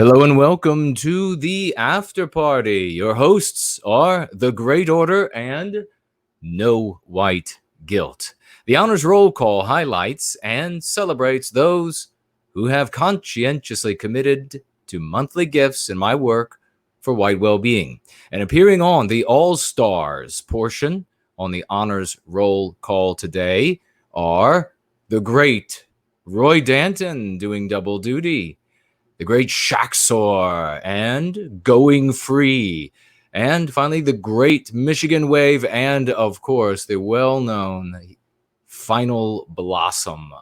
Hello and welcome to the after party. Your hosts are the Great Order and No White Guilt. The honors roll call highlights and celebrates those who have conscientiously committed to monthly gifts in my work for White Wellbeing. And appearing on the All Stars portion on the honors roll call today are the great Roy Danton doing double duty, the great Shaxor, and Going Free. And finally, the great Michigan Wave, and of course, the well-known Final Blossom.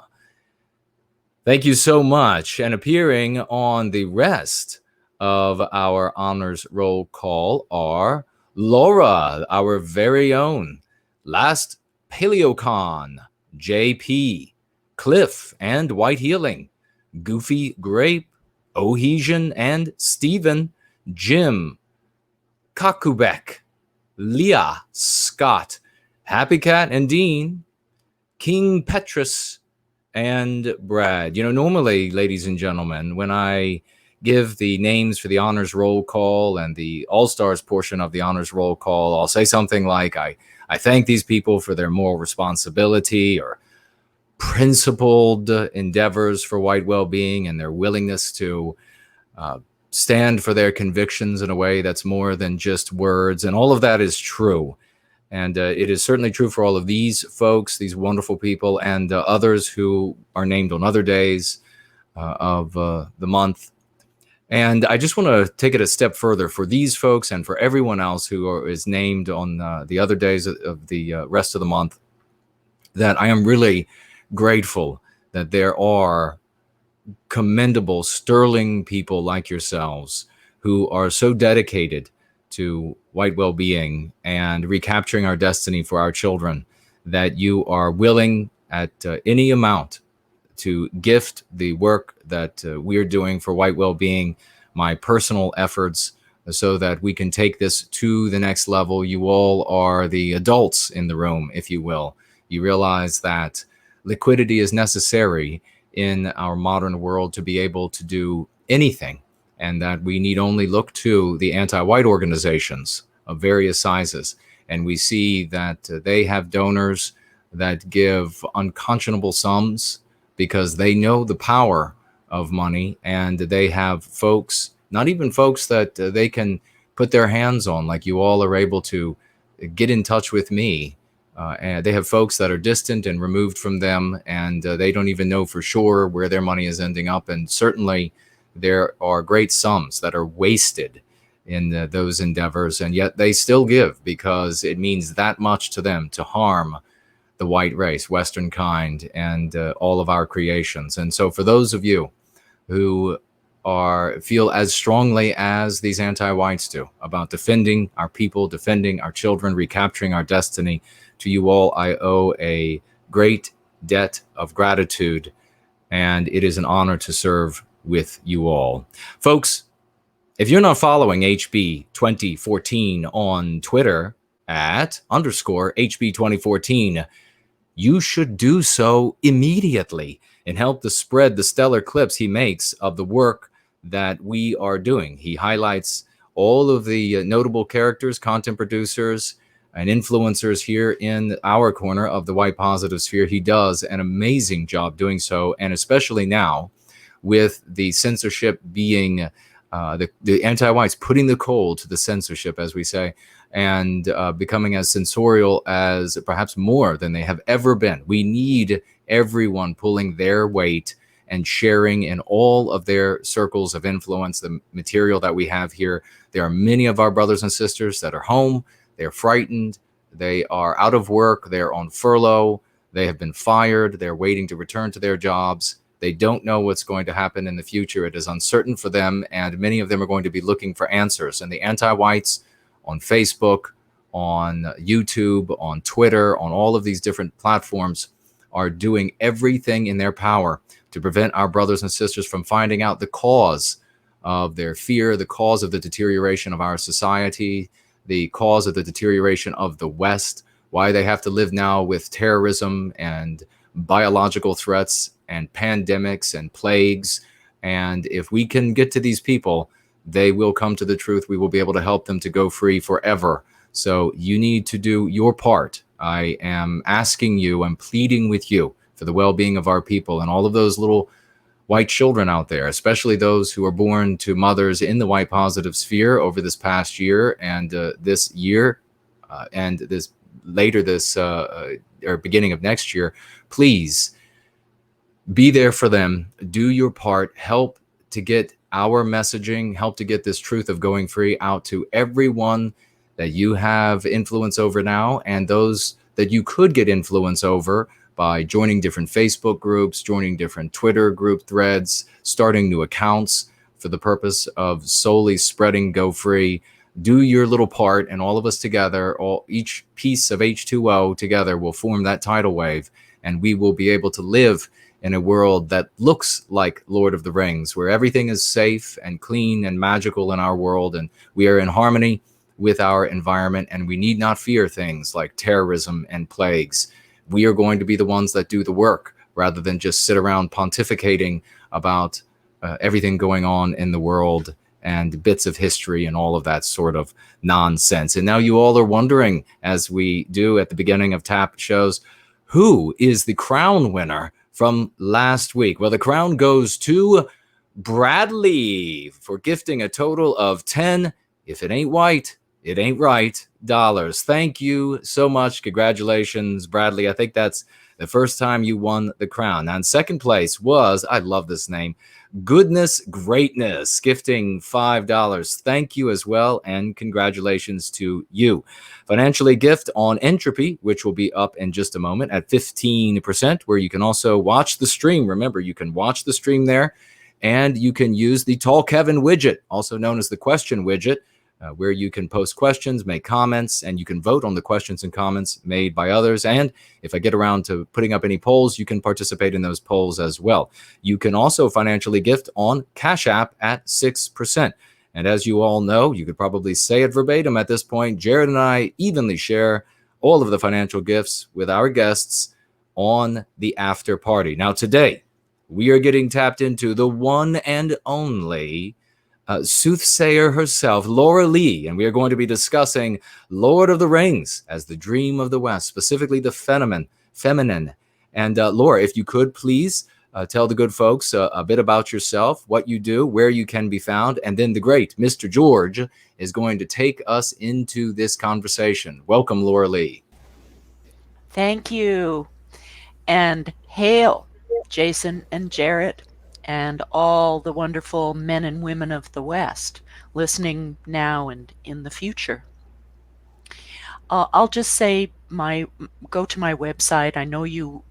Thank you so much. And appearing on the rest of our honors roll call are Laura, our very own, Last Paleocon, JP, Cliff and White Healing, Goofy Grape, Ohesian and Stephen, Jim, Kakubek, Leah, Scott, Happy Cat and Dean, King Petrus, and Brad. You know, normally, ladies and gentlemen, when I give the names for the honors roll call and the all-stars portion of the honors roll call, I'll say something like, I thank these people for their moral responsibility or principled endeavors for white well-being and their willingness to stand for their convictions in a way that's more than just words. And all of that is true. And it is certainly true for all of these folks, these wonderful people, and others who are named on other days of the month. And I just want to take it a step further for these folks and for everyone else who is named on the other days of the rest of the month, that I am really grateful that there are commendable, sterling people like yourselves who are so dedicated to white well-being and recapturing our destiny for our children, that you are willing at any amount to gift the work that we're doing for white well-being, my personal efforts, so that we can take this to the next level. You all are the adults in the room, if you will. You realize that liquidity is necessary in our modern world to be able to do anything, and that we need only look to the anti-white organizations of various sizes. And we see that they have donors that give unconscionable sums because they know the power of money, and they have folks, not even folks that they can put their hands on, like you all are able to get in touch with me. And they have folks that are distant and removed from them, and they don't even know for sure where their money is ending up. And certainly there are great sums that are wasted in those endeavors, and yet they still give because it means that much to them to harm the white race, Western kind, and all of our creations. And so for those of you who feel as strongly as these anti-whites do about defending our people, defending our children, recapturing our destiny, to you all, I owe a great debt of gratitude, and it is an honor to serve with you all. Folks, if you're not following HB 2014 on Twitter at _HB 2014, you should do so immediately and help to spread the stellar clips he makes of the work that we are doing. He highlights all of the notable characters, content producers, and influencers here in our corner of the white positive sphere. He does an amazing job doing so, and especially now with the censorship being the anti-whites putting the coal to the censorship, as we say, and becoming as censorial as perhaps more than they have ever been. We need everyone pulling their weight and sharing in all of their circles of influence the material that we have here. There are many of our brothers and sisters that are home. They're frightened. They are out of work. They're on furlough. They have been fired. They're waiting to return to their jobs. They don't know what's going to happen in the future. It is uncertain for them, and many of them are going to be looking for answers. And the anti-whites on Facebook, on YouTube, on Twitter, on all of these different platforms are doing everything in their power to prevent our brothers and sisters from finding out the cause of their fear, the cause of the deterioration of our society, the cause of the deterioration of the West, why they have to live now with terrorism and biological threats and pandemics and plagues And if we can get to these people, they will come to the truth. We will be able to help them to go free forever. So you need to do your part. I am asking you, I'm pleading with you for the well-being of our people and all of those little white children out there, especially those who are born to mothers in the white positive sphere over this past year and this year and this later this or beginning of next year. Please be there for them. Do your part. Help to get our messaging, help to get this truth of going free out to everyone that you have influence over now and those that you could get influence over by joining different Facebook groups, joining different Twitter group threads, starting new accounts for the purpose of solely spreading Go Free. Do your little part, and all of us together, each piece of H2O together will form that tidal wave, and we will be able to live in a world that looks like Lord of the Rings, where everything is safe and clean and magical in our world, and we are in harmony with our environment, and we need not fear things like terrorism and plagues. We are going to be the ones that do the work rather than just sit around pontificating about everything going on in the world and bits of history and all of that sort of nonsense. And now you all are wondering, as we do at the beginning of TAP shows, who is the crown winner from last week? Well, the crown goes to Bradley for gifting a total of 10, if it ain't white, it ain't right, dollars. Thank you so much. Congratulations, Bradley. I think that's the first time you won the crown. Now, in second place was, I love this name, Goodness Greatness, gifting $5. Thank you as well, and congratulations to you. Financially gift on Entropy, which will be up in just a moment at 15%, where you can also watch the stream. Remember, you can watch the stream there, and you can use the Tall Kevin widget, also known as the question widget, where you can post questions, make comments, and you can vote on the questions and comments made by others. And if I get around to putting up any polls, you can participate in those polls as well. You can also financially gift on Cash App at 6%. And as you all know, you could probably say it verbatim at this point, Jared and I evenly share all of the financial gifts with our guests on the after party. Now, today, we are getting tapped into the one and only soothsayer herself, Loralee, and we are going to be discussing Lord of the Rings as the dream of the West, specifically the feminine. And Laura, if you could please tell the good folks a bit about yourself, what you do, where you can be found, and then the great Mr. George is going to take us into this conversation. Welcome, Loralee. Thank you. And hail, Jason and Jarrett, and all the wonderful men and women of the West listening now and in the future. I'll just say go to my website. I know you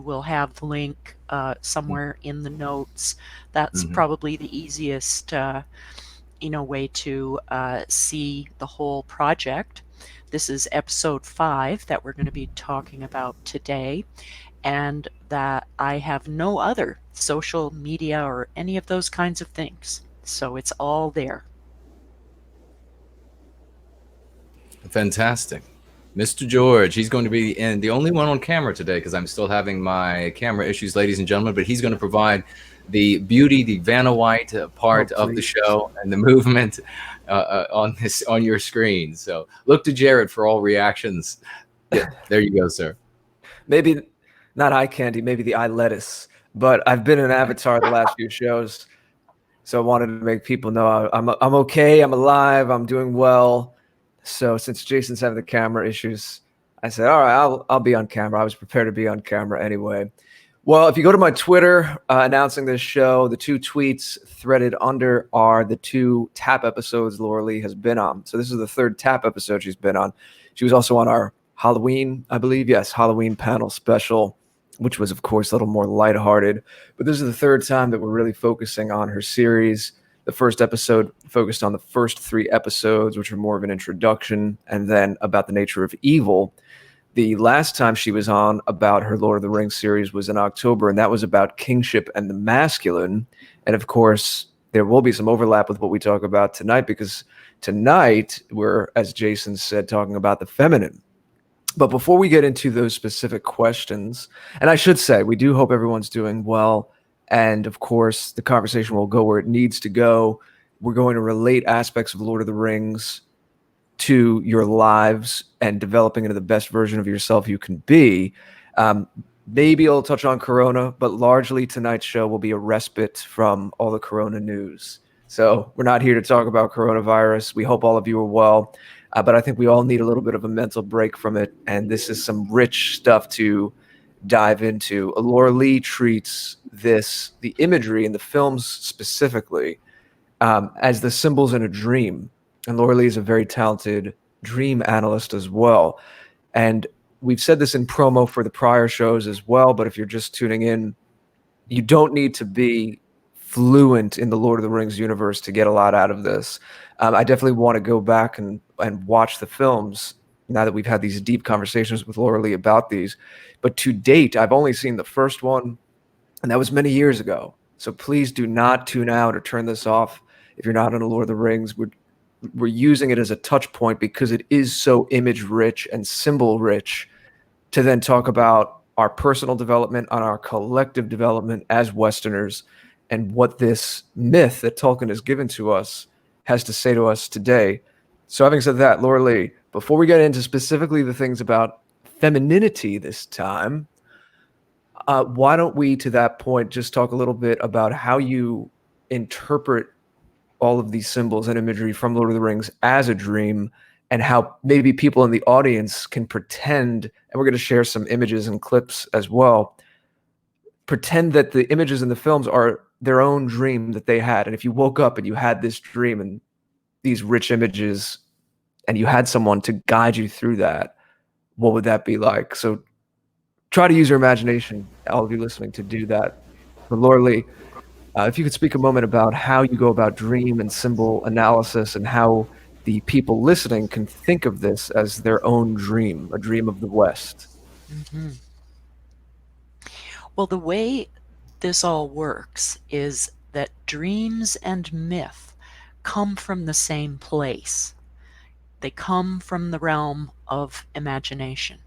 will have the link somewhere in the notes. That's probably the easiest way to see the whole project. This is episode 5 that we're going to be talking about today, and that I have no other social media or any of those kinds of things. So it's all there. Fantastic. Mr. George, he's going to be the only one on camera today because I'm still having my camera issues, ladies and gentlemen, but he's going to provide the beauty, the Vanna White part of the show and the movement on your screen. So look to Jared for all reactions. Yeah, there you go, sir. Maybe not eye candy, maybe the eye lettuce, but I've been an avatar the last few shows, so I wanted to make people know I'm okay, I'm alive, I'm doing well. So since Jason's having the camera issues, I said, all right, I'll be on camera. I was prepared to be on camera anyway. Well, if you go to my Twitter announcing this show, the 2 tweets threaded under are the 2 TAP episodes Loralee has been on. So this is the 3rd TAP episode she's been on. She was also on our Halloween, I believe. Yes, Halloween panel special, which was, of course, a little more lighthearted. But this is the 3rd time that we're really focusing on her series. The first episode focused on the first 3 episodes, which are more of an introduction, and then about the nature of evil. The last time she was on about her Lord of the Rings series was in October, and that was about kingship and the masculine. And of course, there will be some overlap with what we talk about tonight, because tonight we're, as Jason said, talking about the feminine. But before we get into those specific questions, and I should say, we do hope everyone's doing well And of course, the conversation will go where it needs to go. We're going to relate aspects of Lord of the Rings to your lives and developing into the best version of yourself you can be. Maybe I'll touch on Corona, but largely tonight's show will be a respite from all the Corona news. So we're not here to talk about coronavirus. We hope all of you are well, but I think we all need a little bit of a mental break from it. And this is some rich stuff to dive into. Loralee treats the imagery in the films specifically, as the symbols in a dream. And Loralee is a very talented dream analyst as well. And we've said this in promo for the prior shows as well, but if you're just tuning in, you don't need to be fluent in the Lord of the Rings universe to get a lot out of this. I definitely want to go back and watch the films now that we've had these deep conversations with Loralee about these. But to date, I've only seen the first one, and that was many years ago. So please do not tune out or turn this off if you're not into Lord of the Rings. We're using it as a touch point because it is so image rich and symbol rich to then talk about our personal development, on our collective development as Westerners, and what this myth that Tolkien has given to us has to say to us today. So having said that, Loralee, before we get into specifically the things about femininity this time, why don't we, to that point, just talk a little bit about how you interpret all of these symbols and imagery from Lord of the Rings as a dream, and how maybe people in the audience can pretend, and we're going to share some images and clips as well, pretend that the images in the films are their own dream that they had. And if you woke up and you had this dream and these rich images and you had someone to guide you through that, what would that be like? So try to use your imagination, all of you listening, to do that. But Loralee, if you could speak a moment about how you go about dream and symbol analysis and how the people listening can think of this as their own dream, a dream of the West. Mm-hmm. Well, the way this all works is that dreams and myth come from the same place. They come from the realm of imagination.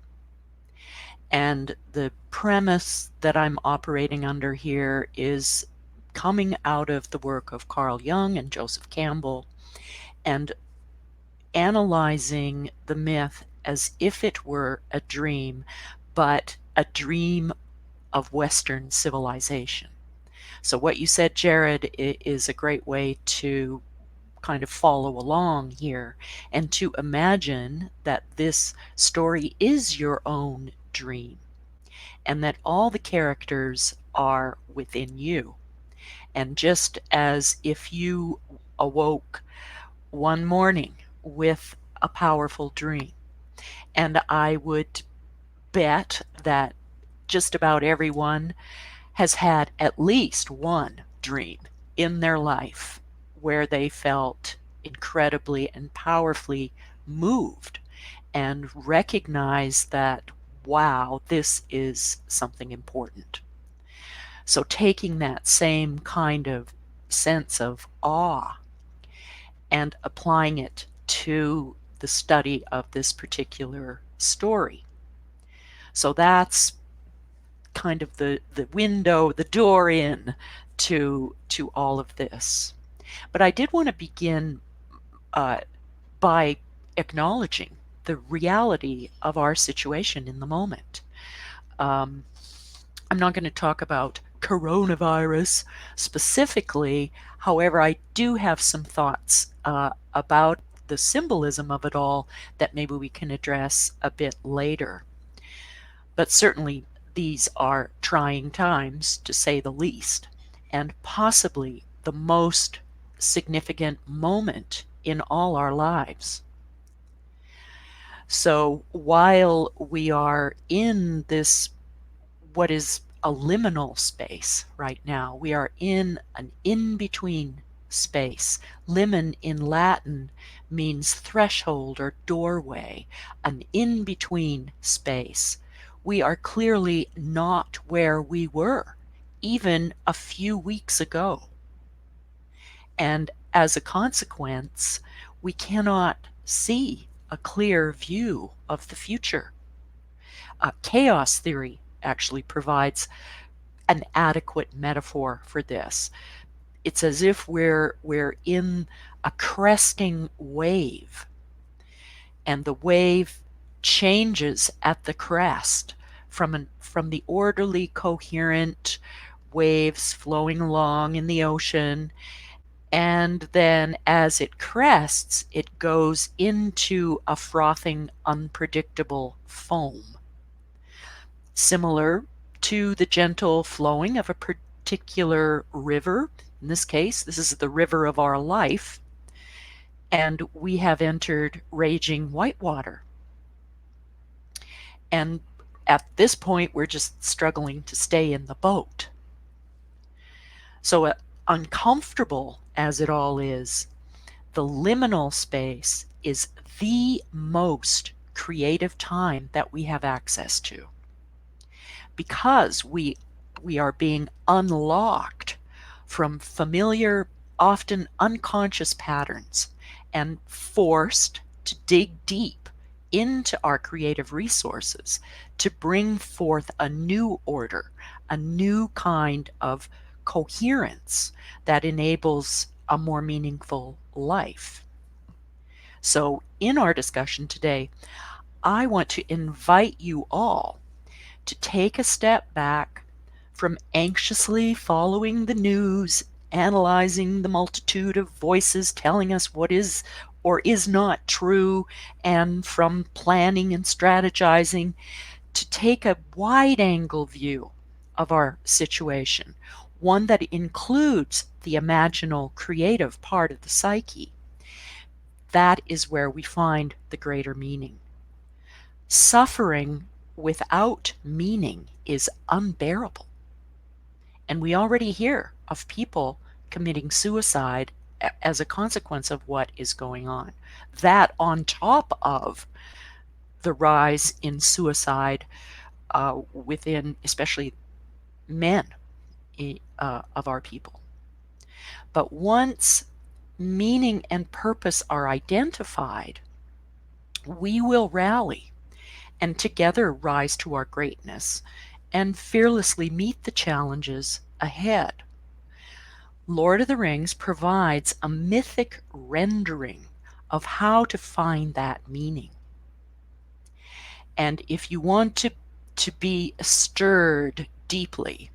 And the premise that I'm operating under here is coming out of the work of Carl Jung and Joseph Campbell, and analyzing the myth as if it were a dream, but a dream of Western civilization. So what you said, Jared, is a great way to kind of follow along here and to imagine that this story is your own dream and that all the characters are within you. And just as if you awoke one morning with a powerful dream, and I would bet that just about everyone has had at least one dream in their life where they felt incredibly and powerfully moved and recognized that, wow, this is something important. So taking that same kind of sense of awe and applying it to the study of this particular story. So that's kind of the window, the door in to all of this. But I did want to begin by acknowledging the reality of our situation in the moment. I'm not going to talk about coronavirus specifically. However, I do have some thoughts about the symbolism of it all that maybe we can address a bit later. But certainly these are trying times, to say the least, and possibly the most significant moment in all our lives. So while we are in this, what is a liminal space right now, we are in an in-between space. Limen in Latin means threshold or doorway, an in-between space. We are clearly not where we were even a few weeks ago. And as a consequence, we cannot see a clear view of the future. Chaos theory actually provides an adequate metaphor for this. It's as if we're in a cresting wave, and the wave changes at the crest from the orderly, coherent waves flowing along in the ocean, and then as it crests, it goes into a frothing, unpredictable foam, similar to the gentle flowing of a particular river. In this case, this is the river of our life, and we have entered raging whitewater. And at this point, we're just struggling to stay in the boat. So uncomfortable as it all is, the liminal space is the most creative time that we have access to, because we are being unlocked from familiar, often unconscious patterns and forced to dig deep into our creative resources to bring forth a new order, a new kind of coherence that enables a more meaningful life. So in our discussion today, I want to invite you all to take a step back from anxiously following the news, analyzing the multitude of voices telling us what is or is not true, and from planning and strategizing, to take a wide-angle view of our situation, one that includes the imaginal, creative part of the psyche. That is where we find the greater meaning. Suffering without meaning is unbearable. And we already hear of people committing suicide as a consequence of what is going on. That on top of the rise in suicide within especially men of our people. But once meaning and purpose are identified, we will rally and together rise to our greatness and fearlessly meet the challenges ahead. Lord of the Rings provides a mythic rendering of how to find that meaning. And if you want to be stirred deeply,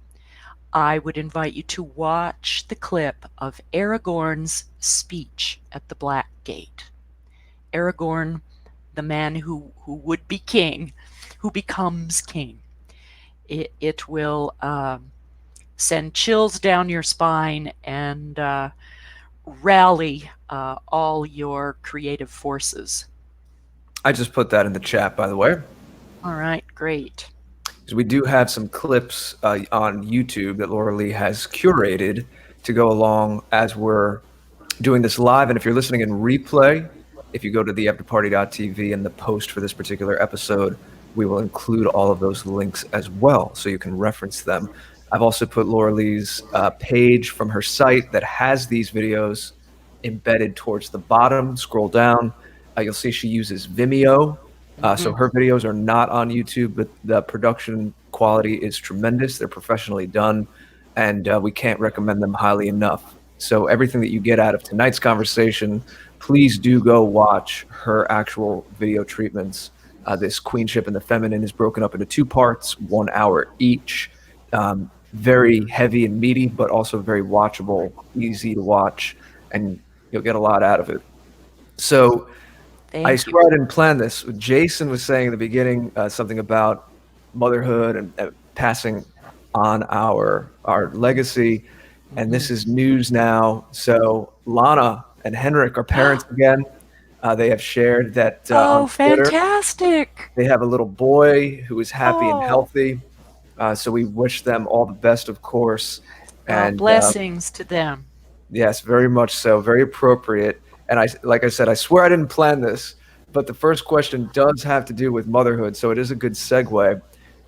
I would invite you to watch the clip of Aragorn's speech at the Black Gate. Aragorn, the man who would be king, who becomes king. It will send chills down your spine and rally all your creative forces. I just put that in the chat, by the way. All right, great. We do have some clips on YouTube that Loralee has curated to go along as we're doing this live. And if you're listening in replay, if you go to theafterparty.tv and the post for this particular episode, we will include all of those links as well, so you can reference them. I've also put Loralee's page from her site that has these videos embedded towards the bottom. Scroll down. You'll see she uses Vimeo. So her videos are not on YouTube, but the production quality is tremendous. They're professionally done, and we can't recommend them highly enough. So everything that you get out of tonight's conversation, please do go watch her actual video treatments. This Queenship and the Feminine is broken up into 2 parts, 1 hour each. Very heavy and meaty, but also very watchable, easy to watch, and you'll get a lot out of it. So I swear I didn't plan this. Jason was saying in the beginning something about motherhood and passing on our legacy, and this is news now. So Lana and Henrik are parents again. They have shared that on Twitter, fantastic! They have a little boy who is happy and healthy. So we wish them all the best, of course. And blessings to them. Yes, very much so. Very appropriate. And like I said, I swear I didn't plan this, but the first question does have to do with motherhood, so it is a good segue.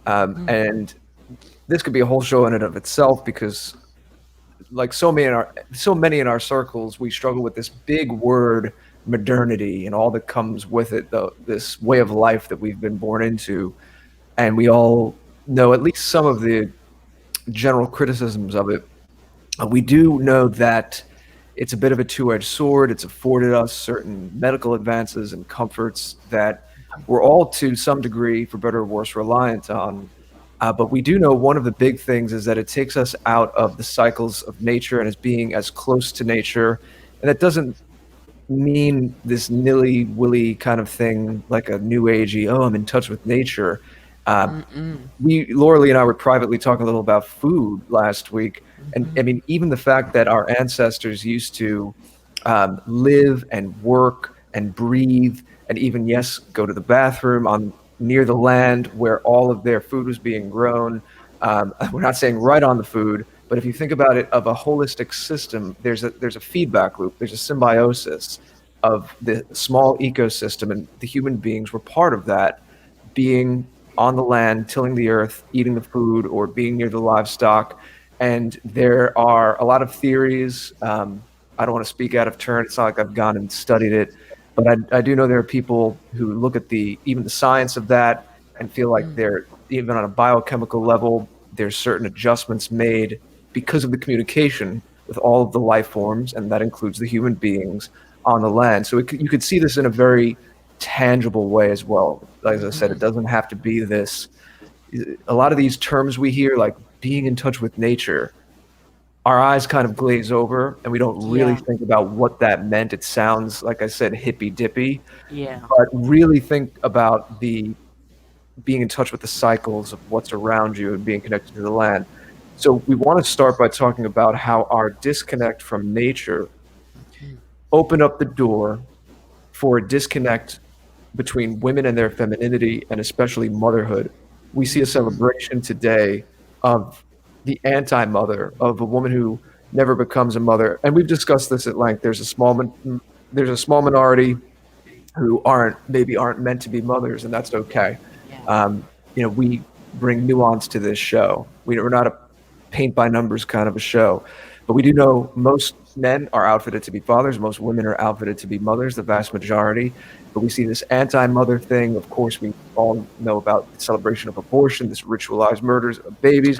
And this could be a whole show in and of itself, because like so many in our circles, we struggle with this big word, modernity, and all that comes with it, this way of life that we've been born into. And we all know at least some of the general criticisms of it, we do know that it's a bit of a two-edged sword. It's afforded us certain medical advances and comforts that we're all, to some degree, for better or worse, reliant on. But we do know one of the big things is that it takes us out of the cycles of nature and as being as close to nature. And that doesn't mean this nilly-willy kind of thing, like a new agey, oh, I'm in touch with nature. Loralee and I were privately talking a little about food last week. And I mean, even the fact that our ancestors used to live and work and breathe and even, yes, go to the bathroom on near the land where all of their food was being grown. We're not saying right on the food, but if you think about it of a holistic system, there's a feedback loop, there's a symbiosis of the small ecosystem, and the human beings were part of that, being on the land, tilling the earth, eating the food, or being near the livestock. And there are a lot of theories. I don't want to speak out of turn. It's not like I've gone and studied it, but I do know there are people who look at even the science of that and feel like they're, even on a biochemical level, there's certain adjustments made because of the communication with all of the life forms, and that includes the human beings on the land. So you could see this in a very tangible way as well. Like, as I said, it doesn't have to be this. A lot of these terms we hear, like being in touch with nature, our eyes kind of glaze over and we don't really think about what that meant. It sounds, like I said, hippy dippy. Yeah. But really think about the being in touch with the cycles of what's around you and being connected to the land. So we want to start by talking about how our disconnect from nature opened up the door for a disconnect between women and their femininity, and especially motherhood. We see a celebration today of the anti-mother, of a woman who never becomes a mother. And we've discussed this at length. There's a small minority who aren't meant to be mothers, and that's okay. We bring nuance to this show. We're not a paint by numbers kind of a show, but we do know most men are outfitted to be fathers. Most women are outfitted to be mothers, the vast majority. But we see this anti-mother thing. Of course, we all know about the celebration of abortion, this ritualized murders of babies,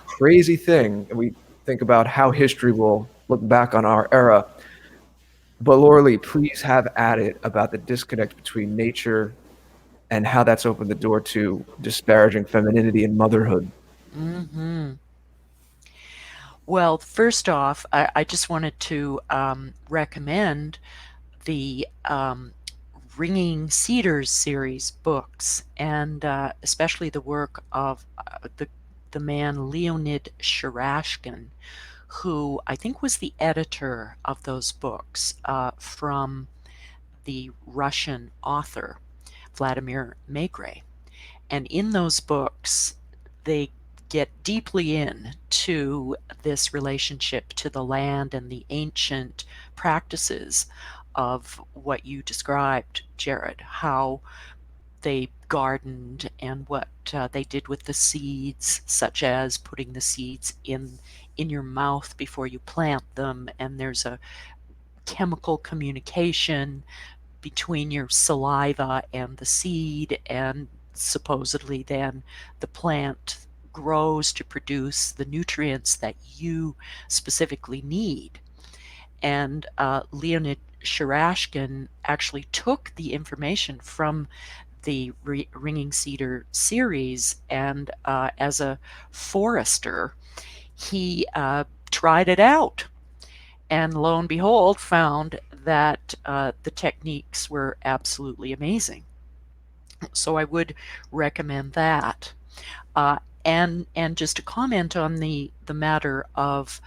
crazy thing. And we think about how history will look back on our era. But Loralee, please have at it about the disconnect between nature and how that's opened the door to disparaging femininity and motherhood. Well, first off, I just wanted to recommend the Ringing Cedars series books, and especially the work of the man Leonid Sharashkin, who I think was the editor of those books from the Russian author Vladimir Megre. And in those books, they get deeply into this relationship to the land and the ancient practices of what you described, Jared, how they gardened and what they did with the seeds, such as putting the seeds in your mouth before you plant them, and there's a chemical communication between your saliva and the seed, and supposedly then the plant grows to produce the nutrients that you specifically need. And Leonid Sharashkin actually took the information from the Ringing Cedar series, and as a forester, he tried it out, and lo and behold, found that the techniques were absolutely amazing. So I would recommend that. And just to comment on the matter of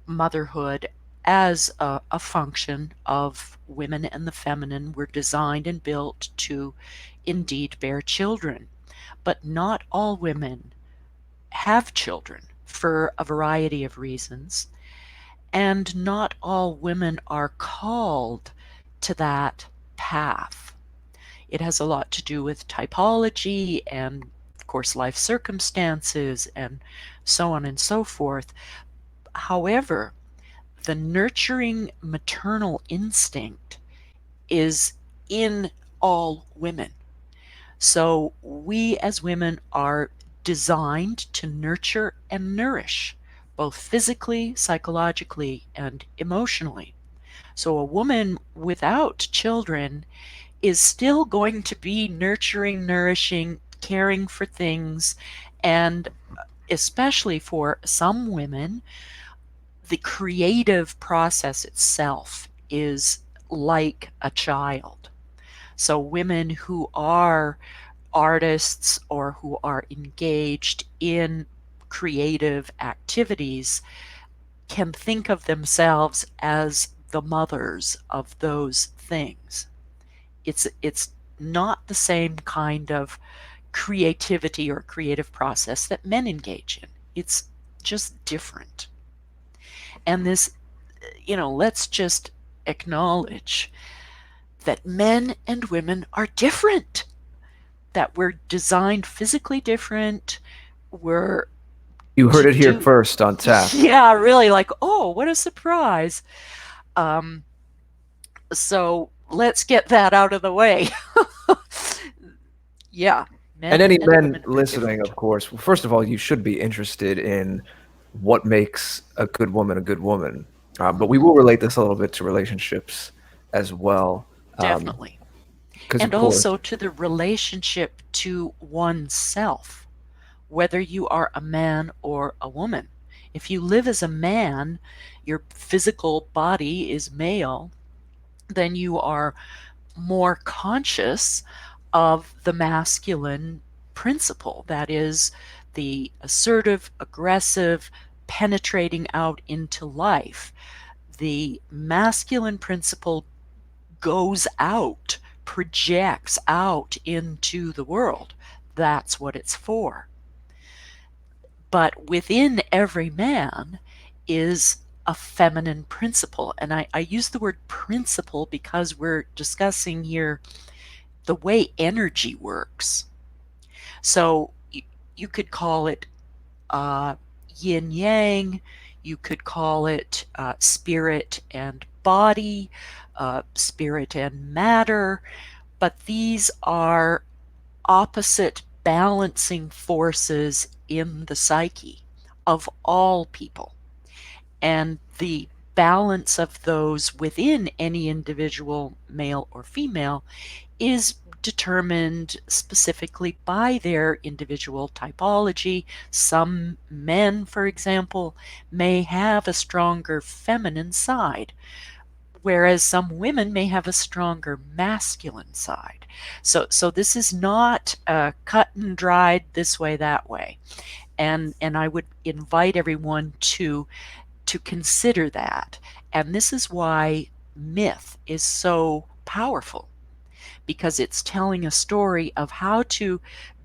motherhood as a function of women and the feminine, we're designed and built to indeed bear children. But not all women have children for a variety of reasons, and not all women are called to that path. It has a lot to do with typology and, of course, life circumstances and so on and so forth. However, the nurturing maternal instinct is in all women. So we as women are designed to nurture and nourish, both physically, psychologically, and emotionally. So a woman without children is still going to be nurturing, nourishing, caring for things, and especially for some women, the creative process itself is like a child. So women who are artists or who are engaged in creative activities can think of themselves as the mothers of those things. It's not the same kind of creativity or creative process that men engage in. It's just different. And this, let's just acknowledge that men and women are different, that we're designed physically different. You heard it here first on tap. Yeah, really, like, oh, what a surprise. So let's get that out of the way. Yeah. And any men listening, of course, well, first of all, you should be interested in what makes a good woman a good woman. But we will relate this a little bit to relationships as well. Definitely. And also to the relationship to oneself, whether you are a man or a woman. If you live as a man, your physical body is male, then you are more conscious of the masculine principle. That is the assertive, aggressive, penetrating out into life. The masculine principle goes out, projects out into the world. That's what it's for. But within every man is a feminine principle. And I use the word principle because we're discussing here the way energy works. So you could call it yin yang, you could call it spirit and body, spirit and matter, but these are opposite balancing forces in the psyche of all people. And the balance of those within any individual, male or female, is determined specifically by their individual typology. Some men, for example, may have a stronger feminine side, whereas some women may have a stronger masculine side. So this is not cut and dried this way, that way. And I would invite everyone to consider that. And this is why myth is so powerful, because it's telling a story of how to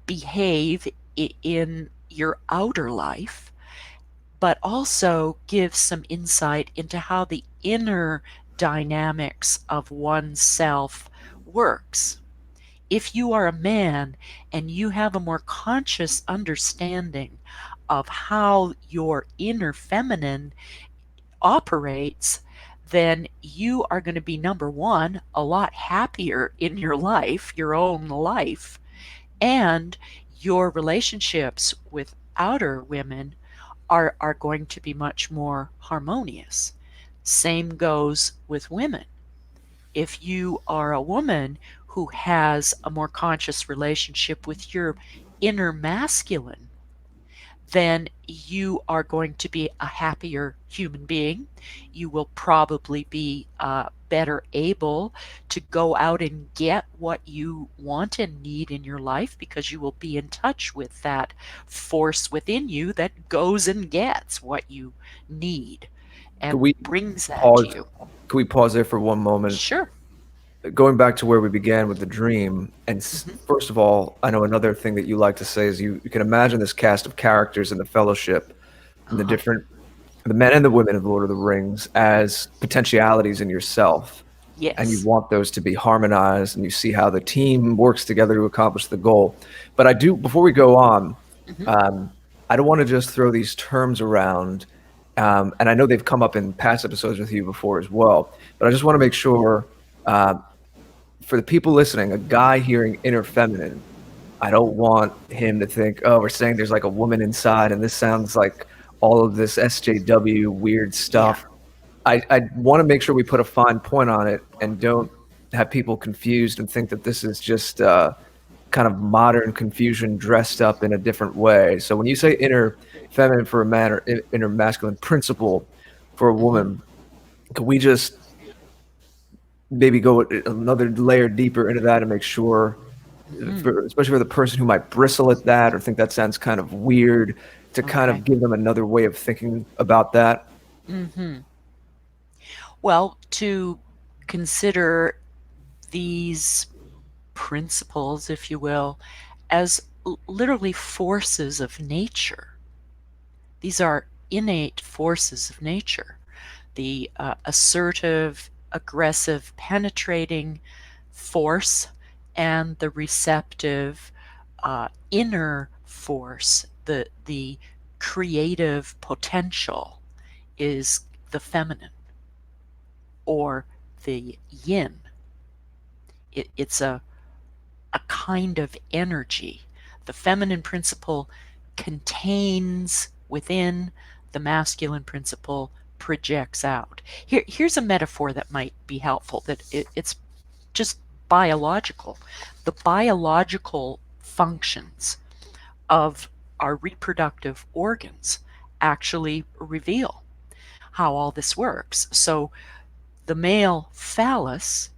behave in your outer life, but also gives some insight into how the inner dynamics of oneself works. If you are a man and you have a more conscious understanding of how your inner feminine operates, then you are going to be, number one, a lot happier in your life, your own life, and your relationships with outer women are going to be much more harmonious. Same goes with women. If you are a woman who has a more conscious relationship with your inner masculine, then you are going to be a happier human being. You will probably be better able to go out and get what you want and need in your life, because you will be in touch with that force within you that goes and gets what you need and brings that to you. Can we pause there for one moment? Sure. Going back to where we began with the dream, and first of all, I know another thing that you like to say is you can imagine this cast of characters in the Fellowship, and the men and the women of Lord of the Rings as potentialities in yourself. Yes. And you want those to be harmonized, and you see how the team works together to accomplish the goal. But I do, before we go on, I don't want to just throw these terms around, and I know they've come up in past episodes with you before as well, but I just want to make sure, for the people listening, a guy hearing inner feminine, I don't want him to think, oh, we're saying there's like a woman inside, and this sounds like all of this SJW weird stuff. I want to make sure we put a fine point on it and don't have people confused and think that this is just kind of modern confusion dressed up in a different way. So when you say inner feminine for a man or inner masculine principle for a woman, can we just maybe go another layer deeper into that and make sure, especially for the person who might bristle at that or think that sounds kind of weird, to kind of give them another way of thinking about that? Well, to consider these principles, if you will, as literally forces of nature. These are innate forces of nature. The assertive, aggressive, penetrating force and the receptive inner force, the creative potential, is the feminine or the yin. It's a kind of energy. The feminine principle contains within, the masculine principle projects out. Here's a metaphor that might be helpful, that it's just biological. The biological functions of our reproductive organs actually reveal how all this works. So the male phallus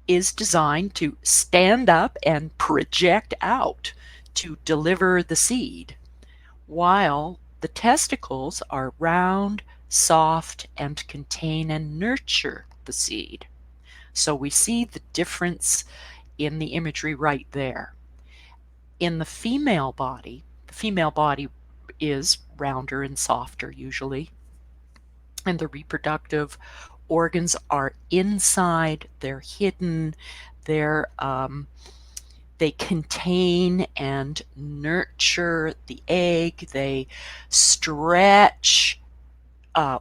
is designed to stand up and project out to deliver the seed, while the testicles are round, soft, and contain and nurture the seed. So we see the difference in the imagery right there. In the female body is rounder and softer usually, and the reproductive organs are inside, they're hidden, they contain and nurture the egg, they stretch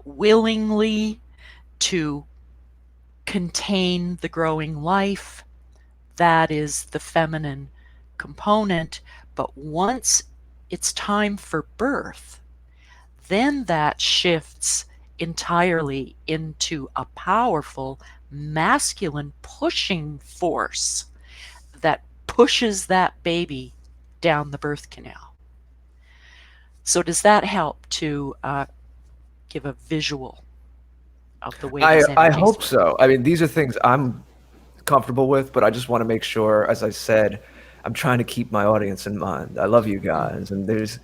willingly to contain the growing life. That is the feminine component. But once it's time for birth, then that shifts entirely into a powerful masculine pushing force that pushes that baby down the birth canal. So does that help to give a visual of the way these energies I hope work? so. I mean, these are things I'm comfortable with, but I just want to make sure, as I said, I'm trying to keep my audience in mind. I love you guys, and there's,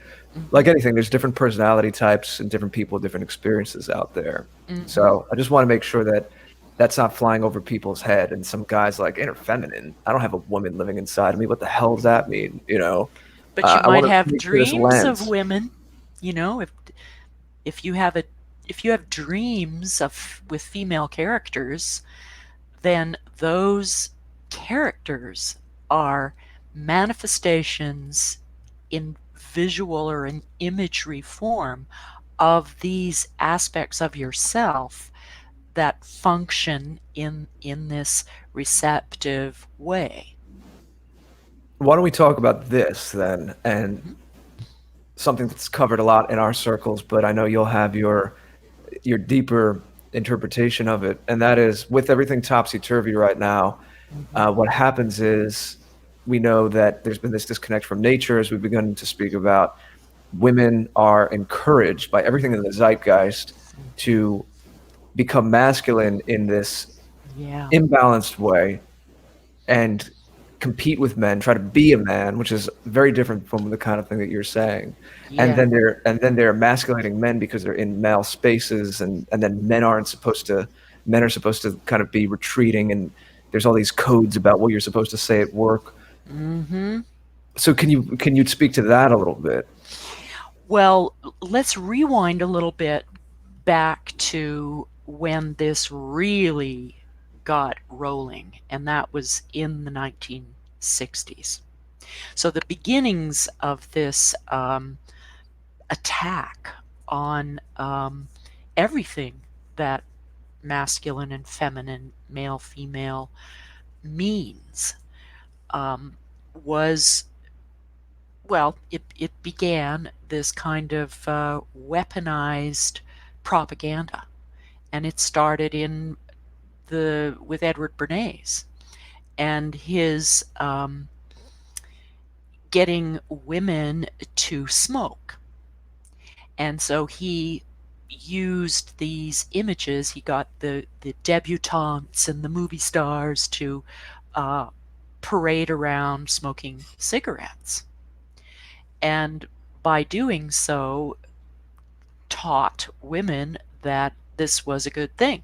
like anything, there's different personality types and different people, different experiences out there. So I just want to make sure that that's not flying over people's head. And some guys like, inner feminine, I don't have a woman living inside of me. What the hell does that mean? You know, But you I might want to have make sure this dreams of lands. women. You know, if you have dreams of with female characters, then those characters are manifestations in visual or in imagery form of these aspects of yourself that function in this receptive way. Why don't we talk about this then? And something that's covered a lot in our circles, but I know you'll have your deeper interpretation of it, and that is, with everything topsy-turvy right now, what happens is, we know that there's been this disconnect from nature, as we've begun to speak about. Women are encouraged by everything in the zeitgeist to become masculine in this Yeah. imbalanced way and compete with men, try to be a man, which is very different from the kind of thing that you're saying. And Yeah. then they're emasculating men because they're in male spaces, and then men are supposed to kind of be retreating, and there's all these codes about what you're supposed to say at work. So can you speak to that a little bit? Well, let's rewind a little bit back to when this really got rolling, and that was in the 1960s. So the beginnings of this attack on everything that masculine and feminine, male, female means was well, it began this kind of weaponized propaganda, and it started with Edward Bernays and his getting women to smoke. And so he used these images. He got the debutantes and the movie stars to parade around smoking cigarettes. And by doing so, taught women that this was a good thing,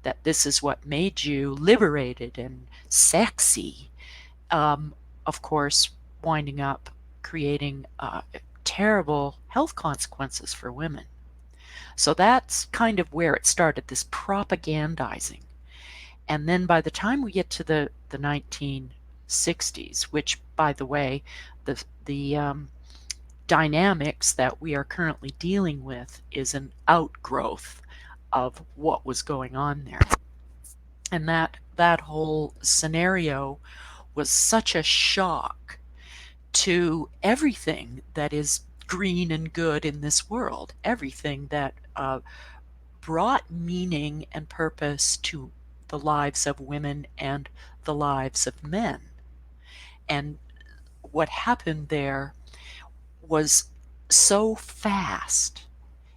that this is what made you liberated and sexy. Of course, winding up creating terrible health consequences for women. So that's kind of where it started, this propagandizing. And then by the time we get to the 1960s, which, by the way, the dynamics that we are currently dealing with is an outgrowth of what was going on there. And that whole scenario was such a shock to everything that is green and good in this world, everything that brought meaning and purpose to the lives of women and the lives of men. And what happened there was so fast.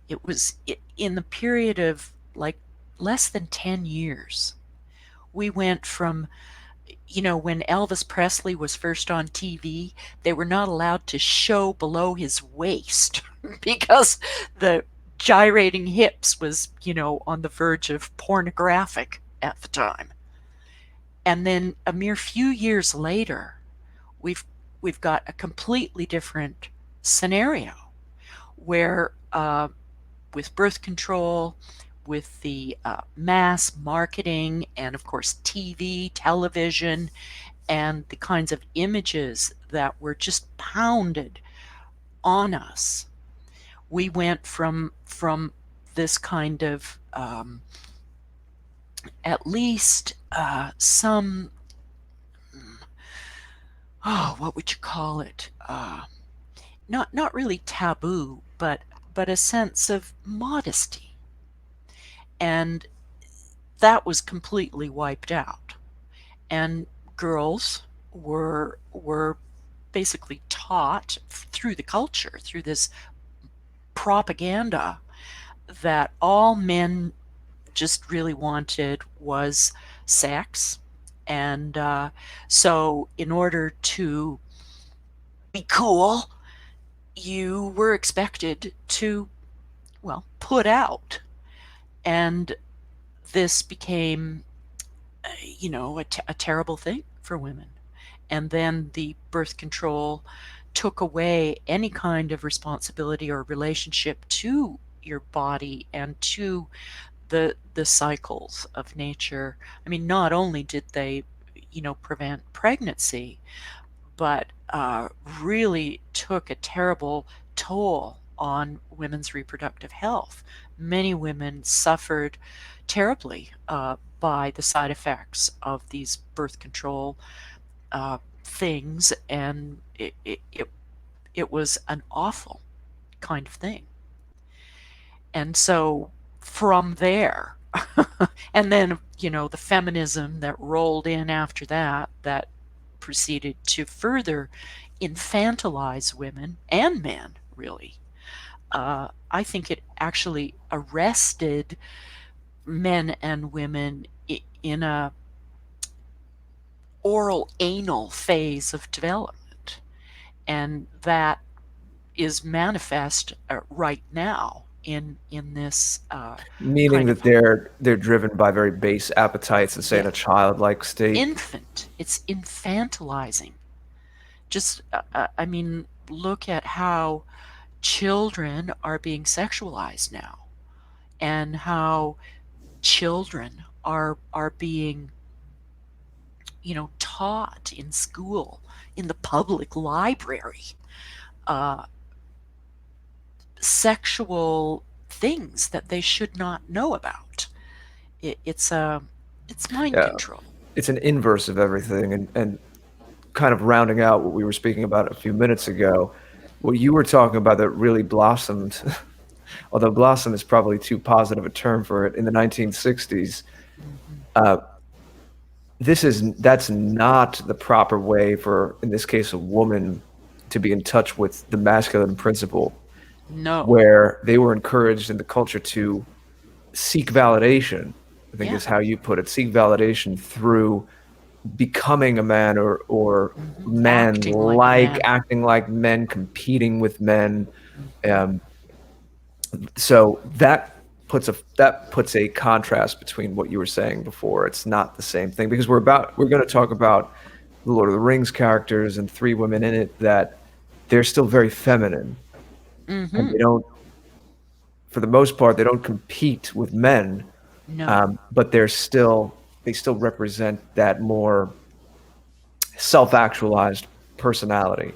It was in the period of like less than 10 years. We went from, when Elvis Presley was first on TV, they were not allowed to show below his waist because the gyrating hips was, on the verge of pornographic at the time. And then a mere few years later, we've got a completely different scenario where with birth control, with the mass marketing, and of course TV, television, and the kinds of images that were just pounded on us, we went from this kind of at least some, what would you call it? Not really taboo, but a sense of modesty. And that was completely wiped out. And girls were basically taught through the culture, through this propaganda, that all men just really wanted was sex. And so in order to be cool, you were expected to, put out. And this became, a terrible thing for women. And then the birth control took away any kind of responsibility or relationship to your body and to the cycles of nature. I mean, not only did they, prevent pregnancy, but really took a terrible toll on women's reproductive health. Many women suffered terribly by the side effects of these birth control things, and it was an awful kind of thing. And so from there, and then, the feminism that rolled in after that proceeded to further infantilize women and men, really. I think it actually arrested men and women in a oral anal phase of development, and that is manifest right now in this meaning that they're driven by very base appetites, let's say, in a childlike state. It's infantilizing. Just I mean, look at how children are being sexualized now, and how children are being, taught in school, in the public library, sexual things that they should not know about. It's mind control. It's an inverse of everything, and kind of rounding out what we were speaking about a few minutes ago, what you were talking about that really blossomed, although blossom is probably too positive a term for it, in the 1960s. That's not the proper way for, in this case, a woman to be in touch with the masculine principle. No. Where they were encouraged in the culture to seek validation, I think is how you put it, seek validation through becoming a man or men acting like men, competing with men. So that puts a contrast between what you were saying before. It's not the same thing, because we're going to talk about the Lord of the Rings characters and 3 women in it that they're still very feminine. And they don't, for the most part, they don't compete with men. No. But they still represent that more self-actualized personality.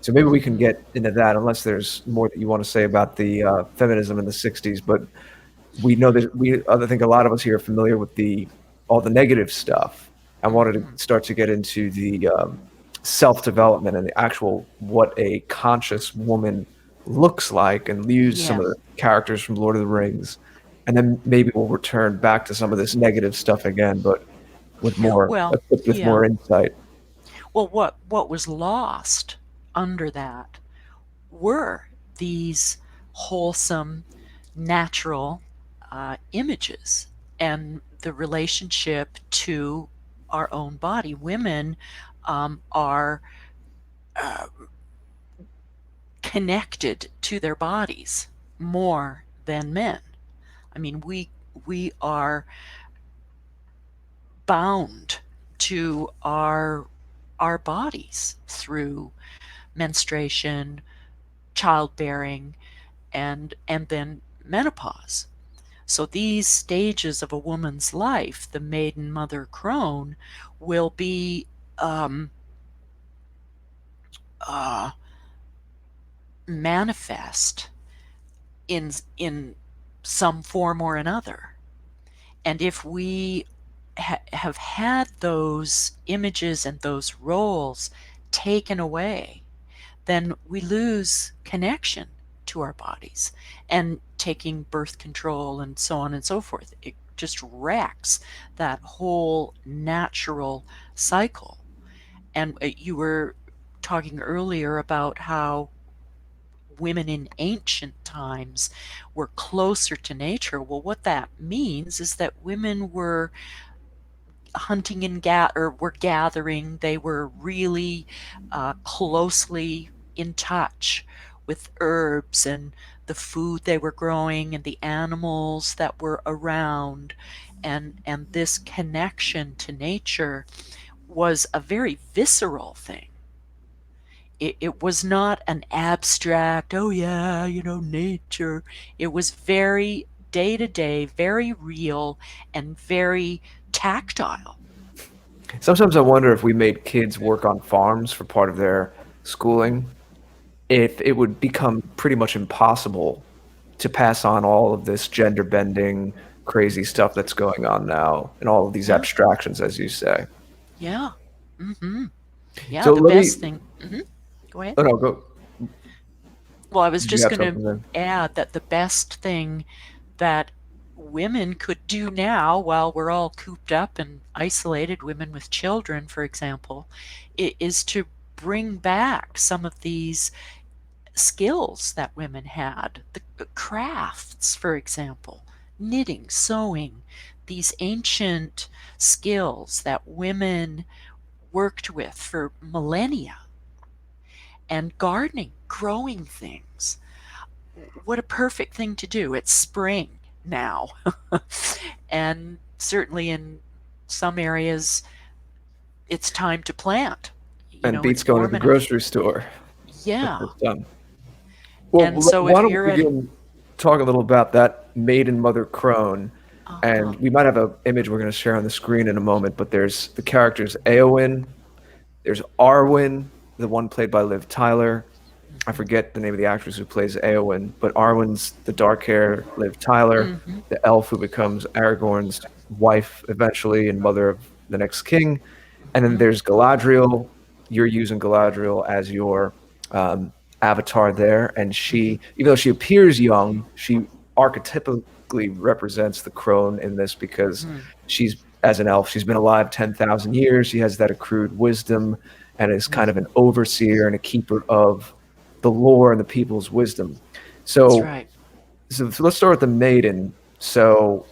So maybe we can get into that, unless there's more that you want to say about the feminism in the 60s. But we know that I think a lot of us here are familiar with all the negative stuff. I wanted to start to get into the self-development and the actual what a conscious woman looks like, and use some of the characters from Lord of the Rings, and then maybe we'll return back to some of this negative stuff again, but with more more insight. Well, what was lost under that were these wholesome, natural images and the relationship to our own body. Women are connected to their bodies more than men. I mean, we are bound to our bodies through menstruation, childbearing, and then menopause. So these stages of a woman's life, the maiden, mother, crone, will be manifest in some form or another. And if we have had those images and those roles taken away, then we lose connection to our bodies. And taking birth control and so on and so forth, it just wrecks that whole natural cycle. And you were talking earlier about how women in ancient times were closer to nature. Well, what that means is that women were hunting and were gathering. They were really closely in touch with herbs and the food they were growing and the animals that were around, and this connection to nature was a very visceral thing. It was not an abstract, oh yeah, nature. It was very day-to-day, very real, and very tactile. Sometimes I wonder if we made kids work on farms for part of their schooling, if it would become pretty much impossible to pass on all of this gender bending, crazy stuff that's going on now, and all of these abstractions, as you say. Yeah. Yeah, So the best thing. Go ahead. Oh, no, go. Well, I was just going to add that the best thing that women could do now, while we're all cooped up and isolated, women with children, for example, is to bring back some of these skills that women had. The crafts, for example, knitting, sewing, these ancient skills that women worked with for millennia. And gardening, growing things. What a perfect thing to do. It's spring now. And certainly in some areas, it's time to plant. And beats going to the grocery store. Yeah. Well, and so why don't we begin talking a little about that maiden, mother, crone? And we might have an image we're going to share on the screen in a moment, but there's the characters Eowyn, there's Arwen, the one played by Liv Tyler. I forget the name of the actress who plays Eowyn, but Arwen's the dark-haired Liv Tyler, the elf who becomes Aragorn's wife eventually and mother of the next king. And then there's Galadriel, you're using Galadriel as your avatar there, and she, even though she appears young, she archetypically represents the crone in this because she's, as an elf, she's been alive 10,000 years. She has that accrued wisdom and is kind of an overseer and a keeper of the lore and the people's wisdom. That's So, right. so let's start with the maiden. So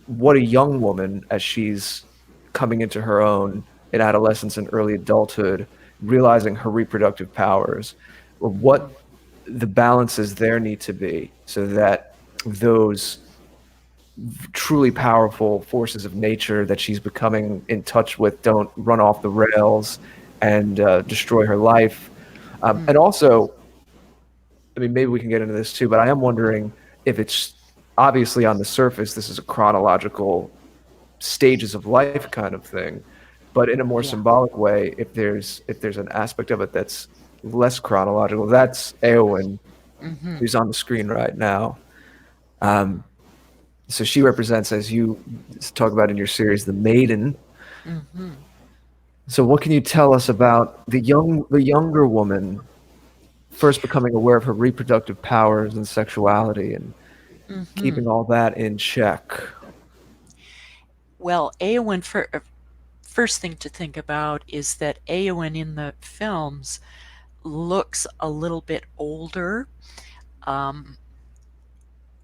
what a young woman, as she's coming into her own in adolescence and early adulthood, realizing her reproductive powers, or what the balances there need to be so that those truly powerful forces of nature that she's becoming in touch with don't run off the rails and destroy her life. And also, I mean, maybe we can get into this too, but I am wondering if it's obviously on the surface, this is a chronological stages of life kind of thing, but in a more symbolic way, if there's an aspect of it that's less chronological, that's Eowyn, who's on the screen right now. So she represents, as you talk about in your series, the maiden. So what can you tell us about the younger woman first becoming aware of her reproductive powers and sexuality and keeping all that in check? Well, Eowyn, first thing to think about is that Eowyn in the films looks a little bit older.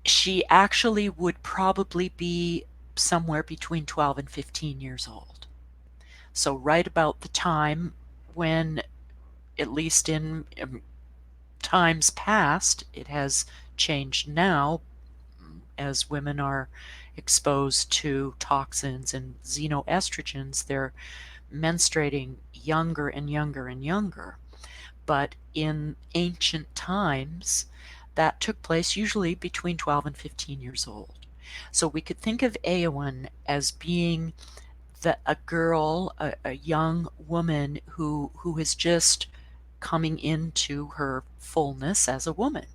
She actually would probably be somewhere between 12 and 15 years old. So right about the time when, at least in times past, it has changed now as women are exposed to toxins and xenoestrogens, they're menstruating younger and younger and younger. But in ancient times, that took place usually between 12 and 15 years old. So we could think of Eowyn as being a girl, a young woman who is just coming into her fullness as a woman.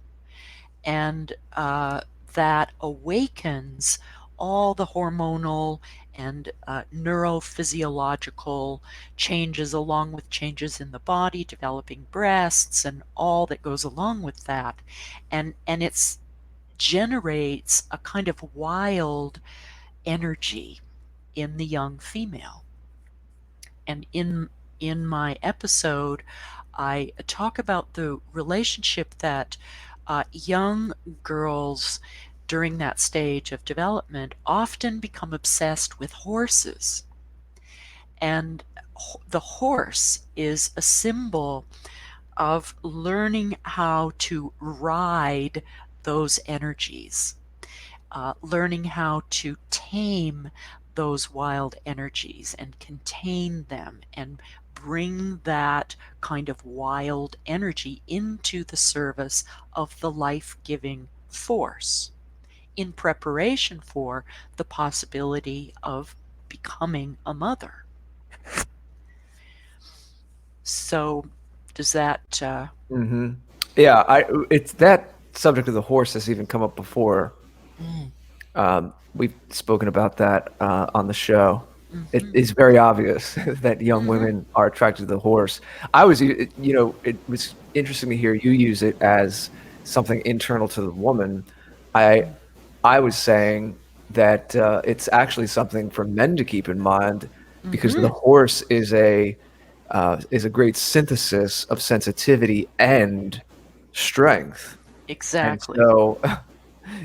And that awakens all the hormonal and neurophysiological changes, along with changes in the body, developing breasts, and all that goes along with that. And it generates a kind of wild energy in the young female. And in my episode, I talk about the relationship that young girls during that stage of development often become obsessed with horses. And the horse is a symbol of learning how to ride those energies, learning how to tame those wild energies and contain them and bring that kind of wild energy into the service of the life-giving force in preparation for the possibility of becoming a mother. So does that Yeah, it's that subject of the horse has even come up before. We've spoken about that on the show. It is very obvious that young women are attracted to the horse. It was interesting to hear you use it as something internal to the woman. I was saying that it's actually something for men to keep in mind because the horse is a great synthesis of sensitivity and strength. exactly? And so,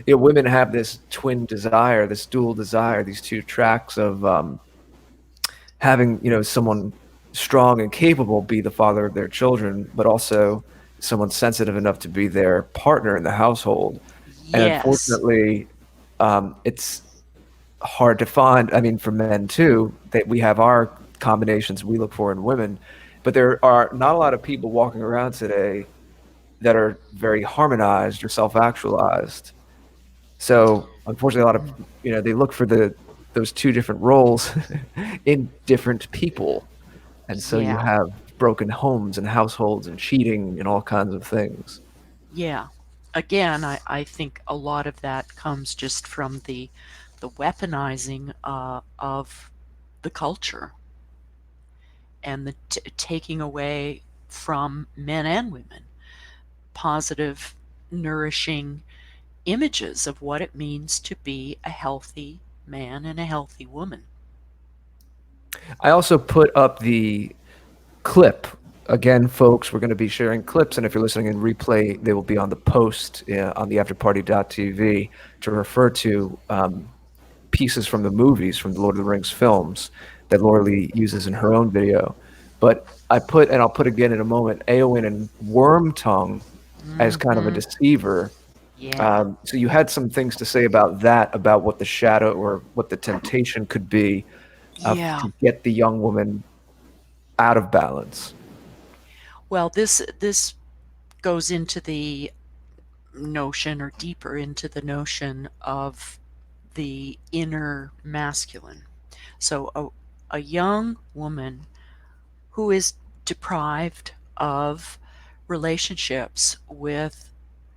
women have this twin desire, this dual desire, these two tracks of having, someone strong and capable be the father of their children, but also someone sensitive enough to be their partner in the household. And Yes. unfortunately, it's hard to find. I mean, for men too, that we have our combinations we look for in women, but there are not a lot of people walking around today that are very harmonized or self-actualized. So unfortunately, a lot of they look for those two different roles in different people, and so you Yeah. have broken homes and households and cheating and all kinds of things. Yeah. Again, I think a lot of that comes just from the weaponizing of the culture. and the taking away from men and women positive, nourishing images of what it means to be a healthy man and a healthy woman. I also put up the clip. Again, folks, we're going to be sharing clips, and if you're listening in replay, they will be on the post on the afterparty.tv to refer to pieces from the movies, from the Lord of the Rings films that Loralee uses in her own video. But I put, and I'll put again in a moment, Éowyn and Wormtongue as kind of a deceiver. Yeah. So you had some things to say about that, about what the shadow or what the temptation could be Yeah. to get the young woman out of balance. Well, this goes into the notion, or deeper into the notion, of the inner masculine. So a young woman who is deprived of relationships with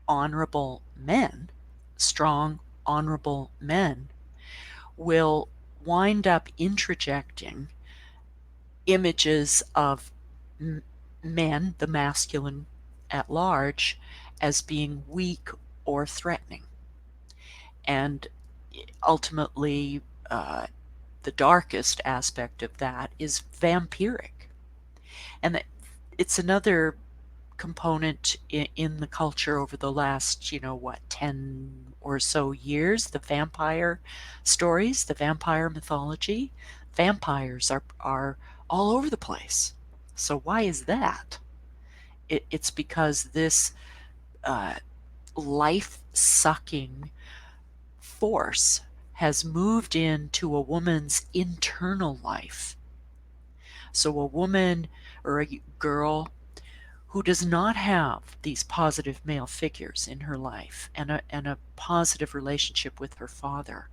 honorable men, strong, honorable men, will wind up introjecting images of men, the masculine at large, as being weak or threatening. And ultimately, the darkest aspect of that is vampiric. And it's another component in the culture over the last, 10 or so years, the vampire stories, the vampire mythology. Vampires are all over the place. So why is that? It's because this life-sucking force has moved into a woman's internal life. So a woman or a girl who does not have these positive male figures in her life and a positive relationship with her father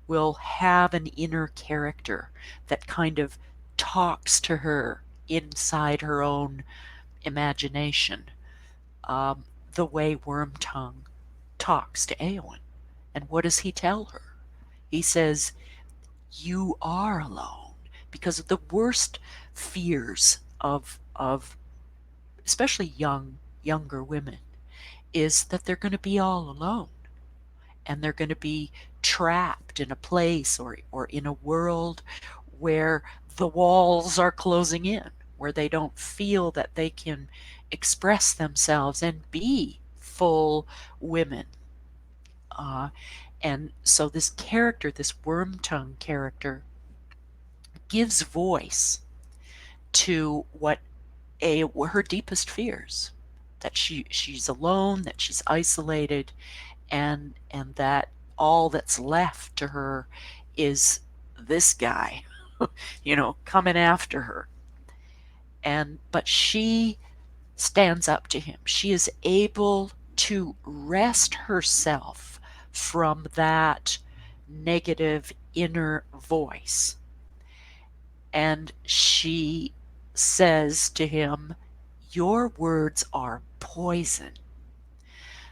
will have an inner character that kind of talks to her inside her own imagination, the way Wormtongue talks to Éowyn. And what does he tell her? He says, you are alone, because of the worst fears of especially younger women is that they're going to be all alone, and they're going to be trapped in a place or in a world where the walls are closing in, where they don't feel that they can express themselves and be full women. And so this character, this Wormtongue character, gives voice to what her deepest fears, that she's alone, that she's isolated, and that all that's left to her is this guy, coming after her. But she stands up to him. She is able to wrest herself from that negative inner voice. And she says to him, your words are poison.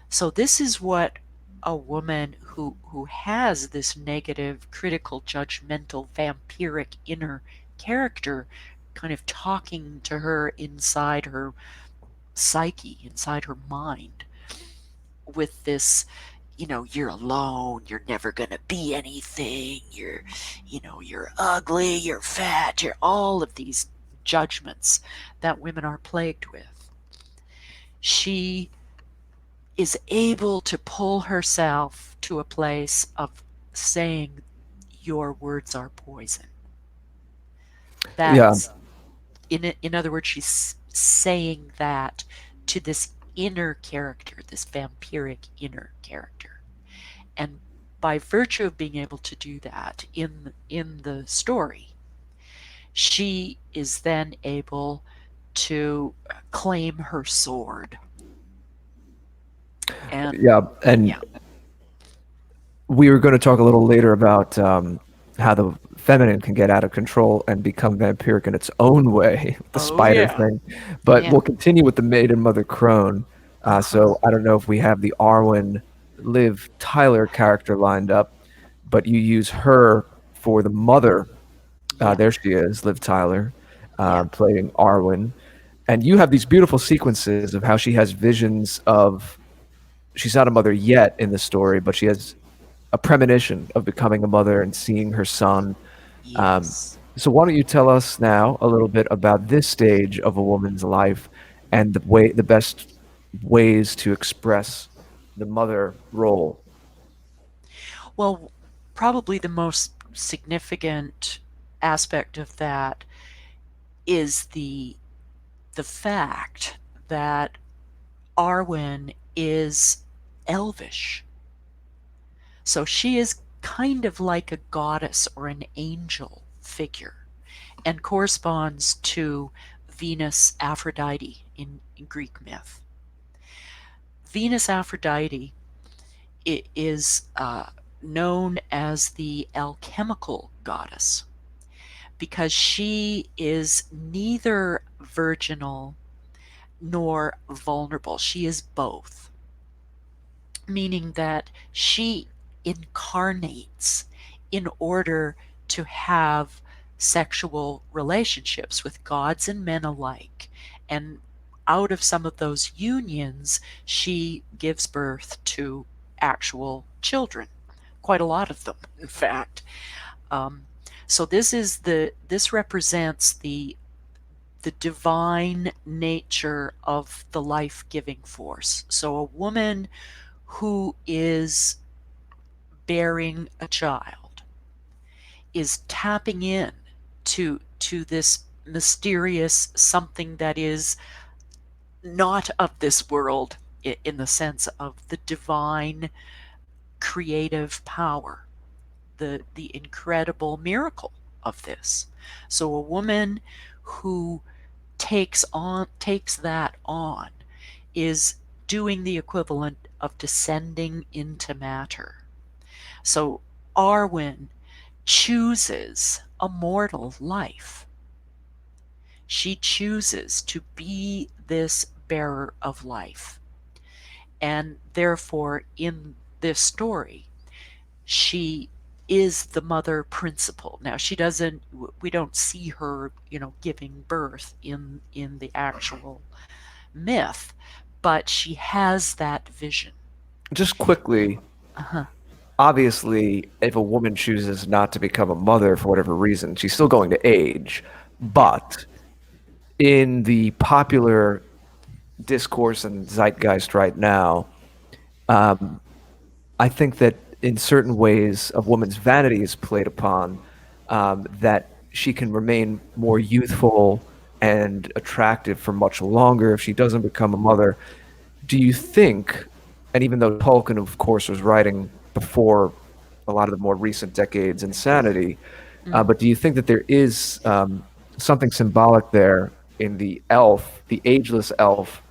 So this is what a woman who has this negative, critical, judgmental, vampiric inner character kind of talking to her inside her psyche, inside her mind, with this, you're alone, you're never gonna be anything, you're ugly, you're fat, you're all of these judgments that women are plagued with. She is able to pull herself to a place of saying, your words are poison. That's, in other words, she's saying that to this inner character, this vampiric inner character. And by virtue of being able to do that in the story, she is then able to claim her sword. And we were going to talk a little later about how the feminine can get out of control and become vampiric in its own way, the spider thing. But we'll continue with the maiden mother crone. So I don't know if we have the Arwen Liv Tyler character lined up, but you use her for the mother. There she is, Liv Tyler. Yeah. playing Arwen. And you have these beautiful sequences of how she has visions of, she's not a mother yet in the story, but she has a premonition of becoming a mother and seeing her son. Yes. So why don't you tell us now a little bit about this stage of a woman's life and the best ways to express the mother role? Well, probably the most significant aspect of that is the fact that Arwen is elvish. So she is kind of like a goddess or an angel figure and corresponds to Venus Aphrodite in Greek myth. Venus Aphrodite is known as the alchemical goddess because she is neither virginal nor vulnerable. She is both, meaning that she incarnates in order to have sexual relationships with gods and men alike. And out of some of those unions, she gives birth to actual children, quite a lot of them, in fact. Um, so this represents the divine nature of the life-giving force. So a woman who is bearing a child is tapping in to this mysterious something that is not of this world in the sense of the divine creative power, the incredible miracle of this. So a woman who takes that on is doing the equivalent of descending into matter. So Arwen chooses a mortal life. She chooses to be this bearer of life. And therefore, in this story, she is the mother principle. Now, we don't see her, giving birth in the actual myth, but she has that vision. Just quickly, Uh-huh. obviously, if a woman chooses not to become a mother for whatever reason, she's still going to age. Yeah. But in the popular discourse and zeitgeist right now, I think that in certain ways, a woman's vanity is played upon, that she can remain more youthful and attractive for much longer if she doesn't become a mother. Do you think, and even though Tolkien, of course, was writing before a lot of the more recent decades insanity, Mm. but do you think that there is something symbolic there in the ageless elf,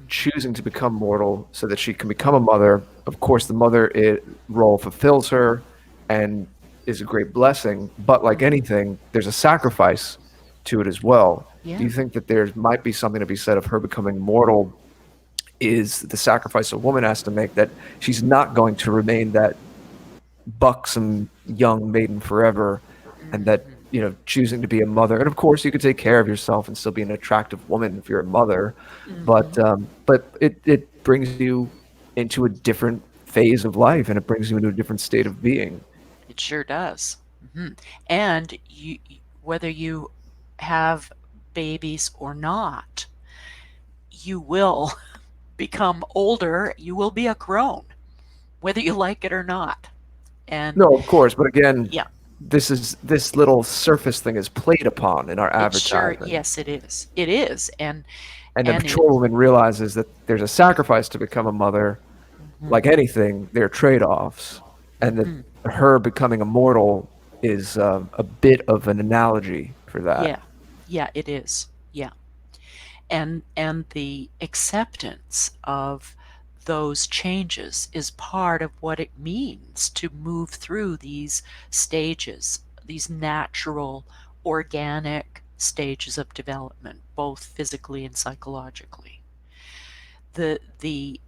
choosing to become mortal so that she can become a mother? Of course, the role fulfills her and is a great blessing, but like anything, there's a sacrifice to it as well. Do Yeah. you think that there might be something to be said of her becoming mortal is the sacrifice a woman has to make, that she's not going to remain that buxom young maiden forever, and that, Mhm. choosing to be a mother, and of course you could take care of yourself and still be an attractive woman if you're a mother, but Mhm. it brings you into a different phase of life, and it brings you into a different state of being. It sure does. And whether you have babies or not, you will become older. You will be a crone, whether you like it or not. And No, of course, but again, yeah, this little surface thing is played upon in our it sure, advertising. yes, it is. It is. And the And it, mature woman realizes that there's a sacrifice to become a mother. mhm, Like anything, there are trade-offs, and that mhm. her becoming immortal is a bit of an analogy for that. Yeah, yeah, it is. Yeah. And the acceptance of those changes is part of what it means to move through these stages, these natural, organic stages of development, both physically and psychologically. The the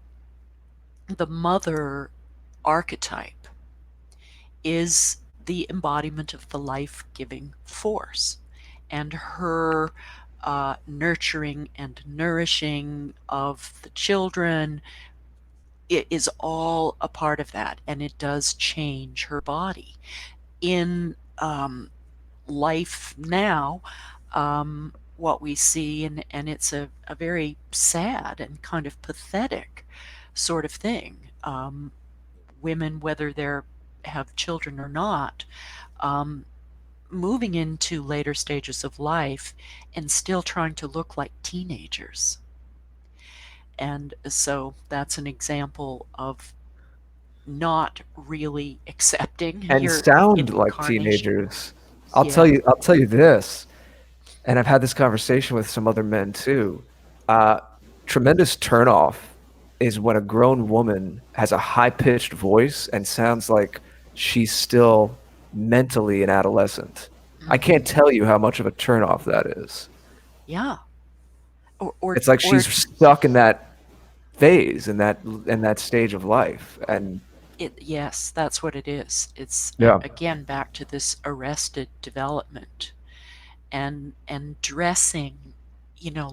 the mother archetype is the embodiment of the life-giving force, and her nurturing and nourishing of the children, it is all a part of that, and it does change her body. In life now, what we see, and it's a very sad and kind of pathetic sort of thing. Women, whether they have children or not, moving into later stages of life and still trying to look like teenagers. And so that's an example of not really accepting And your sound like incarnation. teenagers. Yeah. I'll tell you this, and I've had this conversation with some other men too. Tremendous turnoff is when a grown woman has a high-pitched voice and sounds like she's still mentally an adolescent. I can't tell you how much of a turnoff that is. Yeah. It's like she's stuck in that phase, in that stage of life. And yes, that's what it is. It's yeah. Again back to this arrested development and dressing,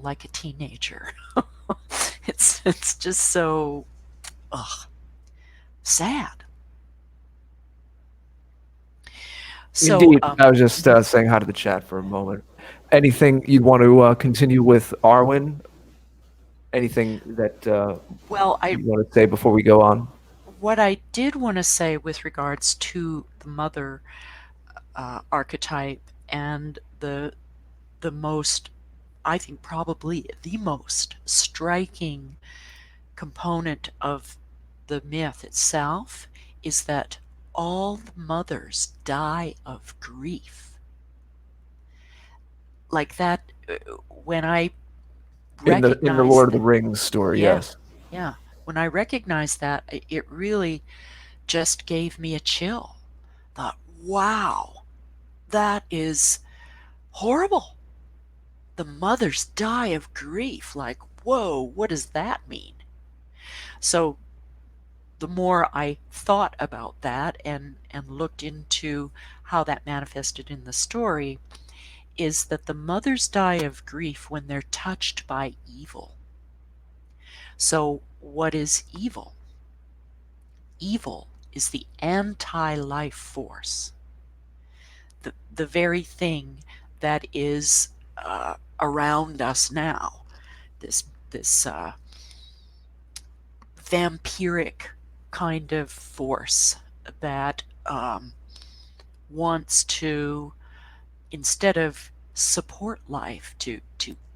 like a teenager. It's just so sad. So, Indeed. I was just saying hi to the chat for a moment. Anything you want to continue with Arwen? Anything that well, you want to say before we go on? What I did want to say with regards to the mother archetype and the most, I think probably the most striking component of the myth itself is that all the mothers die of grief. Like that, when I In the Lord of the Rings story, yeah, yes. Yeah. When I recognized that, it really just gave me a chill. Thought, wow, that is horrible. The mothers die of grief. Like, whoa, what does that mean? So the more I thought about that and looked into how that manifested in the story, is that the mothers die of grief when they're touched by evil. So what is evil? Evil is the anti-life force, the very thing that is around us now, this vampiric kind of force that wants to, instead of support life, to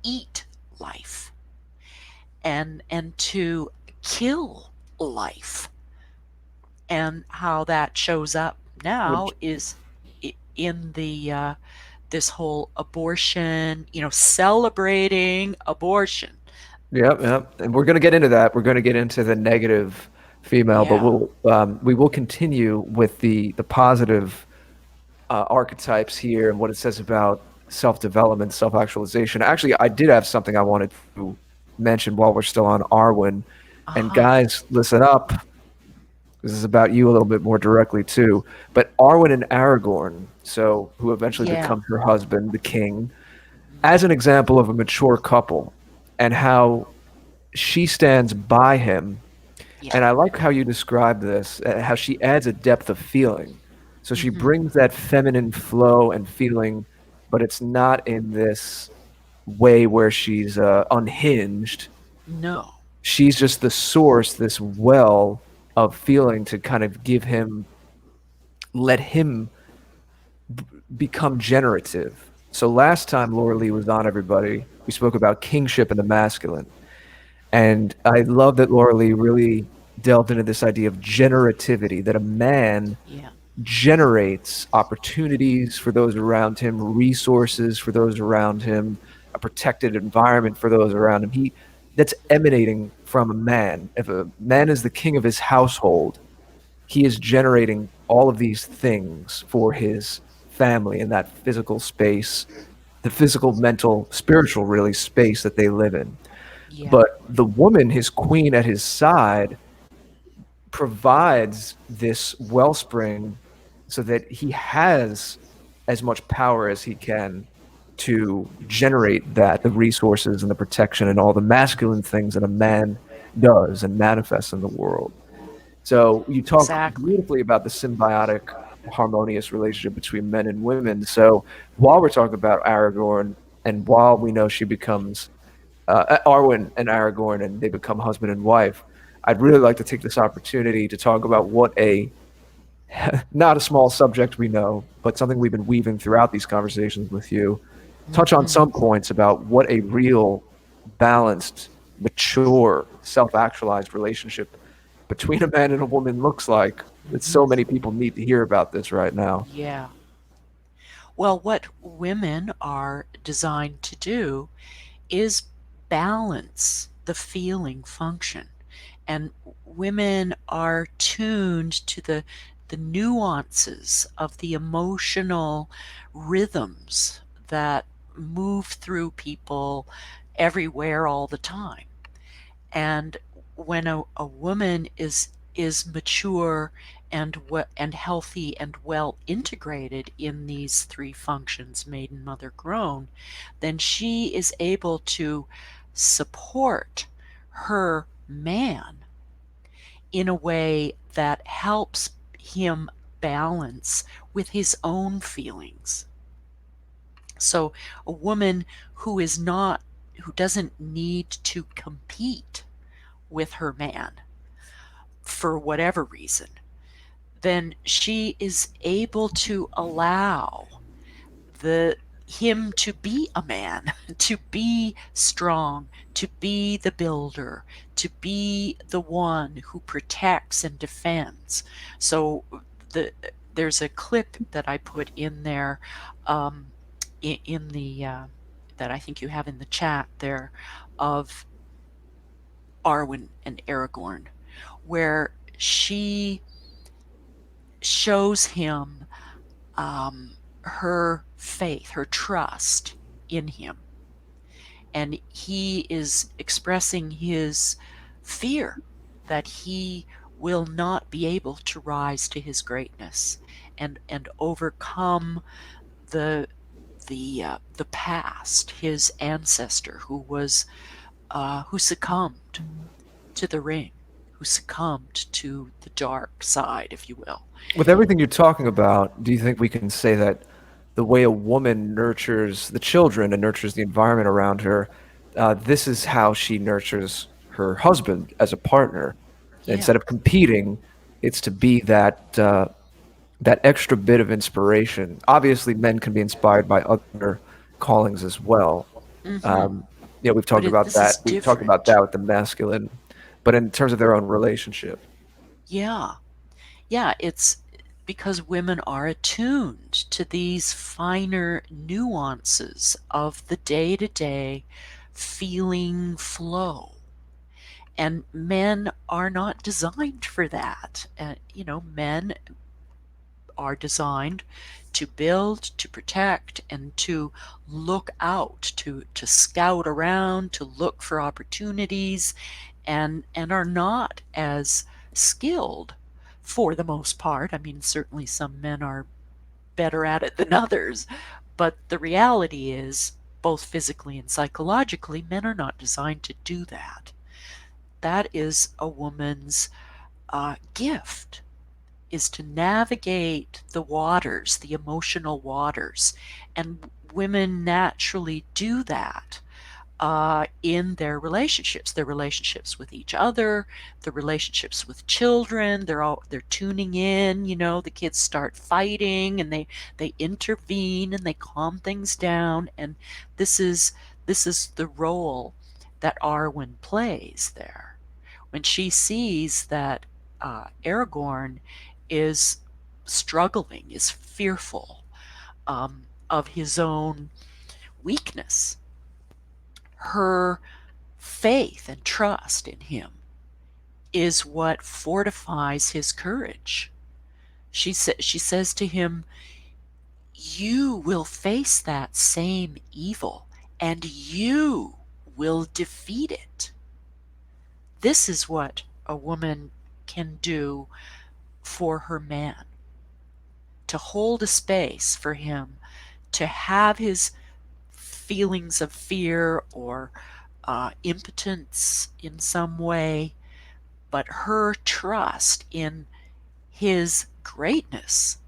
eat life and to kill life. And how that shows up now is in the this whole abortion, celebrating abortion. Yep. And we're going to get into that. We're going to get into the negative female, but we will continue with the positive archetypes here and what it says about self-development, self-actualization. Actually, I did have something I wanted to mention while we're still on Arwen. And guys, listen up. This is about you a little bit more directly too. But Arwen and Aragorn, so who eventually becomes her husband, the king, as an example of a mature couple and how she stands by him. And I like how you describe this, how she adds a depth of feeling. So she brings that feminine flow and feeling, but it's not in this way where she's unhinged. No. She's just the source, this well of feeling to kind of let him become generative. So last time Loralee was on, everybody, we spoke about kingship and the masculine. And I love that Loralee really delved into this idea of generativity, that a man generates opportunities for those around him, resources for those around him, a protected environment for those around him. That's emanating from a man. If a man is the king of his household, he is generating all of these things for his family in that physical space, the physical, mental, spiritual, really, space that they live in. But the woman, his queen at his side, provides this wellspring so that he has as much power as he can to generate the resources and the protection and all the masculine things that a man does and manifests in the world. So you talk Exactly. beautifully about the symbiotic, harmonious relationship between men and women. So while we're talking about Aragorn, and while we know she becomes Arwen and Aragorn, and they become husband and wife, I'd really like to take this opportunity to talk about what a not a small subject we know, but something we've been weaving throughout these conversations with you. Touch on some points about what a real, balanced, mature, self-actualized relationship between a man and a woman looks like. That so many people need to hear about this right now. Yeah. Well, what women are designed to do is balance the feeling function. And women are tuned to the nuances of the emotional rhythms that move through people everywhere all the time. And when a woman is mature and healthy and well integrated in these three functions, maiden, mother, grown, then she is able to support her man in a way that helps him balance with his own feelings. So a woman who doesn't need to compete with her man for whatever reason, then she is able to allow him to be a man, to be strong, to be the builder, to be the one who protects and defends. So there's a clip that I put in there, in the that I think you have in the chat there, of Arwen and Aragorn, where she shows him her faith, her trust in him. And he is expressing his fear that he will not be able to rise to his greatness and overcome the past, his ancestor who succumbed to the ring, who succumbed to the dark side, if you will. With everything you're talking about, do you think we can say that the way a woman nurtures the children and nurtures the environment around her, this is how she nurtures her husband as a partner? Yeah. Instead of competing, it's to be that extra bit of inspiration. Obviously, men can be inspired by other callings as well. We've talked about that. We've talked about that with the masculine, but in terms of their own relationship. Yeah. Yeah, it's because women are attuned to these finer nuances of the day-to-day feeling flow. And men are not designed for that. Men are designed to build, to protect, and to look out, to scout around, to look for opportunities, and are not as skilled for the most part. I mean, certainly some men are better at it than others, but the reality is, both physically and psychologically, men are not designed to do that. That is a woman's gift, is to navigate the waters, the emotional waters. And women naturally do that in their relationships with each other, the relationships with children. They're tuning in. The kids start fighting, and they intervene and they calm things down. And this is the role that Arwen plays there when she sees that Aragorn is struggling, is fearful of his own weakness. Her faith and trust in him is what fortifies his courage. She says to him, "You will face that same evil, and you will defeat it." This is what a woman can do for her man, to hold a space for him, to have his feelings of fear or impotence in some way, but her trust in his greatness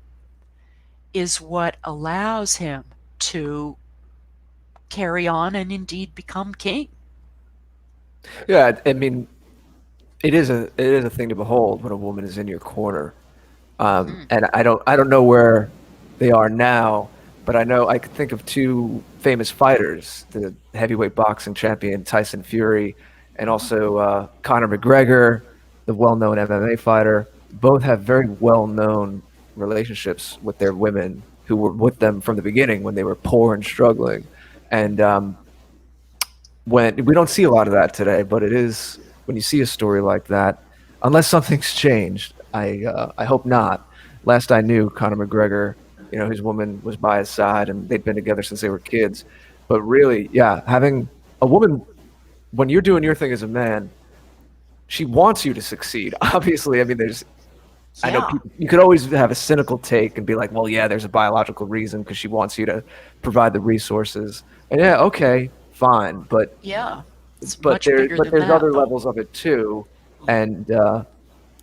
is what allows him to carry on and indeed become king. Yeah, I mean, it is a thing to behold when a woman is in your corner. And I don't know where they are now, but I know I could think of two famous fighters: the heavyweight boxing champion Tyson Fury, and also Conor McGregor, the well-known MMA fighter. Both have very well-known relationships with their women who were with them from the beginning when they were poor and struggling. And when we don't see a lot of that today, but it is when you see a story like that, unless something's changed. I hope not. Last I knew, Conor McGregor, his woman was by his side, and they'd been together since they were kids. But really, yeah, having a woman when you're doing your thing as a man, she wants you to succeed. Obviously, I mean, I know Yeah, people, you could always have a cynical take and be like, well, yeah, there's a biological reason because she wants you to provide the resources. And yeah, okay, fine, but yeah. It's but much there bigger but than there's that, other though. levels of it too, and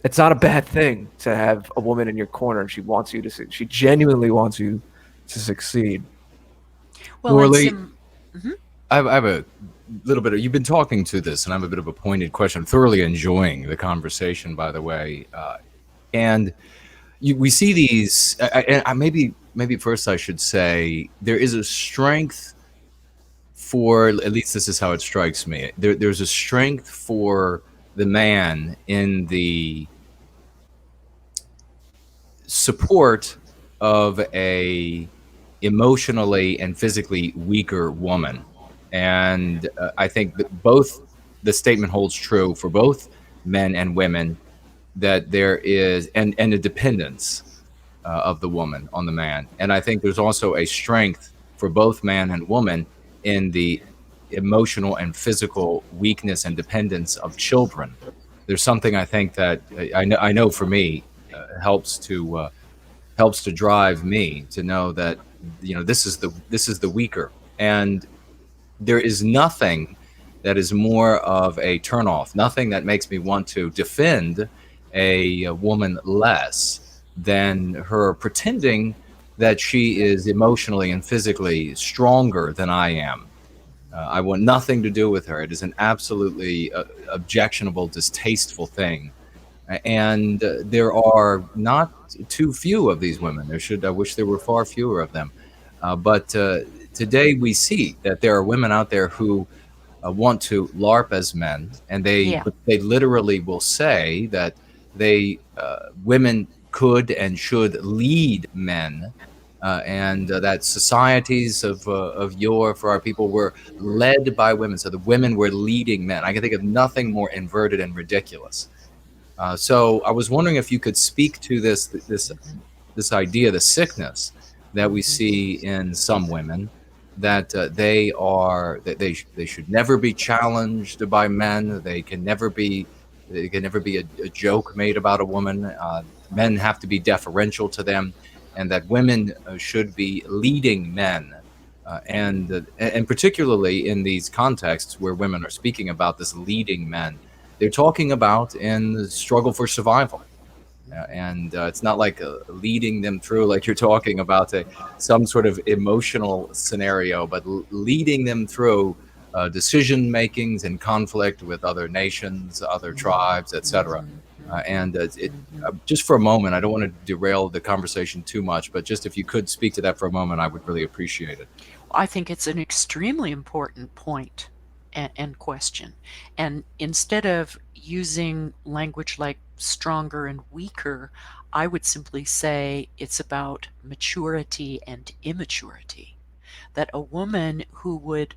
it's not a bad thing to have a woman in your corner and she genuinely wants you to succeed. Well, and Loralee, some. Mhm. I have a little bit of, you've been talking to this, and I have a bit of a pointed question. I'm thoroughly enjoying the conversation, by the way. And we see these, maybe first I should say, there is a strength for, at least this is how it strikes me. There's a strength for the man in the support of a emotionally and physically weaker woman. And I think that both, the statement holds true for both men and women, that there is and a dependence of the woman on the man. And I think there's also a strength for both man and woman in the emotional and physical weakness and dependence of children. There's something I think that I know for me helps to drive me to know that this is the weaker, and there is nothing that is more of a turnoff, nothing that makes me want to defend a woman less than her pretending that she is emotionally and physically stronger than I am. I want nothing to do with her. It is an absolutely objectionable, distasteful thing. And there are not too few of these women. I wish there were far fewer of them. But today we see that there are women out there who want to LARP as men, and they Yeah. they literally will say that women could and should lead men, and that societies of yore for our people were led by women. So the women were leading men. I can think of nothing more inverted and ridiculous. So I was wondering if you could speak to this idea, the sickness that we see in some women, that they should never be challenged by men. They can never be a joke made about a woman. Men have to be deferential to them, and that women should be leading men. And particularly in these contexts where women are speaking about this leading men, they're talking about in the struggle for survival. And it's not like leading them through, like you're talking about, some sort of emotional scenario, but leading them through decision makings and conflict with other nations, other tribes, etc. Just for a moment, I don't want to derail the conversation too much, but just if you could speak to that for a moment, I would really appreciate it. I think it's an extremely important point and question. And instead of using language like stronger and weaker, I would simply say it's about maturity and immaturity. That a woman who would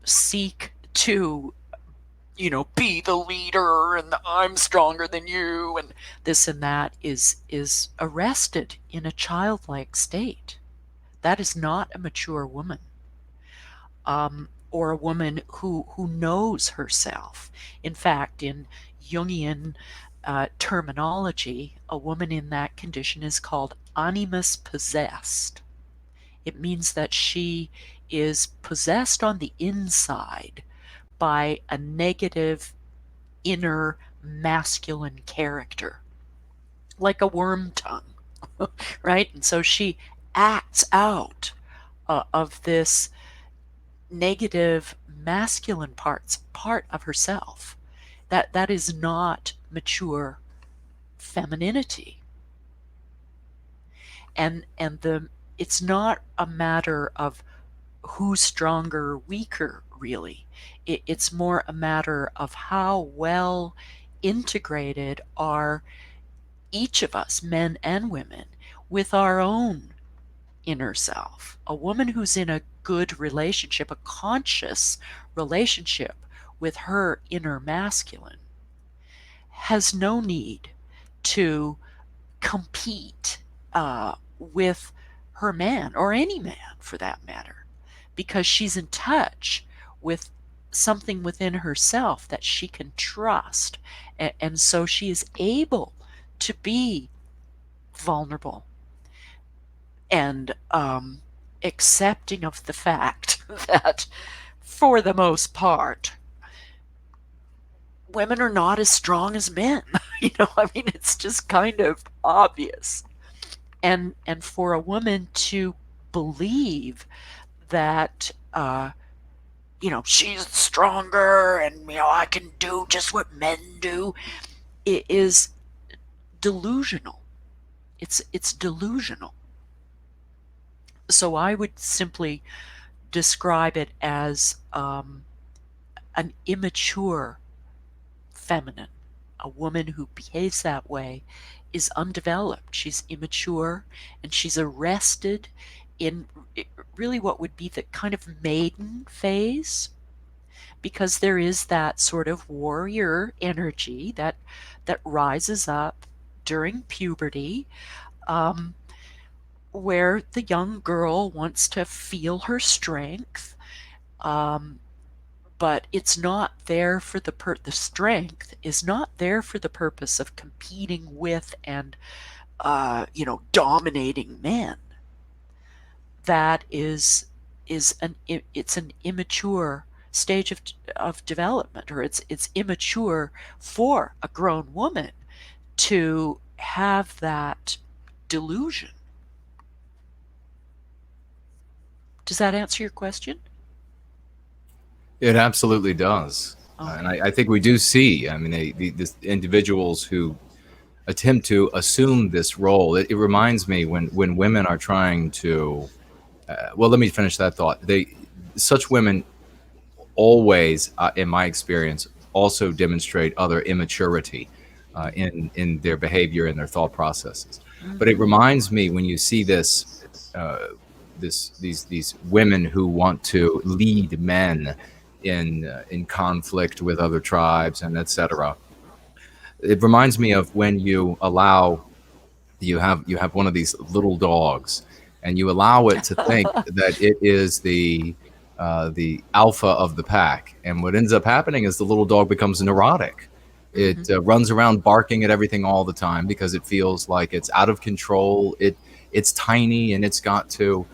seek to, be the leader and I'm stronger than you and this and that is arrested in a childlike state. That is not a mature woman, or a woman who knows herself. In fact, in Jungian terminology, a woman in that condition is called animus possessed. It means that she is possessed on the inside by a negative inner masculine character, like a worm tongue, right? And so she acts out of this negative masculine part of herself. That is not mature femininity. And it's not a matter of who's stronger or weaker, really. It's more a matter of how well integrated are each of us, men and women, with our own inner self. A woman who's in a good relationship, a conscious relationship with her inner masculine, has no need to compete with her man, or any man for that matter, because she's in touch with something within herself that she can trust. And so she is able to be vulnerable and accepting of the fact that, for the most part, women are not as strong as men. I mean, it's just kind of obvious. And for a woman to believe that, she's stronger and, I can do just what men do, it is delusional. It's delusional. So I would simply describe it as an immature feminine. A woman who behaves that way is undeveloped. She's immature, and she's arrested in really what would be the kind of maiden phase, because there is that sort of warrior energy that rises up during puberty, where the young girl wants to feel her strength, but it's not there for the strength is not there for the purpose of competing with and dominating men. That it's an immature stage of development, or it's immature for a grown woman to have that delusion. Does that answer your question? It absolutely does. Okay. And I think we do see, these individuals who attempt to assume this role. It reminds me when women are trying to, let me finish that thought. Such women always, in my experience, also demonstrate other immaturity in their behavior and their thought processes. Mm-hmm. But it reminds me when you see this, these women who want to lead men in conflict with other tribes and etc. It reminds me of when you have one of these little dogs, and you allow it to think that it is the alpha of the pack, and what ends up happening is the little dog becomes neurotic. It runs around barking at everything all the time because it feels like it's out of control. It's tiny, and it's got to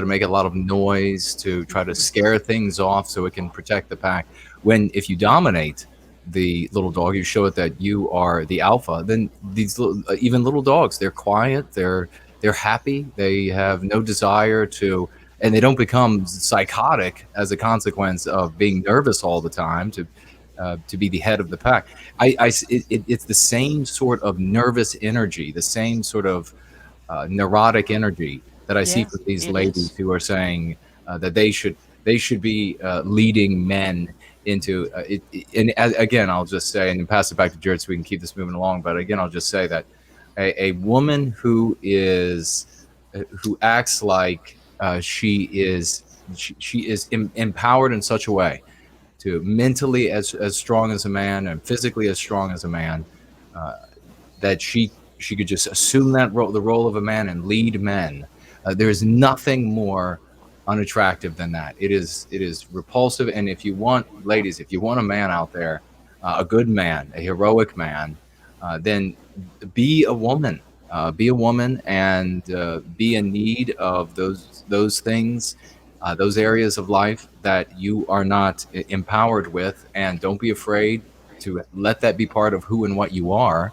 make a lot of noise to try to scare things off so it can protect the pack. If you dominate the little dog, you show it that you are the alpha, then these even little dogs, they're quiet, they're happy, they have no desire to, and they don't become psychotic as a consequence of being nervous all the time to be the head of the pack. It's the same sort of nervous energy, the same sort of neurotic energy that I see from these ladies who are saying that they should be leading men into it. And again, I'll just say, and then pass it back to Jared so we can keep this moving along. But again, I'll just say that a woman who acts like she is empowered in such a way to mentally as strong as a man and physically as strong as a man, that she could just assume that the role of a man and lead men. There is nothing more unattractive than that. It is repulsive. And if you want, ladies, if you want a man out there, a good man, a heroic man, then be a woman. Be a woman and be in need of those things, those areas of life that you are not empowered with, and don't be afraid to let that be part of who and what you are.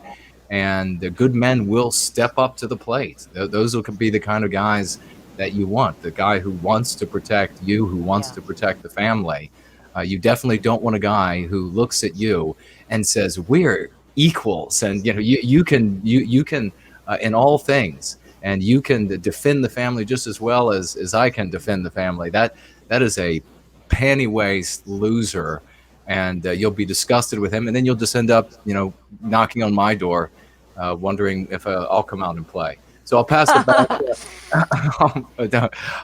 And the good men will step up to the plate. Those will be the kind of guys that you want, the guy who wants to protect you, who wants to protect the family. You definitely don't want a guy who looks at you and says, we're equals, and you can in all things, and you can defend the family just as well as I can defend the family. That is a panty waist loser, and you'll be disgusted with him, and then you'll just end up knocking on my door, wondering if I'll come out and play. So I'll pass it back.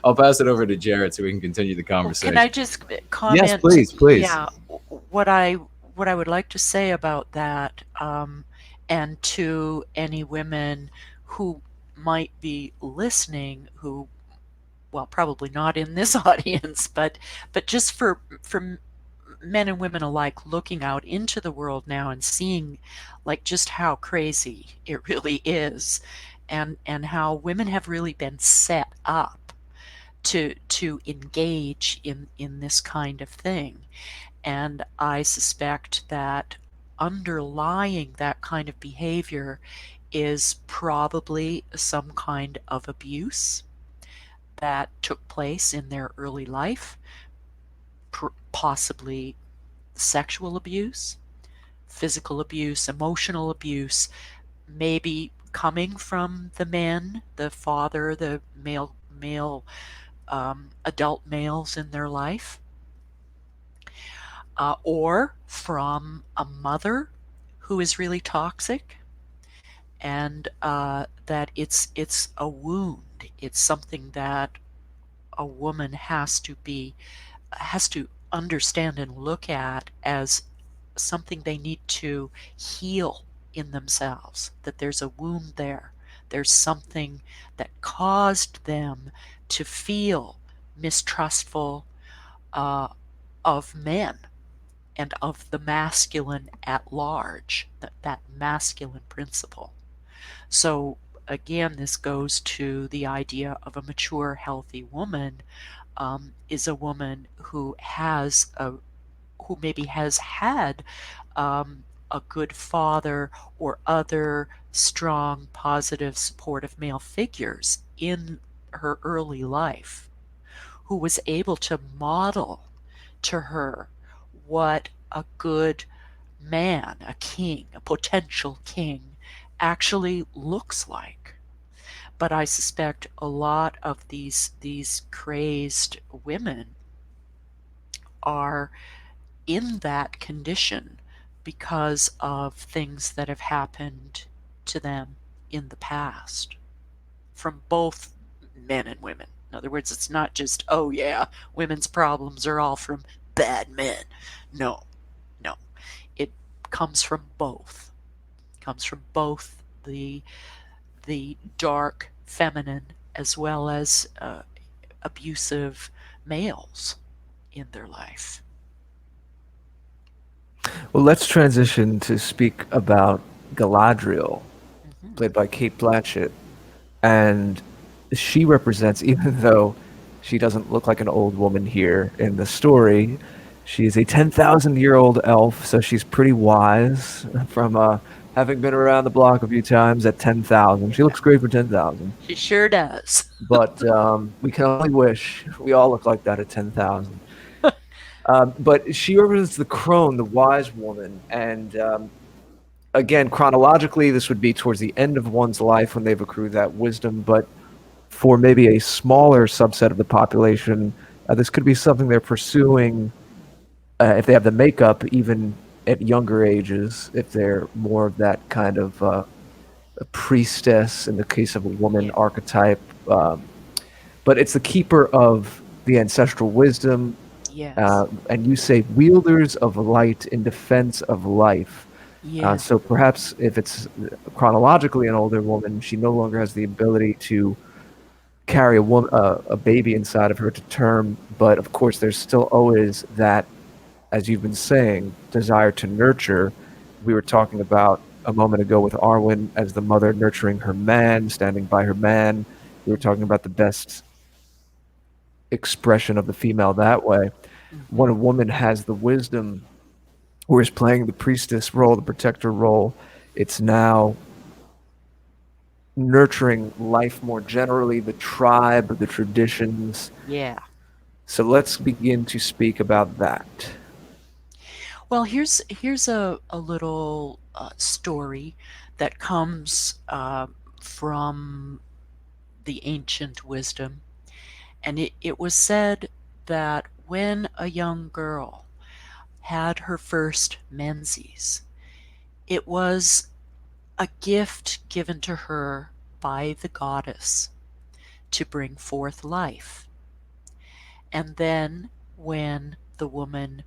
I'll pass it over to Jared so we can continue the conversation. Can I just comment? Yes, please. Yeah, what I would like to say about that, and to any women who might be listening, who, well, probably not in this audience, but just for men and women alike, looking out into the world now and seeing like just how crazy it really is, and how women have really been set up to engage in this kind of thing. And I suspect that underlying that kind of behavior is probably some kind of abuse that took place in their early life, possibly sexual abuse, physical abuse, emotional abuse, maybe coming from the men, the father, the male adult males in their life, or from a mother who is really toxic, and that it's a wound. It's something that a woman has to understand and look at as something they need to heal in themselves, that there's a wound there. There's something that caused them to feel mistrustful of men and of the masculine at large, that masculine principle. So again, this goes to the idea of a mature, healthy woman, is a woman who maybe has had a good father or other strong, positive, supportive male figures in her early life, who was able to model to her what a good man, a king, a potential king, actually looks like. But I suspect a lot of these crazed women are in that condition because of things that have happened to them in the past, from both men and women. In other words, it's not just, oh yeah, women's problems are all from bad men. No. It comes from both. It comes from both the dark feminine as well as abusive males in their life. Well, let's transition to speak about Galadriel, played by Cate Blanchett. And she represents, even though she doesn't look like an old woman here in the story, she's a 10,000-year-old elf, so she's pretty wise from having been around the block a few times at 10,000. She looks great for 10,000. She sure does. But we can only wish we all look like that at 10,000. But she represents the crone, the wise woman. And again, chronologically, this would be towards the end of one's life when they've accrued that wisdom. But for maybe a smaller subset of the population, this could be something they're pursuing if they have the makeup, even at younger ages, if they're more of that kind of a priestess in the case of a woman archetype. But it's the keeper of the ancestral wisdom. Yes. And you say wielders of light in defense of life. Yes. So perhaps if it's chronologically an older woman, she no longer has the ability to carry a baby inside of her to term. But of course, there's still always that, as you've been saying, desire to nurture. We were talking about a moment ago with Arwen as the mother nurturing her man, standing by her man. We were talking about the best expression of the female that way. When a woman has the wisdom, or is playing the priestess role, the protector role, it's now nurturing life more generally, the tribe, the traditions. Yeah. So let's begin to speak about that. Well, here's a little story that comes from the ancient wisdom. And it was said that when a young girl had her first menses, it was a gift given to her by the goddess to bring forth life. And then when the woman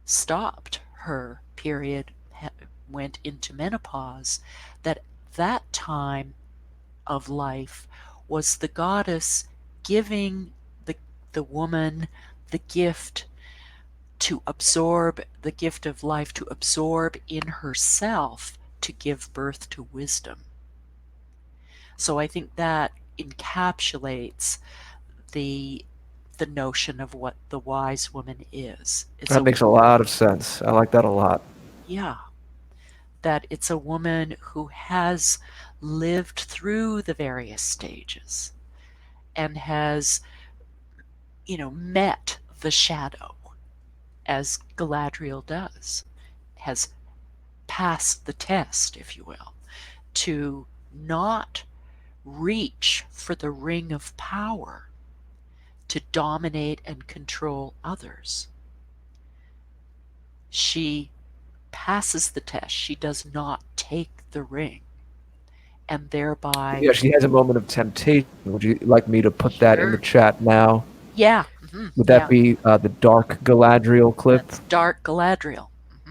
stopped her period, went into menopause, that time of life was the goddess giving the woman the gift to absorb, the gift of life to absorb in herself to give birth to wisdom. So I think that encapsulates the notion of what the wise woman is. That makes a lot of sense. I like that a lot. Yeah. That it's a woman who has lived through the various stages and has, met the shadow, as Galadriel does, has passed the test, if you will, to not reach for the ring of power to dominate and control others. She passes the test. She does not take the ring. And thereby... Yeah, she has a moment of temptation. Would you like me to put that in the chat now? Yeah. Would that be the Dark Galadriel clip? That's Dark Galadriel.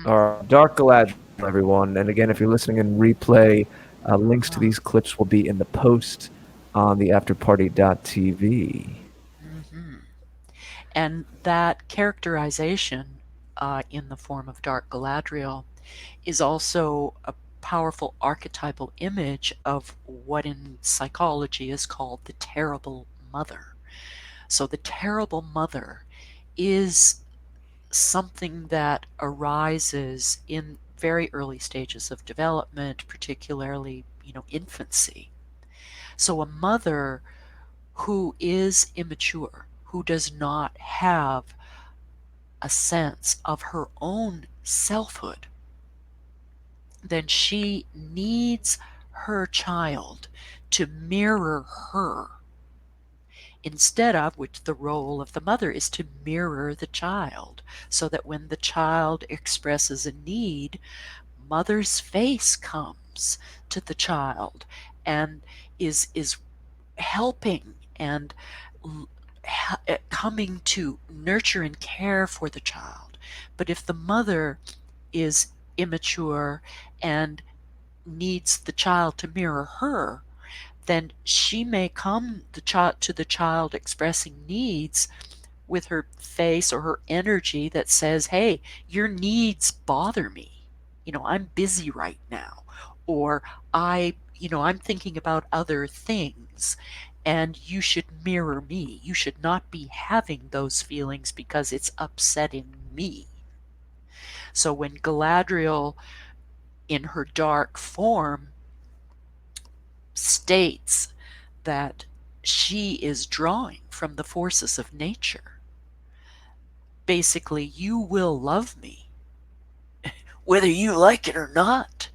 All right, Dark Galadriel, everyone. And again, if you're listening in replay, links to these clips will be in the post on the afterparty.tv. And that characterization in the form of Dark Galadriel is also a powerful archetypal image of what in psychology is called the terrible mother. So the terrible mother is something that arises in very early stages of development, particularly, infancy. So a mother who is immature, who does not have a sense of her own selfhood, then she needs her child to mirror her, instead of which the role of the mother is to mirror the child, so that when the child expresses a need, mother's face comes to the child and is helping and coming to nurture and care for the child. But if the mother is immature and needs the child to mirror her, then she may come to the child expressing needs with her face or her energy that says, hey, your needs bother me. I'm busy right now. Or I'm thinking about other things, and you should mirror me. You should not be having those feelings because it's upsetting me. So when Galadriel, in her dark form, states that she is drawing from the forces of nature, basically, you will love me, whether you like it or not.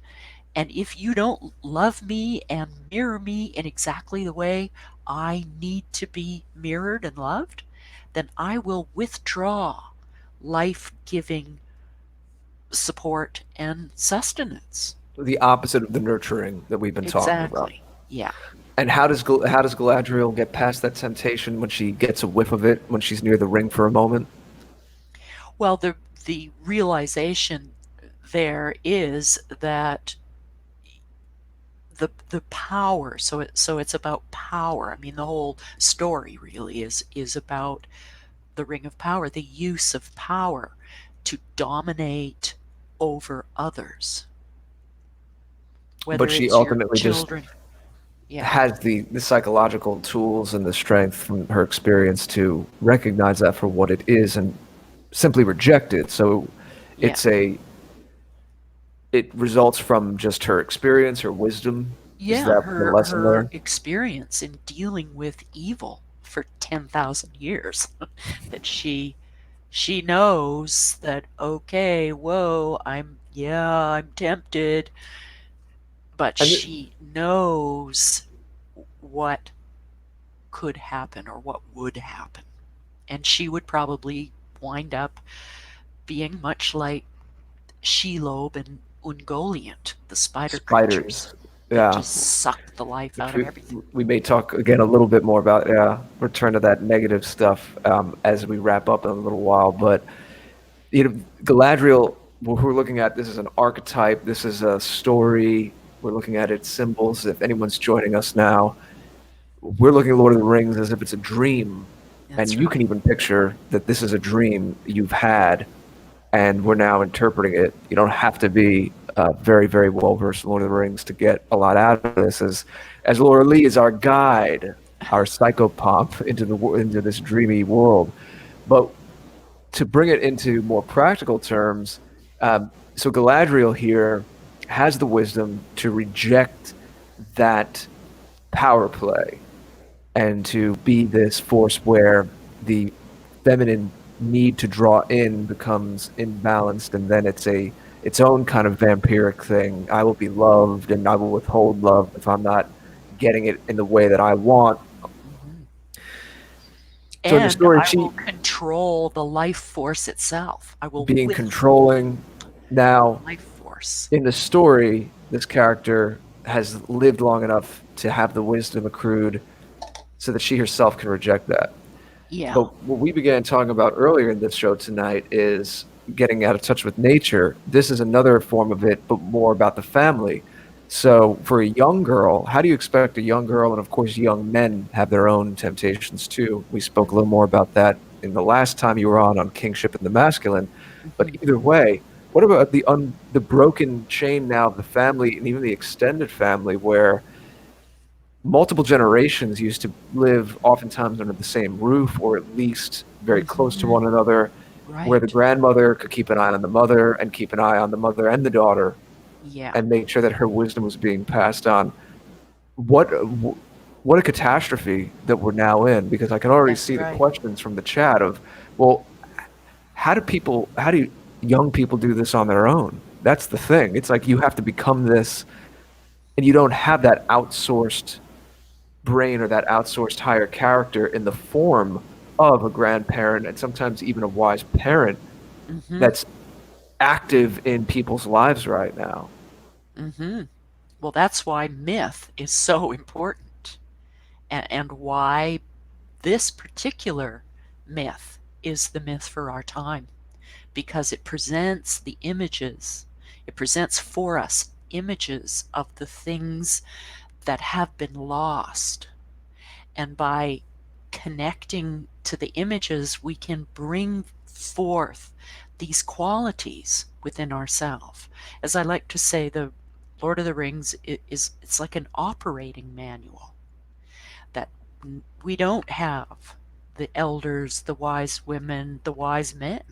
And if you don't love me and mirror me in exactly the way I need to be mirrored and loved, then I will withdraw life-giving support and sustenance. The opposite of the nurturing that we've been talking about. Exactly. Yeah. And how does Galadriel get past that temptation when she gets a whiff of it, when she's near the ring for a moment? Well, the realization there is that the power, so it's about power. I mean, the whole story really is about the ring of power, the use of power to dominate over others. Whether But she it's ultimately your children. has the psychological tools and the strength from her experience to recognize that for what it is and simply reject it. So Yeah. it's it results from just her experience, her wisdom. Is Yeah, that the lesson her there? experience in dealing with evil for 10,000 years that she knows that, okay, whoa, I'm tempted, but And she knows what could happen or what would happen. And she would probably wind up being much like Shelob and Ungoliant, the spider creatures spiders, that yeah, just suck the life which out of everything. we may talk again a little bit more about, yeah, return to that negative stuff as we wrap up in a little while. But Galadriel, what we're looking at, this is an archetype, this is a story. We're looking at its symbols. If anyone's joining us now, we're looking at Lord of the Rings as if it's a dream, and That's you can right. even picture that this is a dream you've had, and we're now interpreting it. You don't have to be very, very well versed in Lord of the Rings to get a lot out of this. As Loralee is our guide, our psychopomp into this dreamy world. But to bring it into more practical terms, so Galadriel here has the wisdom to reject that power play and to be this force where the feminine need to draw in becomes imbalanced, and then it's its own kind of vampiric thing. I will be loved and I will withhold love if I'm not getting it in the way that I want. Mhm. So in the And story, I will she control the life force itself. I will being withhold controlling. Now, life force. in the story, this character has lived long enough to have the wisdom accrued so that she herself can reject that. Yeah, But what we began talking about earlier in this show tonight is getting out of touch with nature. This is another form of it, but more about the family. So, for a young girl, how do you expect a young girl, and of course, young men have their own temptations too? We spoke a little more about that in the last time you were on kingship and the masculine. But hmm either way, what about the broken chain now of the family and even the extended family, where multiple generations used to live oftentimes under the same roof or at least very close to hmm one another, where the right. grandmother could keep an eye on the mother and keep an eye on the mother and the daughter Yeah, and make sure that her wisdom was being passed on. What a catastrophe that we're now in, because I can already that's see the right. questions from the chat of, well, how do young people do this on their own? That's the thing. It's like you have to become this, and you don't have that outsourced brain or that outsourced higher character in the form of a grandparent and sometimes even a wise parent hmm that's active in people's lives right now. hmm Well, that's why myth is so important, and why this particular myth is the myth for our time, because it presents the images, it presents for us images of the things that have been lost. And by connecting to the images, we can bring forth these qualities within ourselves. As I like to say, the Lord of the Rings is it's like an operating manual that we don't have the elders, the wise women, the wise men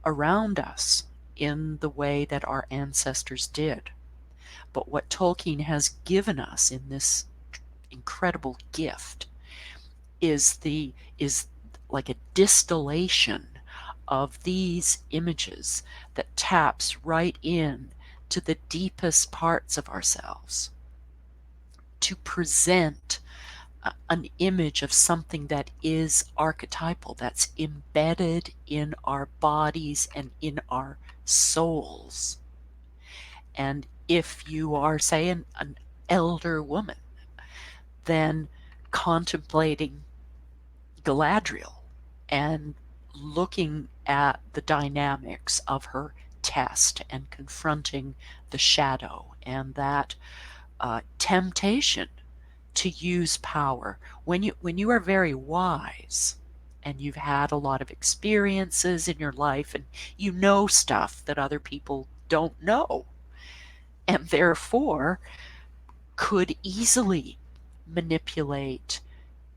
around us in the way that our ancestors did. But what Tolkien has given us in this incredible gift is like a distillation of these images that taps right in to the deepest parts of ourselves to present an image of something that is archetypal, that's embedded in our bodies and in our souls. And if you are, say, an elder woman, then contemplating Galadriel and looking at the dynamics of her test and confronting the shadow and that temptation to use power when you are very wise and you've had a lot of experiences in your life and you know stuff that other people don't know, and therefore could easily manipulate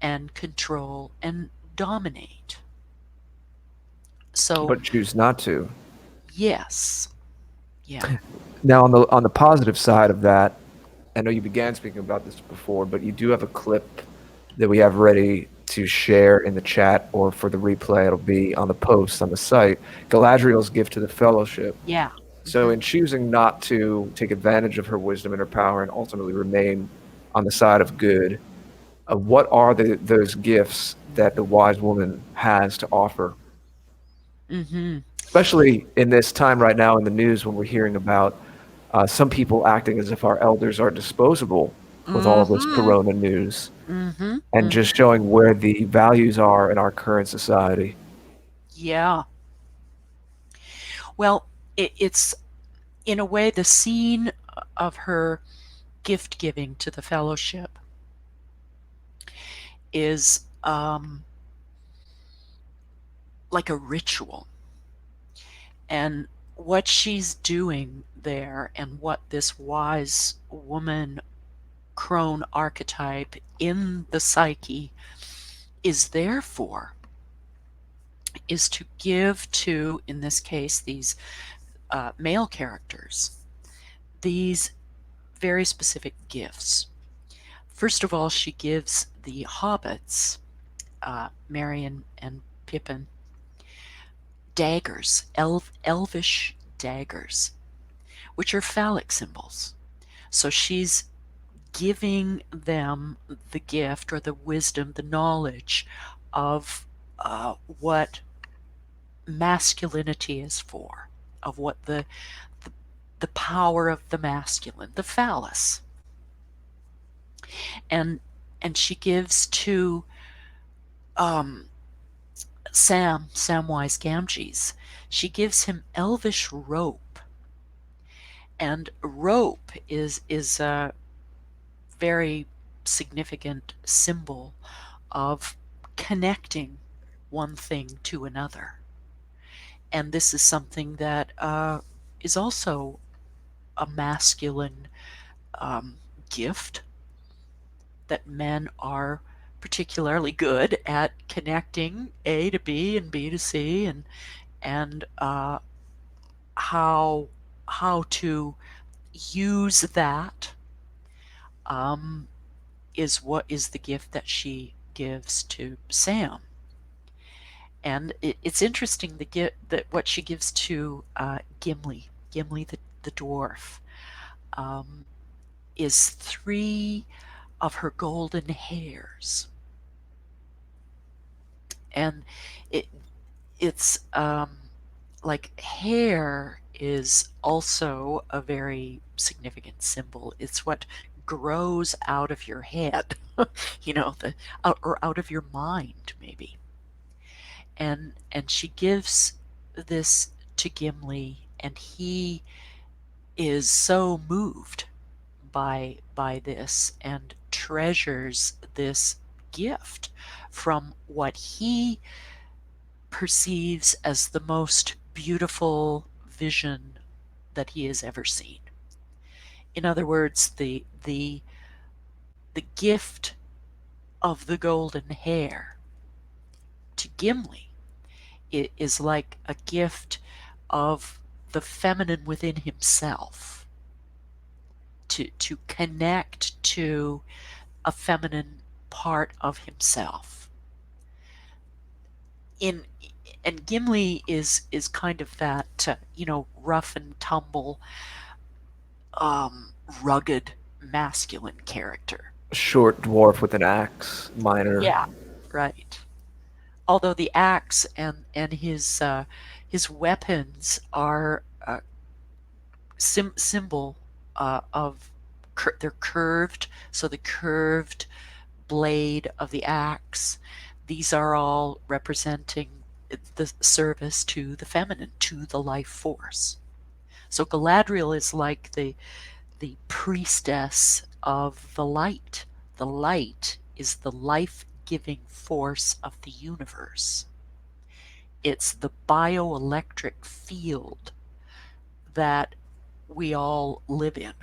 and control and dominate. So, but choose not to. yes. Yeah. Now, on the positive side of that, I know you began speaking about this before, but you do have a clip that we have ready to share in the chat, or for the replay, it'll be on the post on the site. Galadriel's gift to the Fellowship. Yeah. So, in choosing not to take advantage of her wisdom and her power and ultimately remain on the side of good, what are those gifts that the wise woman has to offer? Mm-hmm. Especially in this time right now in the news when we're hearing about some people acting as if our elders are disposable with all of this Mm-hmm. corona news, Mm-hmm. and just showing where the values are in our current society. Yeah. Well, it's in a way the scene of her gift giving to the fellowship is like a ritual. And what she's doing there, and what this wise woman crone archetype in the psyche is there for, is to give to, in this case, these male characters, these very specific gifts. First of all, she gives the hobbits, Merry and Pippin, daggers, elvish daggers, which are phallic symbols. So she's giving them the gift or the wisdom, the knowledge of what masculinity is for, of what the power of the masculine, the phallus. And she gives to um, Samwise Gamgees, she gives him elvish rope. And rope is a very significant symbol of connecting one thing to another. And this is something that is also a masculine gift, that men are particularly good at connecting A to B and B to C, and how to use that is what is the gift that she gives to Sam. And it's interesting that what she gives to Gimli the dwarf, is 3 of her golden hairs. And it's like hair is also a very significant symbol. It's what grows out of your head, or out of your mind, maybe. And she gives this to Gimli, and he is so moved by this and treasures this gift from what he perceives as the most beautiful vision that he has ever seen. In other words, the gift of the golden hair to Gimli is like a gift of the feminine within himself, to connect to a feminine part of himself. And Gimli is kind of that rough and tumble, rugged masculine character. Short dwarf with an axe, minor. Yeah, right. Although the axe and his weapons are symbol of they're curved, so the curved blade of the axe, these are all representing the service to the feminine, to the life force. So Galadriel is like the priestess of the light. The light is the life-giving force of the universe. It's the bioelectric field that we all live in,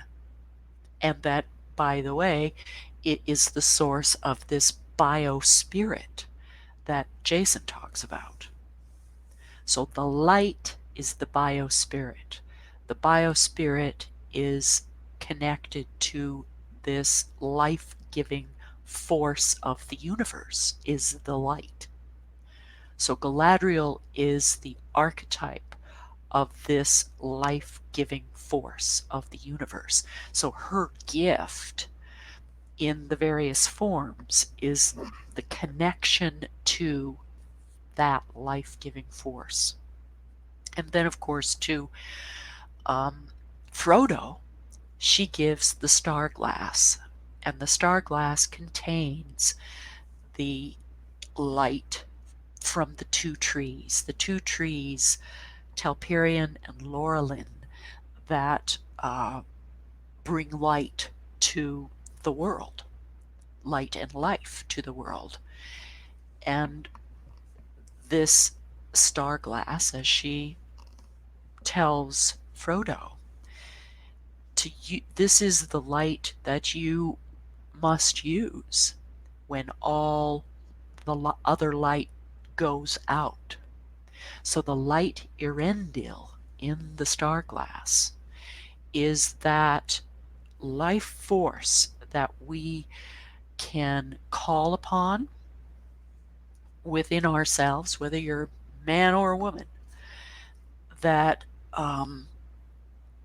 and that by the way, it is the source of this biospirit that Jason talks about. So the light is the biospirit. The biospirit is connected to this life-giving force of the universe, is the light. So Galadriel is the archetype of this life-giving force of the universe. So her gift in the various forms is the connection to that life-giving force. And then, of course, to Frodo, she gives the star glass, and the star glass contains the light from the two trees, Telperion and Laurelin, that bring light to the world, light and life to the world. And this star glass, as she tells Frodo, this is the light that you must use when all the other light goes out. So the light Erendil in the star glass is that life force that we can call upon within ourselves, whether you're a man or a woman, that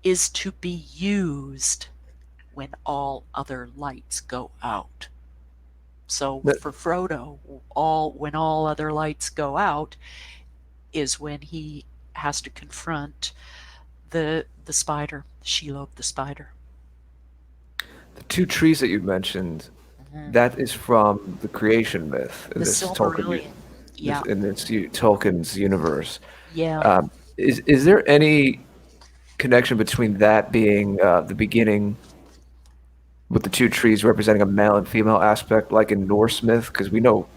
is to be used when all other lights go out. So for Frodo, when all other lights go out is when he has to confront the spider, Shelob the spider. The two trees that you mentioned, that is from the creation myth in this Tolkien, in this Tolkien's universe. Yeah. Is there any connection between that being the beginning, with the two trees representing a male and female aspect, like in Norse myth? Because we know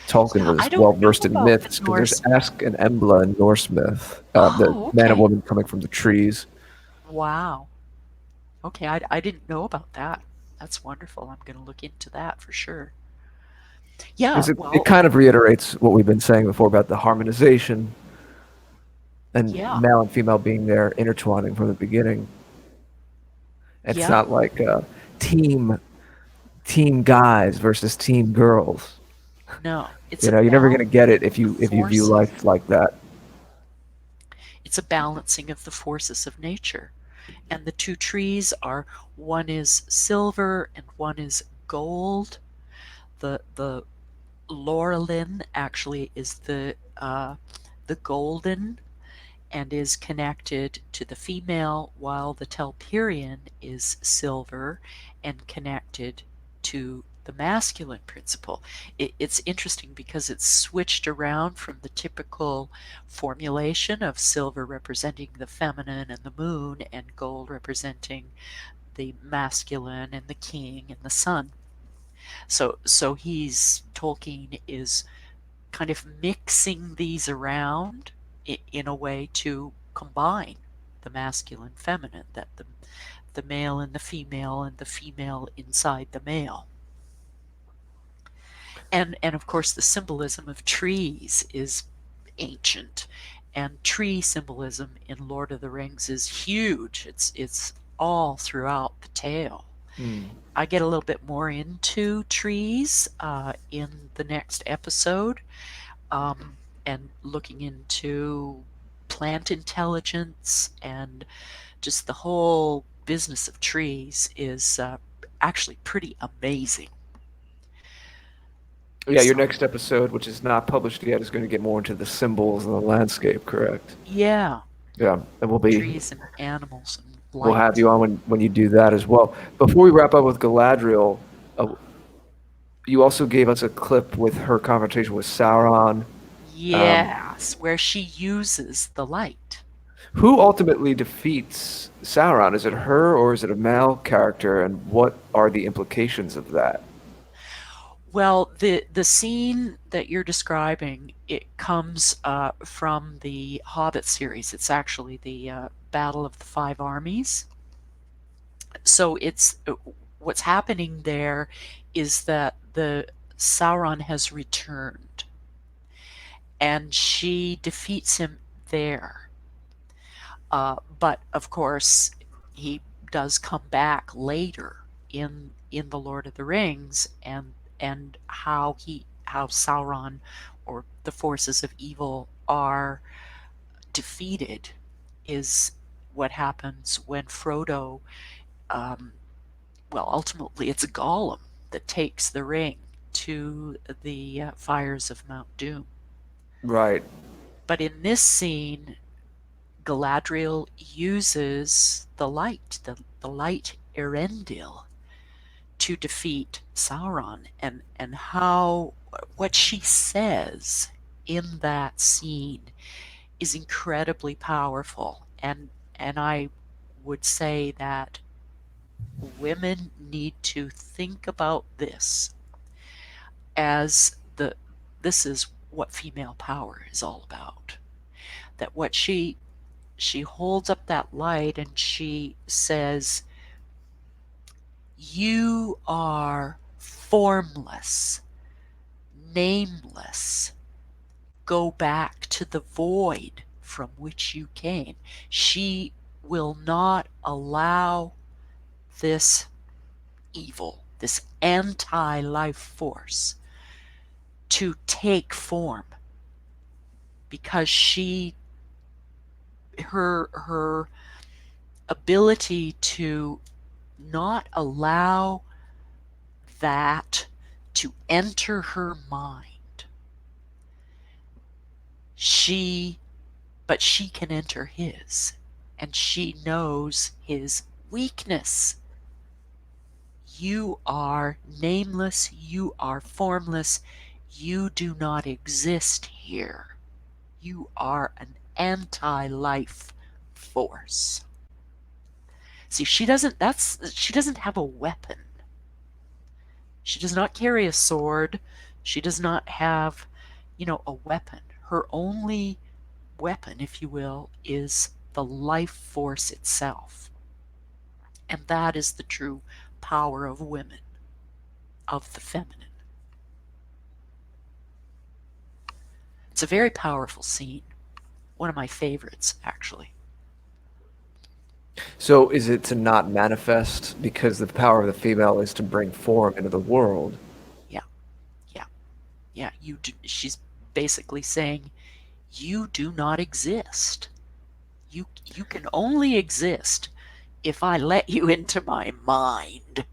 Tolkien was well versed in myths, but there's Ask and Embla in Norse myth, the man and woman coming from the trees. Wow. Okay, I didn't know about that. That's wonderful. I'm going to look into that for sure. Yeah, it kind of reiterates what we've been saying before about the harmonization and male and female being there, intertwining from the beginning. It's not like team guys versus team girls. No, it's you're never going to get it if you view life like that. It's a balancing of the forces of nature. And the two trees are, one is silver and one is gold. The Laurelin actually is the golden and is connected to the female, while the Telperion is silver and connected to the masculine principle. It's interesting because it's switched around from the typical formulation of silver representing the feminine and the moon, and gold representing the masculine and the king and the sun. So Tolkien is kind of mixing these around in a way to combine the masculine feminine, that the male and the female inside the male. And of course the symbolism of trees is ancient, and tree symbolism in Lord of the Rings is huge. It's all throughout the tale. I get a little bit more into trees in the next episode, and looking into plant intelligence, and just the whole business of trees is actually pretty amazing. Yeah, your next episode, which is not published yet, is going to get more into the symbols and the landscape, correct? Yeah. Yeah, and we'll be trees and animals and light. We'll have you on when you do that as well. Before we wrap up with Galadriel, you also gave us a clip with her confrontation with Sauron. Yes, where she uses the light. Who ultimately defeats Sauron? Is it her or is it a male character, and what are the implications of that? Well, the scene that you're describing, it comes from the Hobbit series. It's actually the Battle of the Five Armies. So it's what's happening there is that the Sauron has returned, and she defeats him there. But of course, he does come back later in the Lord of the Rings, and how Sauron, or the forces of evil, are defeated is what happens when Frodo, well, ultimately it's Gollum that takes the ring to the fires of Mount Doom. Right. But in this scene, Galadriel uses the light, the light Erendil, to defeat Sauron, and how what she says in that scene is incredibly powerful, and I would say that women need to think about this as this is what female power is all about. That what she holds up that light and she says, you are formless, nameless. Go back to the void from which you came. She will not allow this evil, this anti-life force, to take form, because her ability to not allow that to enter her mind, but she can enter his, and she knows his weakness. You are nameless, you are formless, you do not exist here. You are an anti-life force. See, she doesn't have a weapon. She does not carry a sword. She does not have, a weapon. Her only weapon, if you will, is the life force itself. And that is the true power of women, of the feminine. It's a very powerful scene. One of my favorites, actually. So is it to not manifest because the power of the female is to bring form into the world? Yeah. She's basically saying, you do not exist. You can only exist if I let you into my mind,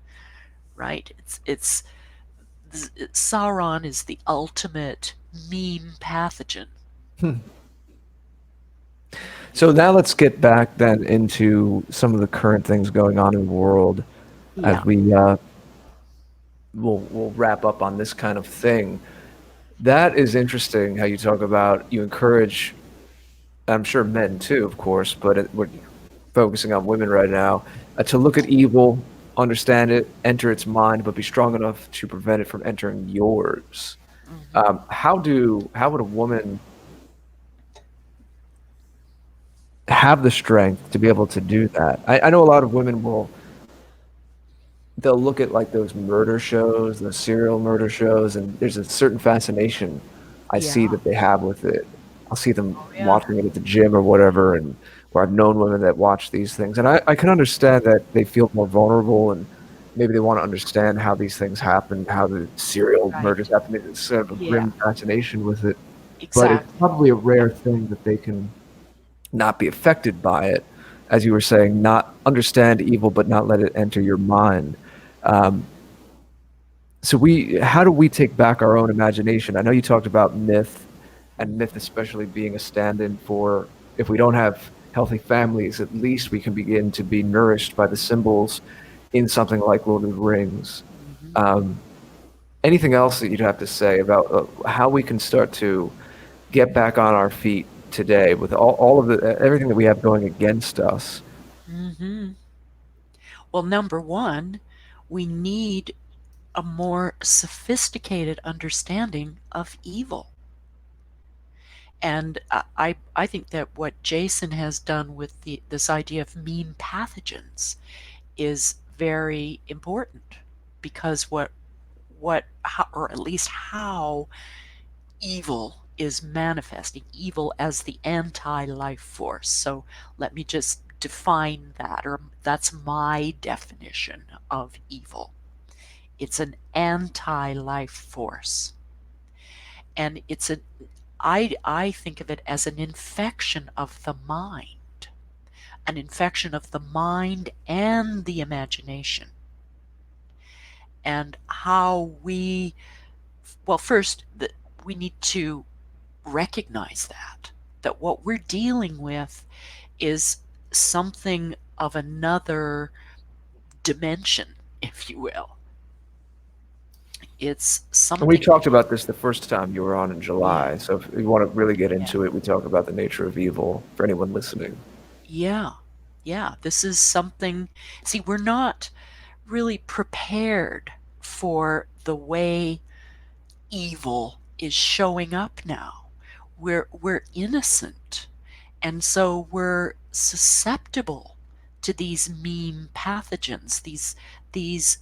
right? It's Sauron is the ultimate meme pathogen. So now let's get back then into some of the current things going on in the world as Yeah. we'll wrap up on this kind of thing. That is interesting how you talk about, you encourage, I'm sure men too, of course, but we're focusing on women right now, to look at evil, understand it, enter its mind, but be strong enough to prevent it from entering yours. How would a woman have the strength to be able to do that? I know a lot of women they'll look at like those murder shows, those serial murder shows, and there's a certain fascination I see Yeah. that they have with it. I'll see them Oh, yeah. watching it at the gym or whatever, and where I've known women that watch these things, and I can understand that they feel more vulnerable, and maybe they want to understand how these things happen, how the serial Right. murders happen. It's sort of a Yeah. grim fascination with it, but it's Exactly. probably a rare thing that they can not be affected by it, as you were saying, not understand evil, but not let it enter your mind. Um, so how do we take back our own imagination? I know you talked about myth, and myth especially being a stand-in for, if we don't have healthy families, at least we can begin to be nourished by the symbols in something like Lord of the Rings. Um, Anything else that you'd have to say about how we can start to get back on our feet today with all of everything that we have going against us? Well, number one, we need a more sophisticated understanding of evil. And I think that what Jason has done with this idea of meme pathogens is very important, because how, or at least how evil is manifesting, evil as the anti-life force. So let me just define that, or that's my definition of evil. It's an anti-life force. And I think of it as an infection of the mind, an infection of the mind and the imagination. And how first, we need to recognize that what we're dealing with is something of another dimension, if you will. It's something. And we talked about this the first time you were on in July. Yeah. So if you want to really get into Yeah. it, we talk about the nature of evil for anyone listening. Yeah. This is something. See, we're not really prepared for the way evil is showing up now. We're innocent, and so we're susceptible to these meme pathogens, these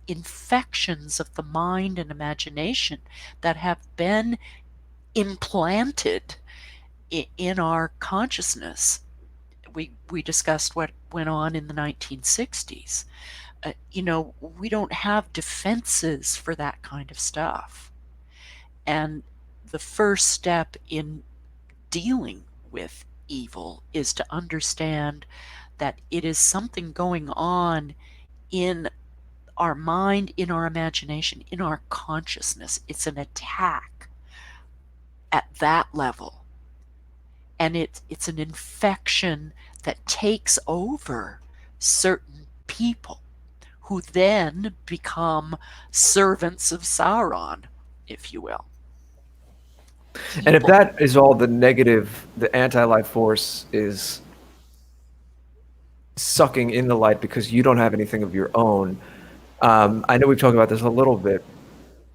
infections of the mind and imagination that have been implanted in our consciousness. We discussed what went on in the 1960s. We don't have defenses for that kind of stuff. And the first step in dealing with evil is to understand that it is something going on in our mind, in our imagination, in our consciousness. It's an attack at that level. And it's an infection that takes over certain people, who then become servants of Sauron, if you will. And if that is all the negative, the anti-life force is sucking in the light because you don't have anything of your own. I know we've talked about this a little bit,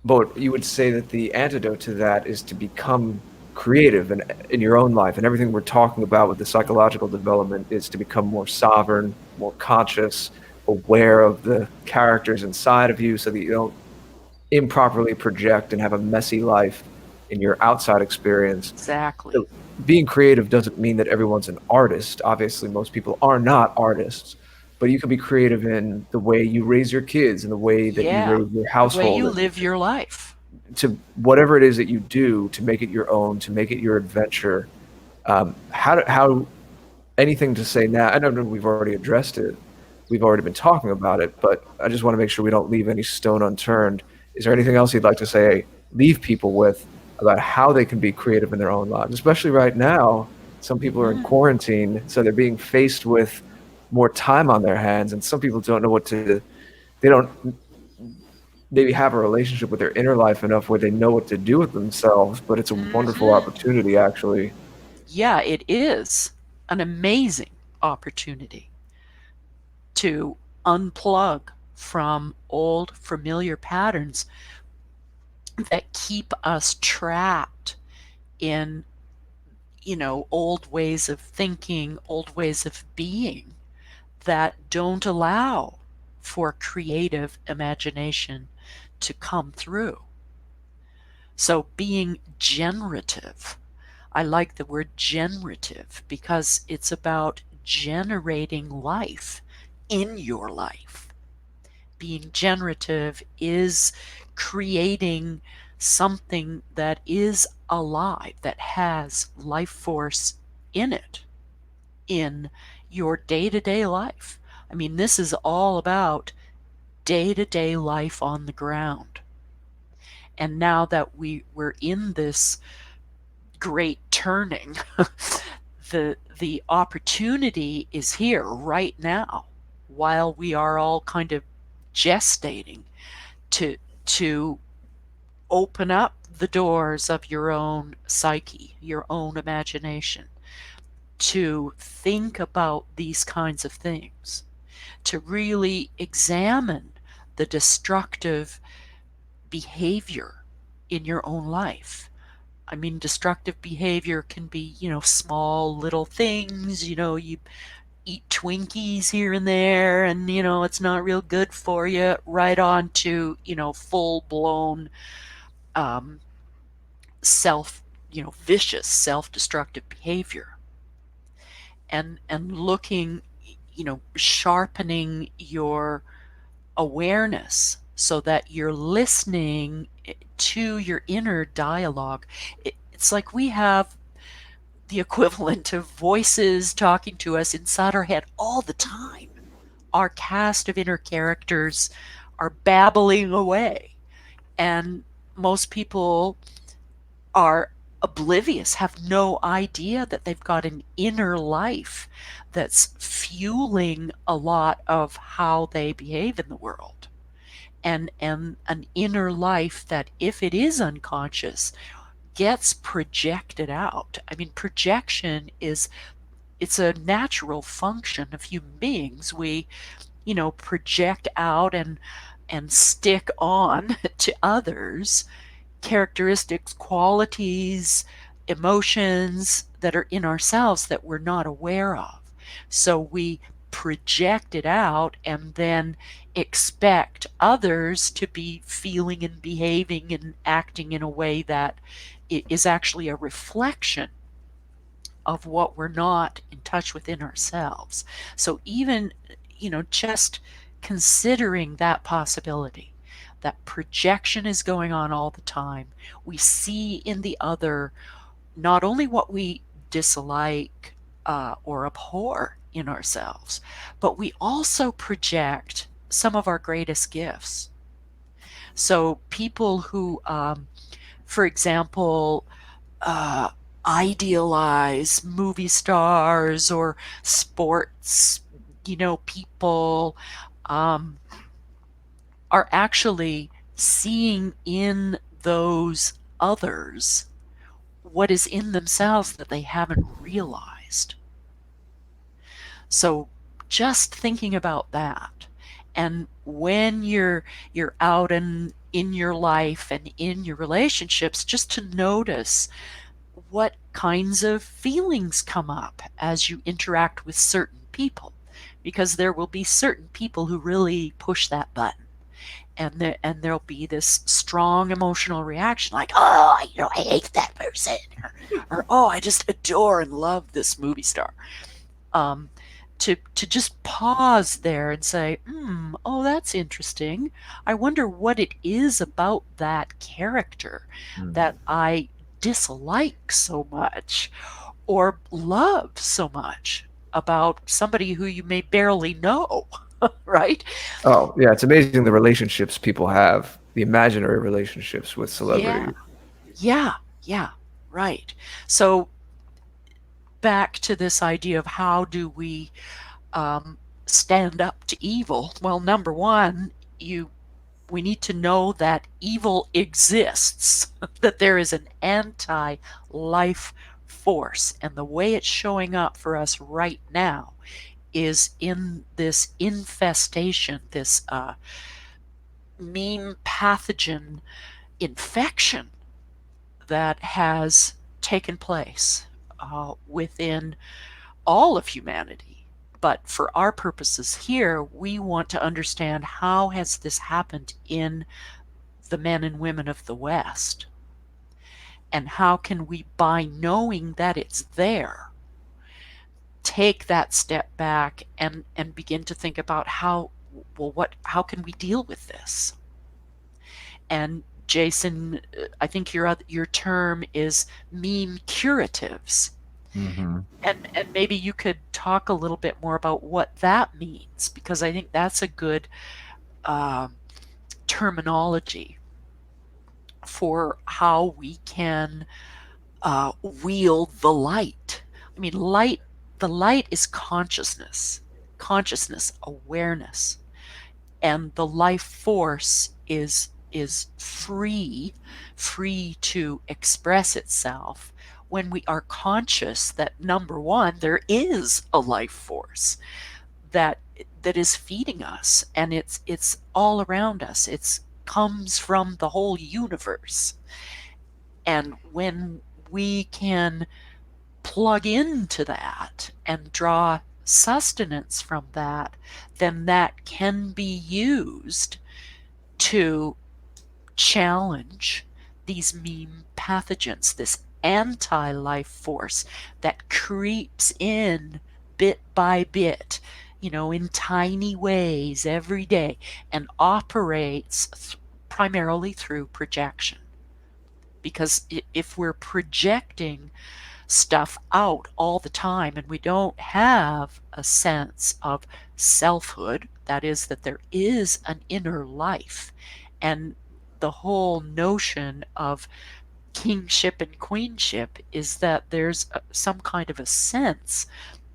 but you would say that the antidote to that is to become creative in your own life. And everything we're talking about with the psychological development is to become more sovereign, more conscious, aware of the characters inside of you so that you don't improperly project and have a messy life in your outside experience. Exactly. So being creative doesn't mean that everyone's an artist. Obviously, most people are not artists, but you can be creative in the way you raise your kids and the way that you raise your household. The way you live your life. To whatever it is that you do, to make it your own, to make it your adventure. How anything to say now? I know we've already addressed it. We've already been talking about it, but I just want to make sure we don't leave any stone unturned. Is there anything else you'd like to say, leave people with about how they can be creative in their own lives? Especially right now, some people are in quarantine, so they're being faced with more time on their hands, and some people don't know what to. They don't maybe have a relationship with their inner life enough where they know what to do with themselves, but it's a wonderful opportunity, actually. Yeah, it is an amazing opportunity to unplug from old familiar patterns that keep us trapped in, old ways of thinking, old ways of being that don't allow for creative imagination to come through. So being generative, I like the word generative because it's about generating life in your life. Being generative is creating something that is alive, that has life force in it, in your day-to-day life. I mean, this is all about day-to-day life on the ground. And now that we're in this great turning, the opportunity is here right now, while we are all kind of gestating, to open up the doors of your own psyche, your own imagination, to think about these kinds of things, to really examine the destructive behavior in your own life. I mean, destructive behavior can be, small little things, you eat Twinkies here and there, and it's not real good for you, right on to full-blown vicious self-destructive behavior. And looking, sharpening your awareness so that you're listening to your inner dialogue. It's like we have the equivalent of voices talking to us inside our head all the time. Our cast of inner characters are babbling away, and most people are oblivious, have no idea that they've got an inner life that's fueling a lot of how they behave in the world. And an inner life that, if it is unconscious, gets projected out. I mean, projection it's a natural function of human beings. We, project out and stick on to others characteristics, qualities, emotions that are in ourselves that we're not aware of. So we project it out and then expect others to be feeling and behaving and acting in a way that is actually a reflection of what we're not in touch with in ourselves. So even, just considering that possibility, that projection is going on all the time. We see in the other not only what we dislike or abhor in ourselves, but we also project some of our greatest gifts. So people who, for example, idealize movie stars or sports, people, are actually seeing in those others what is in themselves that they haven't realized. So just thinking about that, and when you're out and in your life and in your relationships, just to notice what kinds of feelings come up as you interact with certain people, because there will be certain people who really push that button. And there'll be this strong emotional reaction, like, oh, I hate that person, or oh, I just adore and love this movie star. To just pause there and say, oh, that's interesting. I wonder what it is about that character that I dislike so much or love so much about somebody who you may barely know. Right? Oh, yeah. It's amazing the relationships people have, the imaginary relationships with celebrities. Yeah. Right. So back to this idea of how do we stand up to evil? Well, number one, we need to know that evil exists, that there is an anti-life force, and the way it's showing up for us right now is in this infestation, this mean pathogen infection that has taken place within all of humanity. But for our purposes here, we want to understand how has this happened in the men and women of the West, and how can we, by knowing that it's there, take that step back and begin to think about how can we deal with this? And Jason, I think your term is meme curatives. And maybe you could talk a little bit more about what that means, because I think that's a good terminology for how we can wield the light. I mean, the light is consciousness, awareness, and the life force is free to express itself when we are conscious that, number one, there is a life force that is feeding us, and it's all around us. It comes from the whole universe. And when we can plug into that and draw sustenance from that, then that can be used to challenge these mean pathogens, this anti-life force that creeps in bit by bit, in tiny ways every day, and operates primarily through projection. Because if we're projecting stuff out all the time and we don't have a sense of selfhood, that is, that there is an inner life, and the whole notion of kingship and queenship is that there's some kind of a sense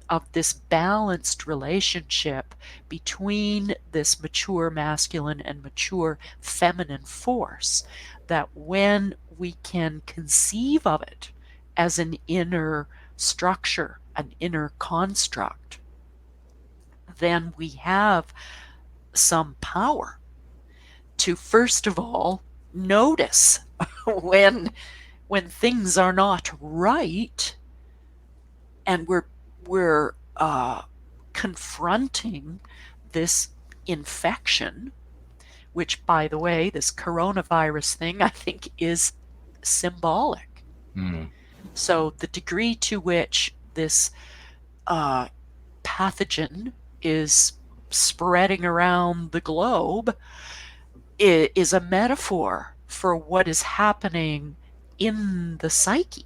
of this balanced relationship between this mature masculine and mature feminine force, that when we can conceive of it as an inner structure, an inner construct, then we have some power to, first of all, notice when things are not right, and we're confronting this infection, which, by the way, this coronavirus thing, I think, is symbolic. So the degree to which this pathogen is spreading around the globe is a metaphor for what is happening in the psyche,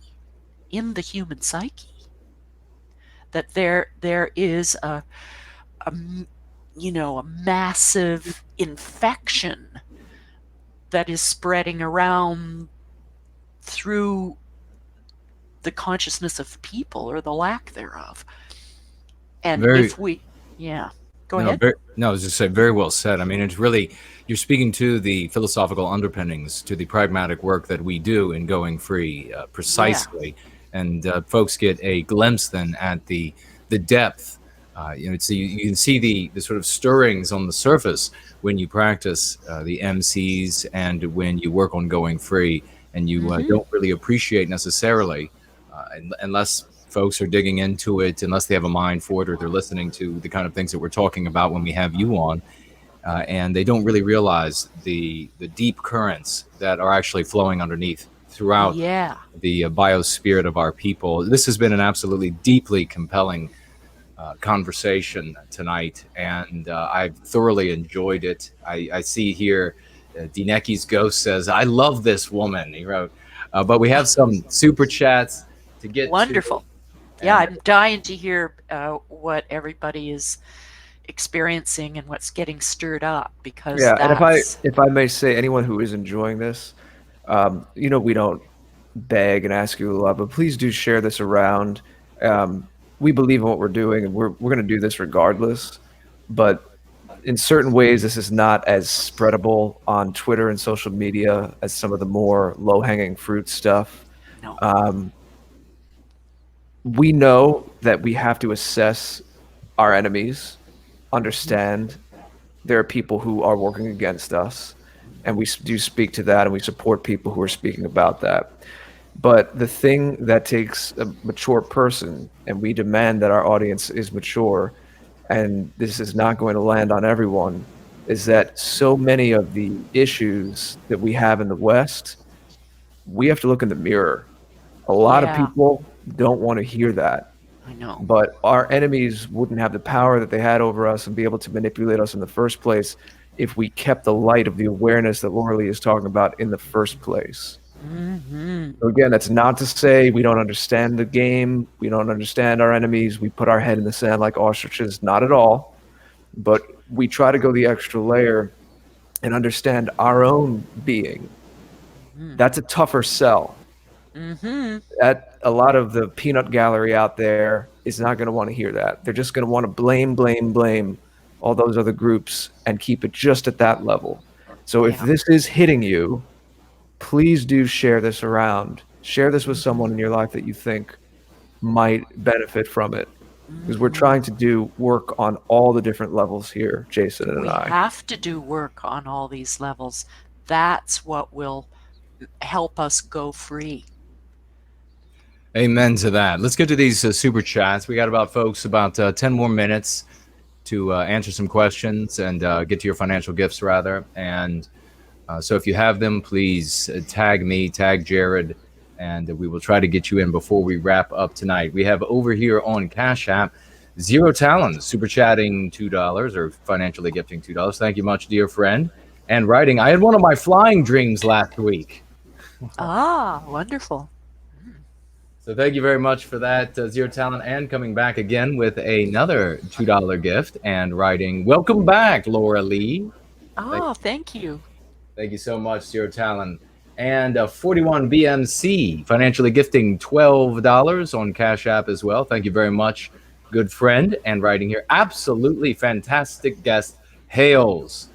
in the human psyche. That there is a massive infection that is spreading around through the consciousness of people, or the lack thereof. And if we, go ahead. I was just saying, very well said. I mean, it's really, you're speaking to the philosophical underpinnings, to the pragmatic work that we do in Going Free, precisely. And folks get a glimpse then at the depth. You can see the sort of stirrings on the surface when you practice the MCs and when you work on Going Free, and you don't really appreciate necessarily, unless folks are digging into it, unless they have a mind for it, or they're listening to the kind of things that we're talking about when we have you on, and they don't really realize the deep currents that are actually flowing underneath throughout the biospirit of our people. This has been an absolutely deeply compelling conversation tonight, and I've thoroughly enjoyed it. I see here Dineki's Ghost says, "I love this woman," he wrote. But we have some super chats to get Wonderful. to. Yeah, I'm dying to hear what everybody is experiencing and what's getting stirred up, because and if I may say, anyone who is enjoying this, we don't beg and ask you a lot, but please do share this around. We believe in what we're doing, and we're going to do this regardless. But in certain ways, this is not as spreadable on Twitter and social media as some of the more low-hanging fruit stuff. No. We know that we have to assess our enemies, understand there are people who are working against us, and we do speak to that, and we support people who are speaking about that. But the thing that takes a mature person, and we demand that our audience is mature, and this is not going to land on everyone, is that so many of the issues that we have in the West, we have to look in the mirror. A lot of people don't want to hear that. I know. But our enemies wouldn't have the power that they had over us and be able to manipulate us in the first place if we kept the light of the awareness that Loralee is talking about in the first place. So again, that's not to say we don't understand the game, we don't understand our enemies, we put our head in the sand like ostriches, not at all. But we try to go the extra layer and understand our own being. That's a tougher sell. That a lot of the peanut gallery out there is not going to want to hear that. They're just going to want to blame all those other groups and keep it just at that level. So if this is hitting you, please do share this around. Share this with someone in your life that you think might benefit from it. Because we're trying to do work on all the different levels here, Jason and I. We have to do work on all these levels. That's what will help us go free. Amen to that. Let's get to these super chats. We got about 10 more minutes to answer some questions and get to your financial gifts, rather. And so if you have them, please tag me, tag Jared, and we will try to get you in before we wrap up tonight. We have over here on Cash App, Zero Talon, super chatting $2 or financially gifting $2. Thank you much, dear friend. And writing, I had one of my flying dreams last week. Ah, wonderful. So thank you very much for that, Zero Talent, and coming back again with another $2 gift and writing, welcome back, Loralee. Oh, thank you. Thank you so much, Zero Talent. And 41 BMC, financially gifting $12 on Cash App as well. Thank you very much, good friend. And writing here, absolutely fantastic guest, Hales.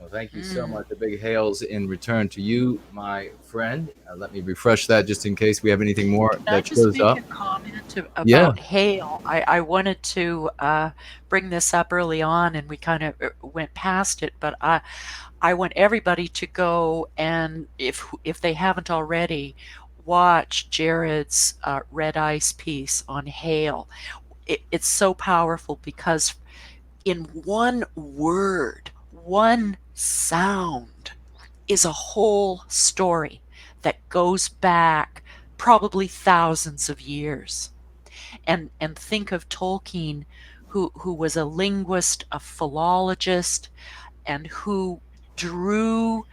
Well, thank you so much. A big hails in return to you, my friend. Let me refresh that just in case we have anything more that shows up. Can I just make a comment about hail? I wanted to bring this up early on, and we kind of went past it, but I want everybody to go and, if they haven't already, watch Jared's Red Ice piece on hail. It's so powerful because in one word, one sound is a whole story that goes back probably thousands of years. And think of Tolkien, who was a linguist, a philologist, and who drew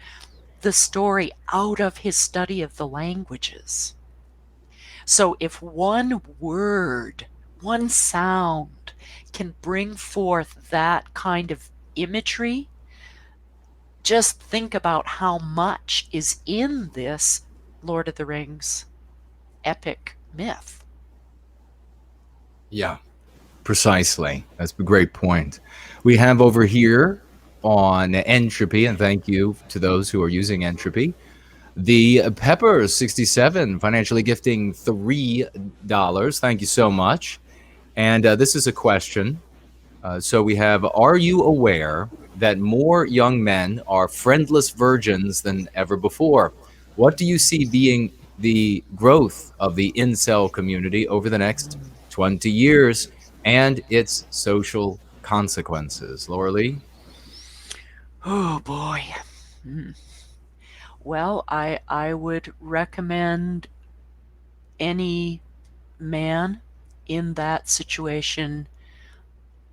the story out of his study of the languages. So if one word, one sound can bring forth that kind of imagery, just think about how much is in this Lord of the Rings epic myth. Yeah, precisely. That's a great point. We have over here on Entropy, and thank you to those who are using Entropy, the Pepper 67 financially gifting $3. Thank you so much. And this is a question. So we have, are you aware that more young men are friendless virgins than ever before? What do you see being the growth of the incel community over the next 20 years and its social consequences? Loralee? Oh boy. Well, I would recommend any man in that situation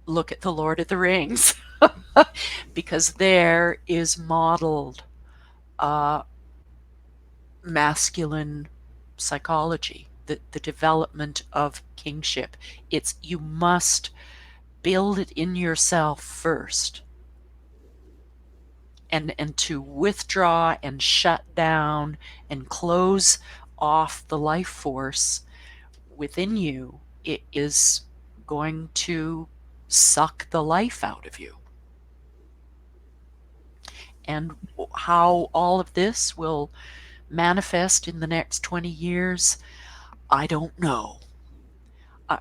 look at the Lord of the Rings because there is modeled masculine psychology, the development of kingship. It's, you must build it in yourself first. And to withdraw and shut down and close off the life force within you, it is going to suck the life out of you. And how all of this will manifest in the next 20 years, I don't know.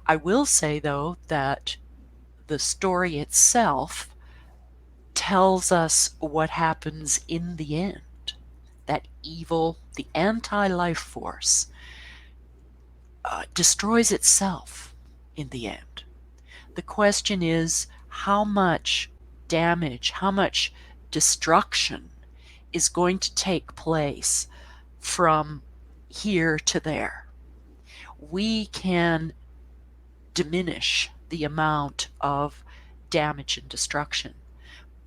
I will say, though, that the story itself tells us what happens in the end. That evil, the anti-life force, destroys itself in the end. The question is, how much damage, how much destruction is going to take place from here to there? We can diminish the amount of damage and destruction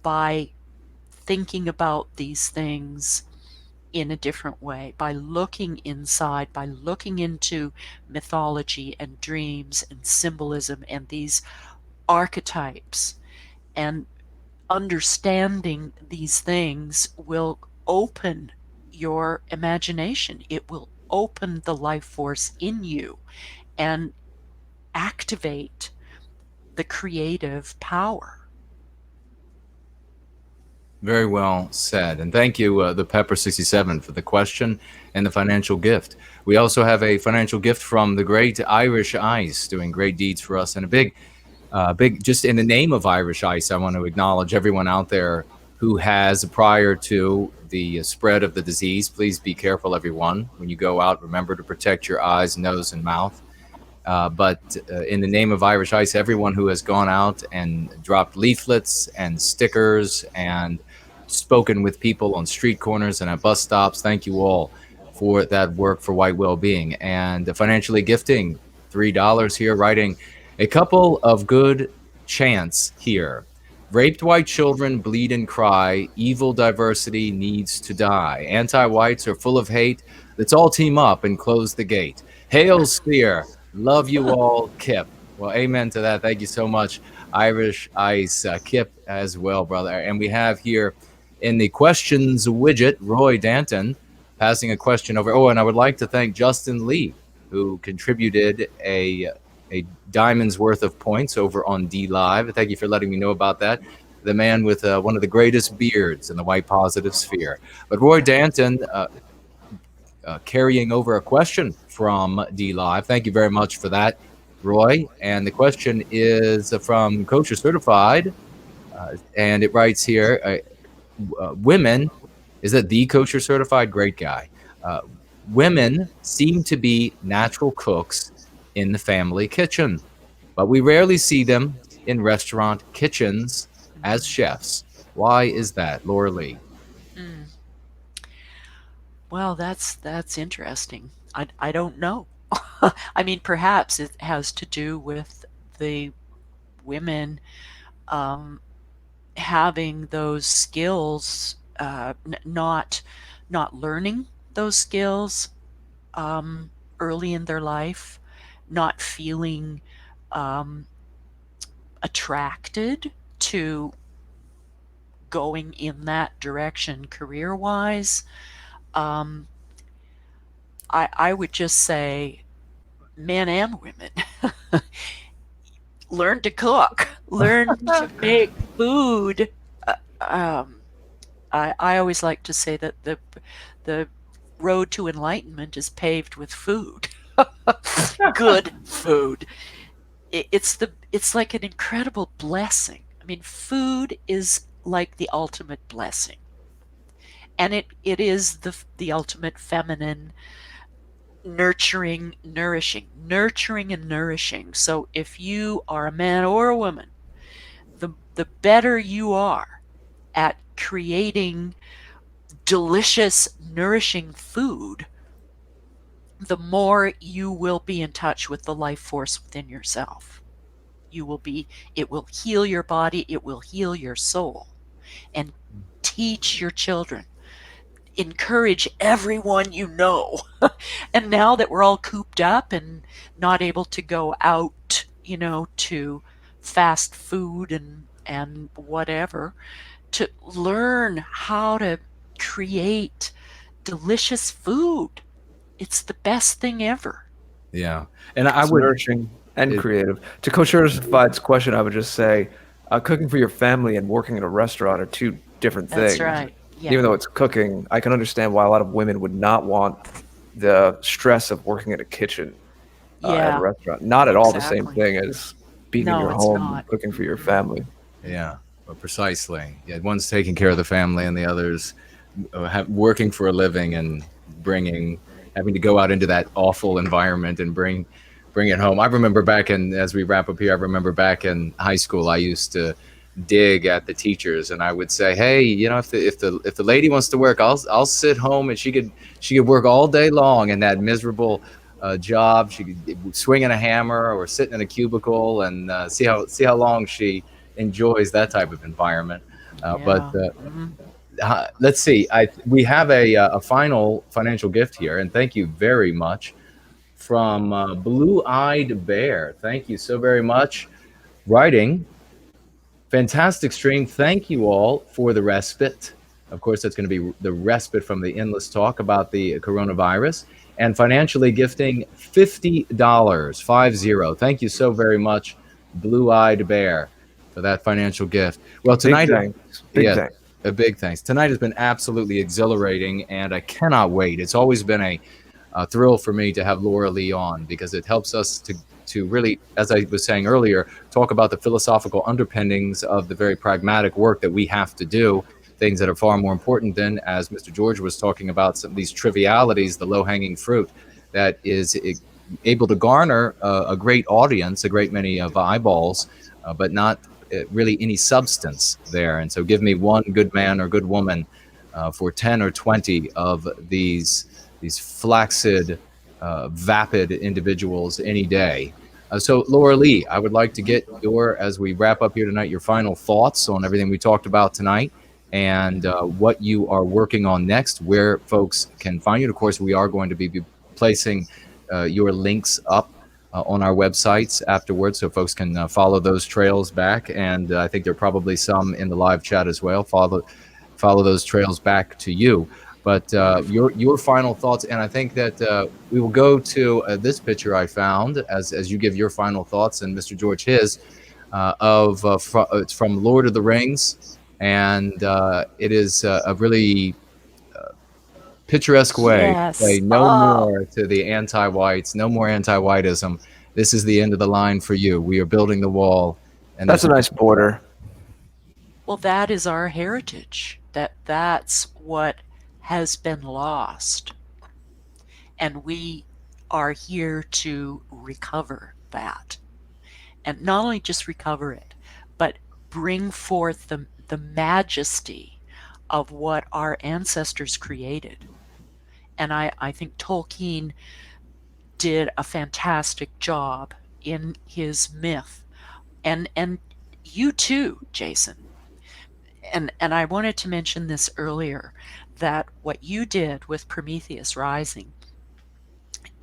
by thinking about these things in a different way, by looking inside, by looking into mythology and dreams and symbolism and these archetypes, and understanding these things will open your imagination. It will open the life force in you and activate the creative power. Very well said. And thank you, the Pepper 67, for the question and the financial gift. We also have a financial gift from the great Irish Ice, doing great deeds for us. And a big, just in the name of Irish Ice, I want to acknowledge everyone out there who has, prior to the spread of the disease, please be careful, everyone. When you go out, remember to protect your eyes, nose, and mouth. But in the name of Irish Ice, everyone who has gone out and dropped leaflets and stickers and spoken with people on street corners and at bus stops, thank you all for that work for White Wellbeing. And financially gifting $3 here, writing a couple of good chants here. Raped white children bleed and cry. Evil diversity needs to die. Anti-whites are full of hate. Let's all team up and close the gate. Hail Spear. Love you all, Kip. Well, amen to that. Thank you so much, Irish Ice. Kip as well, brother. And we have here in the questions widget, Roy Danton passing a question over. Oh, and I would like to thank Justin Lee, who contributed a diamond's worth of points over on D Live. Thank you for letting me know about that. The man with one of the greatest beards in the white positive sphere. But Roy Danton carrying over a question from D Live. Thank you very much for that, Roy. And the question is from Kosher Certified, and it writes here, women, is that the Kosher Certified? Great guy. Women seem to be natural cooks in the family kitchen, but we rarely see them in restaurant kitchens as chefs. Why is that, Loralee? Well, that's interesting. I don't know. I mean, perhaps it has to do with the women having those skills, not learning those skills early in their life, not feeling attracted to going in that direction career-wise. I would just say, men and women, learn to cook, learn to make food. I always like to say that the road to enlightenment is paved with food. Good food. It's like an incredible blessing. I mean, food is like the ultimate blessing. And it is the ultimate feminine nurturing and nourishing. So if you are a man or a woman, the better you are at creating delicious, nourishing food, the more you will be in touch with the life force within yourself. It will heal your body, it will heal your soul. And teach your children. Encourage everyone you know. And now that we're all cooped up and not able to go out, to fast food and whatever, to learn how to create delicious food. It's the best thing ever. Yeah. And I would nourishing and creative. To Coach Certified's question, I would just say cooking for your family and working in a restaurant are two different things. That's right. Yeah. Even though it's cooking, I can understand why a lot of women would not want the stress of working in a kitchen at a restaurant. Not at all the same thing as being in your home and cooking for your family. Yeah, well, precisely. Yeah, one's taking care of the family and the other's working for a living and having to go out into that awful environment and bring it home. I remember as we wrap up here, I remember back in high school, I used to dig at the teachers, and I would say, hey, if the lady wants to work, I'll sit home, and she could work all day long in that miserable job. She could swing in a hammer or sit in a cubicle and see how long she enjoys that type of environment. Let's see. We have a final financial gift here, and thank you very much from Blue-Eyed Bear. Thank you so very much. Writing, fantastic stream. Thank you all for the respite. Of course, that's going to be the respite from the endless talk about the coronavirus. And financially gifting $50, 50. Thank you so very much, Blue-Eyed Bear, for that financial gift. Well, tonight, big thanks. A big thanks. Tonight has been absolutely exhilarating, and I cannot wait. It's always been a thrill for me to have Loralee on, because it helps us to really, as I was saying earlier, talk about the philosophical underpinnings of the very pragmatic work that we have to do things that are far more important than, as Mr. George was talking about, some of these trivialities, the low-hanging fruit that is able to garner a great audience, a great many of eyeballs, but not really any substance there. And so give me one good man or good woman for 10 or 20 of these flaccid, vapid individuals any day. So Loralee, I would like to get as we wrap up here tonight, your final thoughts on everything we talked about tonight, and what you are working on next, where folks can find you. And of course, we are going to be placing your links up on our websites afterwards, so folks can follow those trails back. And I think there are probably some in the live chat as well. Follow those trails back to you. But your final thoughts, and I think that we will go to this picture I found as you give your final thoughts, and Mr. George his, it's from Lord of the Rings, and it is a really picturesque way to say no more to the anti-whites, no more anti-whiteism. This is the end of the line for you. We are building the wall. And that's a nice border. Well, that is our heritage. That's what has been lost. And we are here to recover that. And not only just recover it, but bring forth the majesty of what our ancestors created. And I think Tolkien did a fantastic job in his myth. And you too, Jason. And I wanted to mention this earlier, that what you did with Prometheus Rising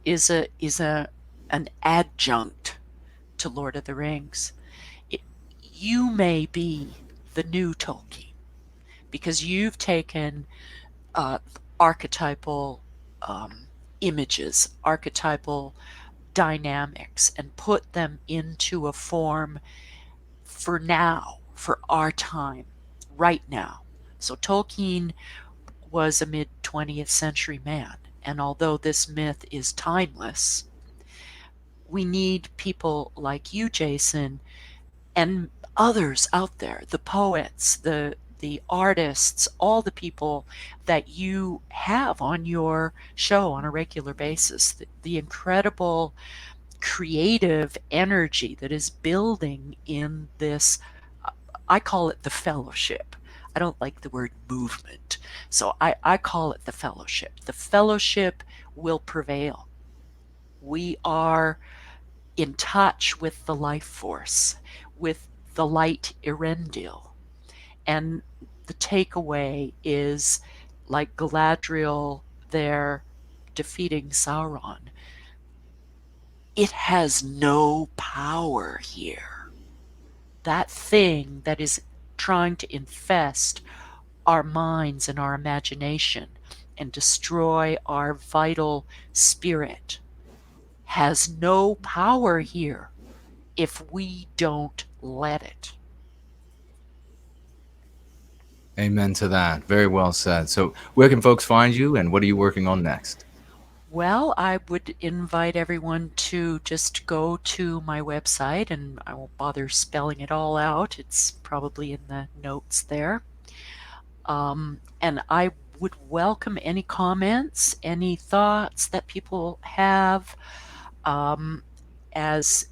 is an adjunct to Lord of the Rings. You may be the new Tolkien because you've taken archetypal images, archetypal dynamics, and put them into a form for now, for our time, right now. So Tolkien was a mid-20th century man, and although this myth is timeless, we need people like you, Jason, and others out there, the poets, the artists, all the people that you have on your show on a regular basis, the incredible creative energy that is building in this, I call it the fellowship. I don't like the word movement, so I call it the fellowship. The fellowship will prevail. We are in touch with the life force, with the light Erendil. And the takeaway is, like Galadriel there defeating Sauron, it has no power here. That thing that is trying to infest our minds and our imagination and destroy our vital spirit has no power here if we don't let it. Amen to that. Very well said. So where can folks find you, and what are you working on next? Well, I would invite everyone to just go to my website, and I won't bother spelling it all out. It's probably in the notes there. And I would welcome any comments, any thoughts that people have. As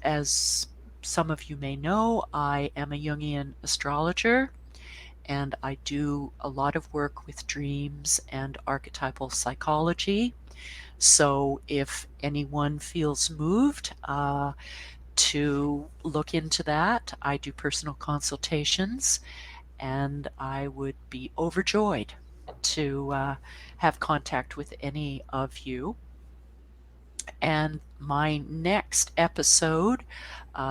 some of you may know, I am a Jungian astrologer, and I do a lot of work with dreams and archetypal psychology. So if anyone feels moved to look into that, I do personal consultations, and I would be overjoyed to have contact with any of you. And my next episode,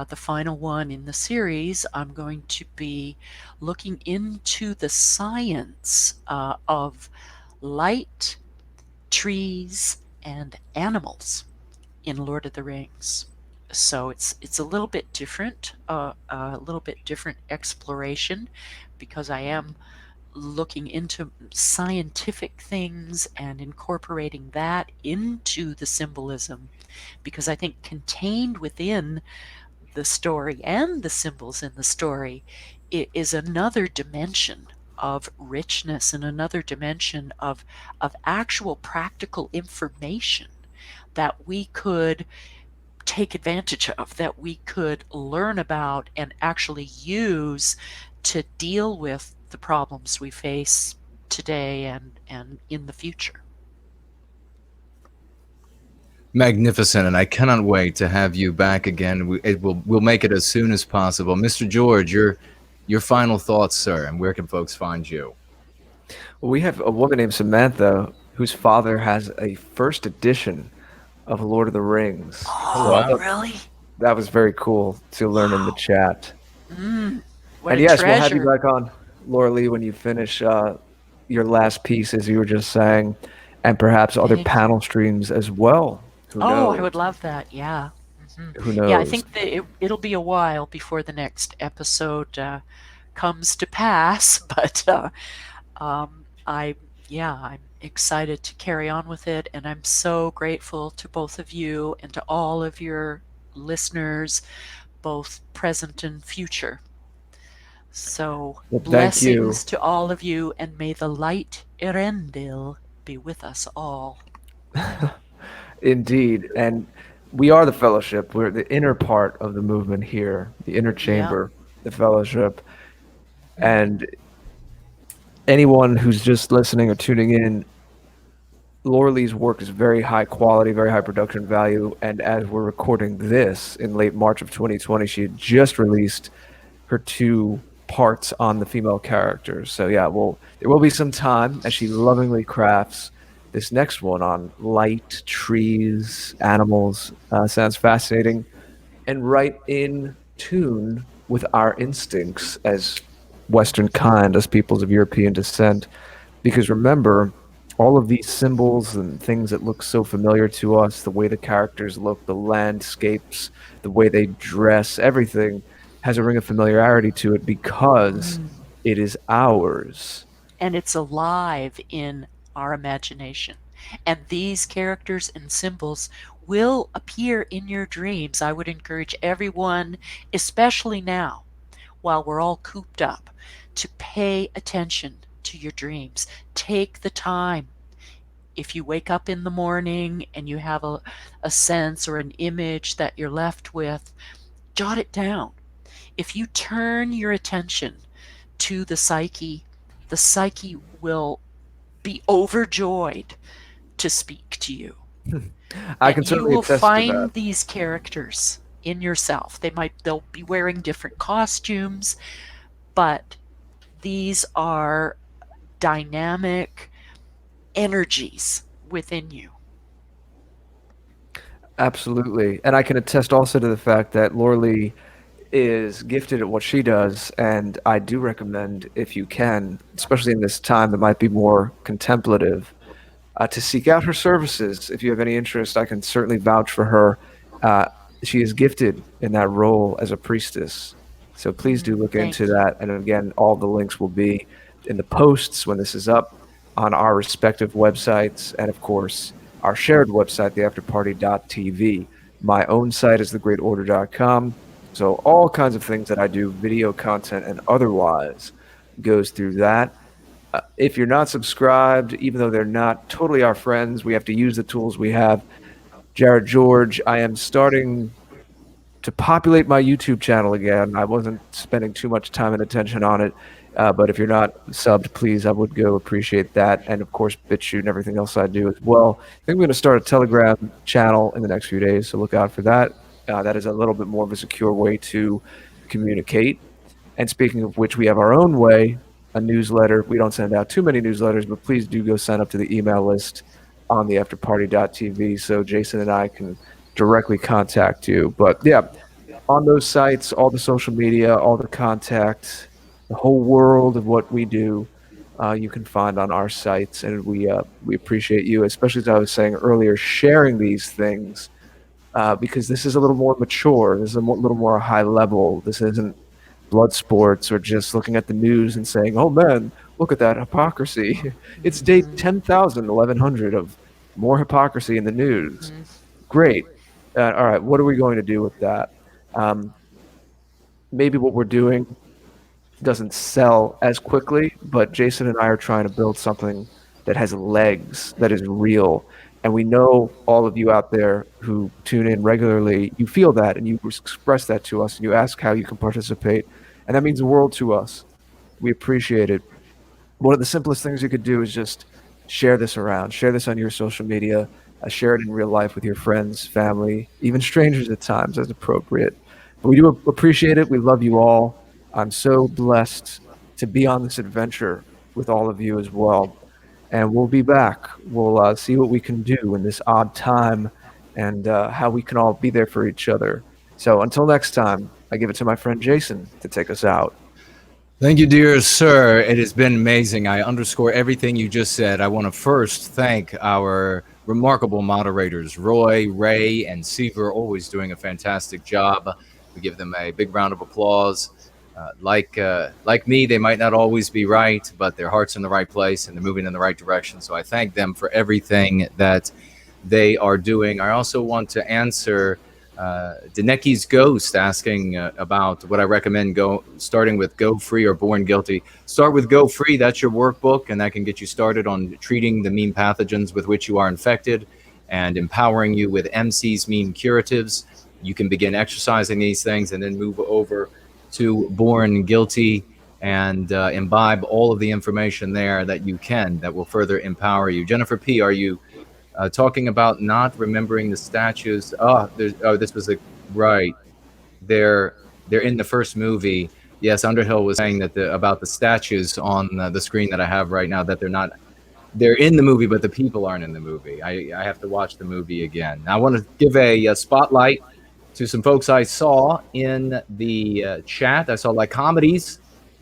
the final one in the series, I'm going to be looking into the science of light, trees, and animals in Lord of the Rings. So it's a little bit different, a little bit different exploration, because I am looking into scientific things and incorporating that into the symbolism, because I think contained within the story and the symbols in the story is another dimension of richness and another dimension of actual practical information that we could take advantage of, that we could learn about and actually use to deal with the problems we face today and in the future. Magnificent, and I cannot wait to have you back again. We'll make it as soon as possible. Mr. George, your final thoughts, sir, and where can folks find you? Well, we have a woman named Samantha whose father has a first edition of Lord of the Rings. Oh, I thought really? that was very cool to learn in the chat. What And a yes, treasure. we'll have you back on, Loralee, when you finish your last piece, as you were just saying, and perhaps other Thank panel streams as well. Who knows? I would love that. Yeah. Who knows? Yeah, I think that it'll be a while before the next episode comes to pass, but I'm excited to carry on with it, and I'm so grateful to both of you and to all of your listeners, both present and future. So Well, thank blessings you. to all of you, and may the light Erendil be with us all. Indeed. And we are the fellowship. We're the inner part of the movement here, the inner chamber, the fellowship. And anyone who's just listening or tuning in, Loralee's work is very high quality, very high production value. And as we're recording this in late March of 2020, she had just released her 2 parts on the female characters. So yeah, there will be some time as she lovingly crafts this next one on light, trees, animals. Sounds fascinating and right in tune with our instincts as Western kind, as peoples of European descent. Because remember, all of these symbols and things that look so familiar to us, the way the characters look, the landscapes, the way they dress, everything has a ring of familiarity to it because it is ours. And it's alive in our imagination. And these characters and symbols will appear in your dreams. I would encourage everyone, especially now, while we're all cooped up, to pay attention to your dreams. Take the time. If you wake up in the morning and you have a sense or an image that you're left with, jot it down. If you turn your attention to the psyche will be overjoyed to speak to you. I can certainly you will attest to find that. these characters in yourself. They'll be wearing different costumes, but these are dynamic energies within you. Absolutely. And I can attest also to the fact that Loralee is gifted at what she does. And I do recommend, if you can, especially in this time that might be more contemplative, to seek out her services. If you have any interest, I can certainly vouch for her. She is gifted in that role as a priestess. So please do look Thank into that. And again, all the links will be in the posts when this is up on our respective websites. And of course, our shared website, theafterparty.tv. My own site is thegreatorder.com. So all kinds of things that I do, video content and otherwise, goes through that. If you're not subscribed, even though they're not totally our friends, we have to use the tools we have. Jared George, I am starting to populate my YouTube channel again. I wasn't spending too much time and attention on it. But if you're not subbed, please, I would go appreciate that. And of course, BitChute and everything else I do as well. I think we're going to start a Telegram channel in the next few days, so look out for that. That is a little bit more of a secure way to communicate. And speaking of which, we have our own way, a newsletter. We don't send out too many newsletters, but please do go sign up to the email list on theafterparty.tv so Jason and I can directly contact you. But yeah, on those sites, all the social media, all the contact, the whole world of what we do, you can find on our sites. And we appreciate you, especially as I was saying earlier, sharing these things because this is a little more mature. This is a little more high level. This isn't blood sports or just looking at the news and saying, oh man, look at that hypocrisy. It's day 10,000, 1100 of more hypocrisy in the news. Great. All right, what are we going to do with that? Maybe what we're doing doesn't sell as quickly, but Jason and I are trying to build something that has legs, that is real. And we know all of you out there who tune in regularly, you feel that and you express that to us and you ask how you can participate. And that means the world to us. We appreciate it. One of the simplest things you could do is just share this around, share this on your social media, share it in real life with your friends, family, even strangers at times as appropriate. But we do appreciate it. We love you all. I'm so blessed to be on this adventure with all of you as well. And we'll be back. We'll see what we can do in this odd time and how we can all be there for each other. So until next time, I give it to my friend Jason to take us out. Thank you, dear sir. It has been amazing. I underscore everything you just said. I want to first thank our remarkable moderators, Roy, Ray, and Seaver, always doing a fantastic job. We give them a big round of applause. Like me, they might not always be right, but their heart's in the right place and they're moving in the right direction. So I thank them for everything that they are doing. I also want to answer Deneki's Ghost asking about what I recommend starting with Go Free or Born Guilty. Start with Go Free. That's your workbook, and that can get you started on treating the mean pathogens with which you are infected and empowering you with MC's mean curatives. You can begin exercising these things and then move over to Born Guilty and imbibe all of the information there that you can that will further empower you. Jennifer P., are you talking about not remembering the statues? This was right. They're in the first movie. Yes, Underhill was saying that about the statues on the screen that I have right now, that they're in the movie, but the people aren't in the movie. I have to watch the movie again. I want to give a spotlight to some folks I saw in the chat. I saw Like Comedies.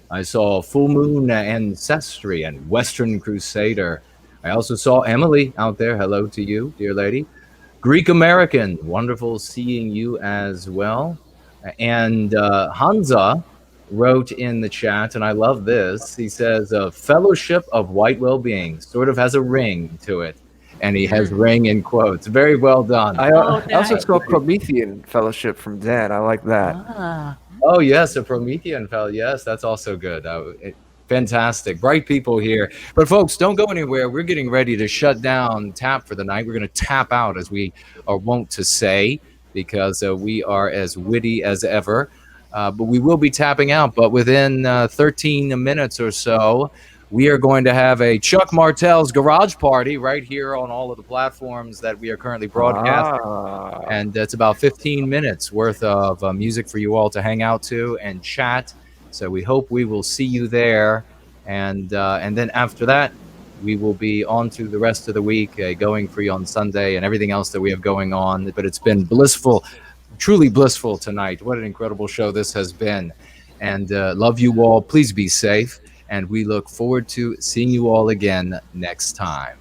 I saw Full Moon Ancestry and Western Crusader. I also saw Emily out there. Hello to you, dear lady. Greek American, wonderful seeing you as well. And Hansa wrote in the chat, and I love this. He says, Fellowship of White Wellbeing sort of has a ring to it. And he has ring in quotes. Very well done. I also saw Promethean Fellowship from Dan. I like that. Oh, yes, a Promethean fellow. Yes, that's also good. Fantastic. Bright people here. But folks, don't go anywhere. We're getting ready to shut down Tap for the night. We're going to tap out, as we are wont to say, because we are as witty as ever. But we will be tapping out. But within 13 minutes or so, we are going to have a Chuck Martell's Garage Party right here on all of the platforms that we are currently broadcasting. And it's about 15 minutes worth of music for you all to hang out to and chat. So we hope we will see you there. And then after that, we will be on to the rest of the week, going free on Sunday and everything else that we have going on. But it's been blissful, truly blissful tonight. What an incredible show this has been. And love you all. Please be safe. And we look forward to seeing you all again next time.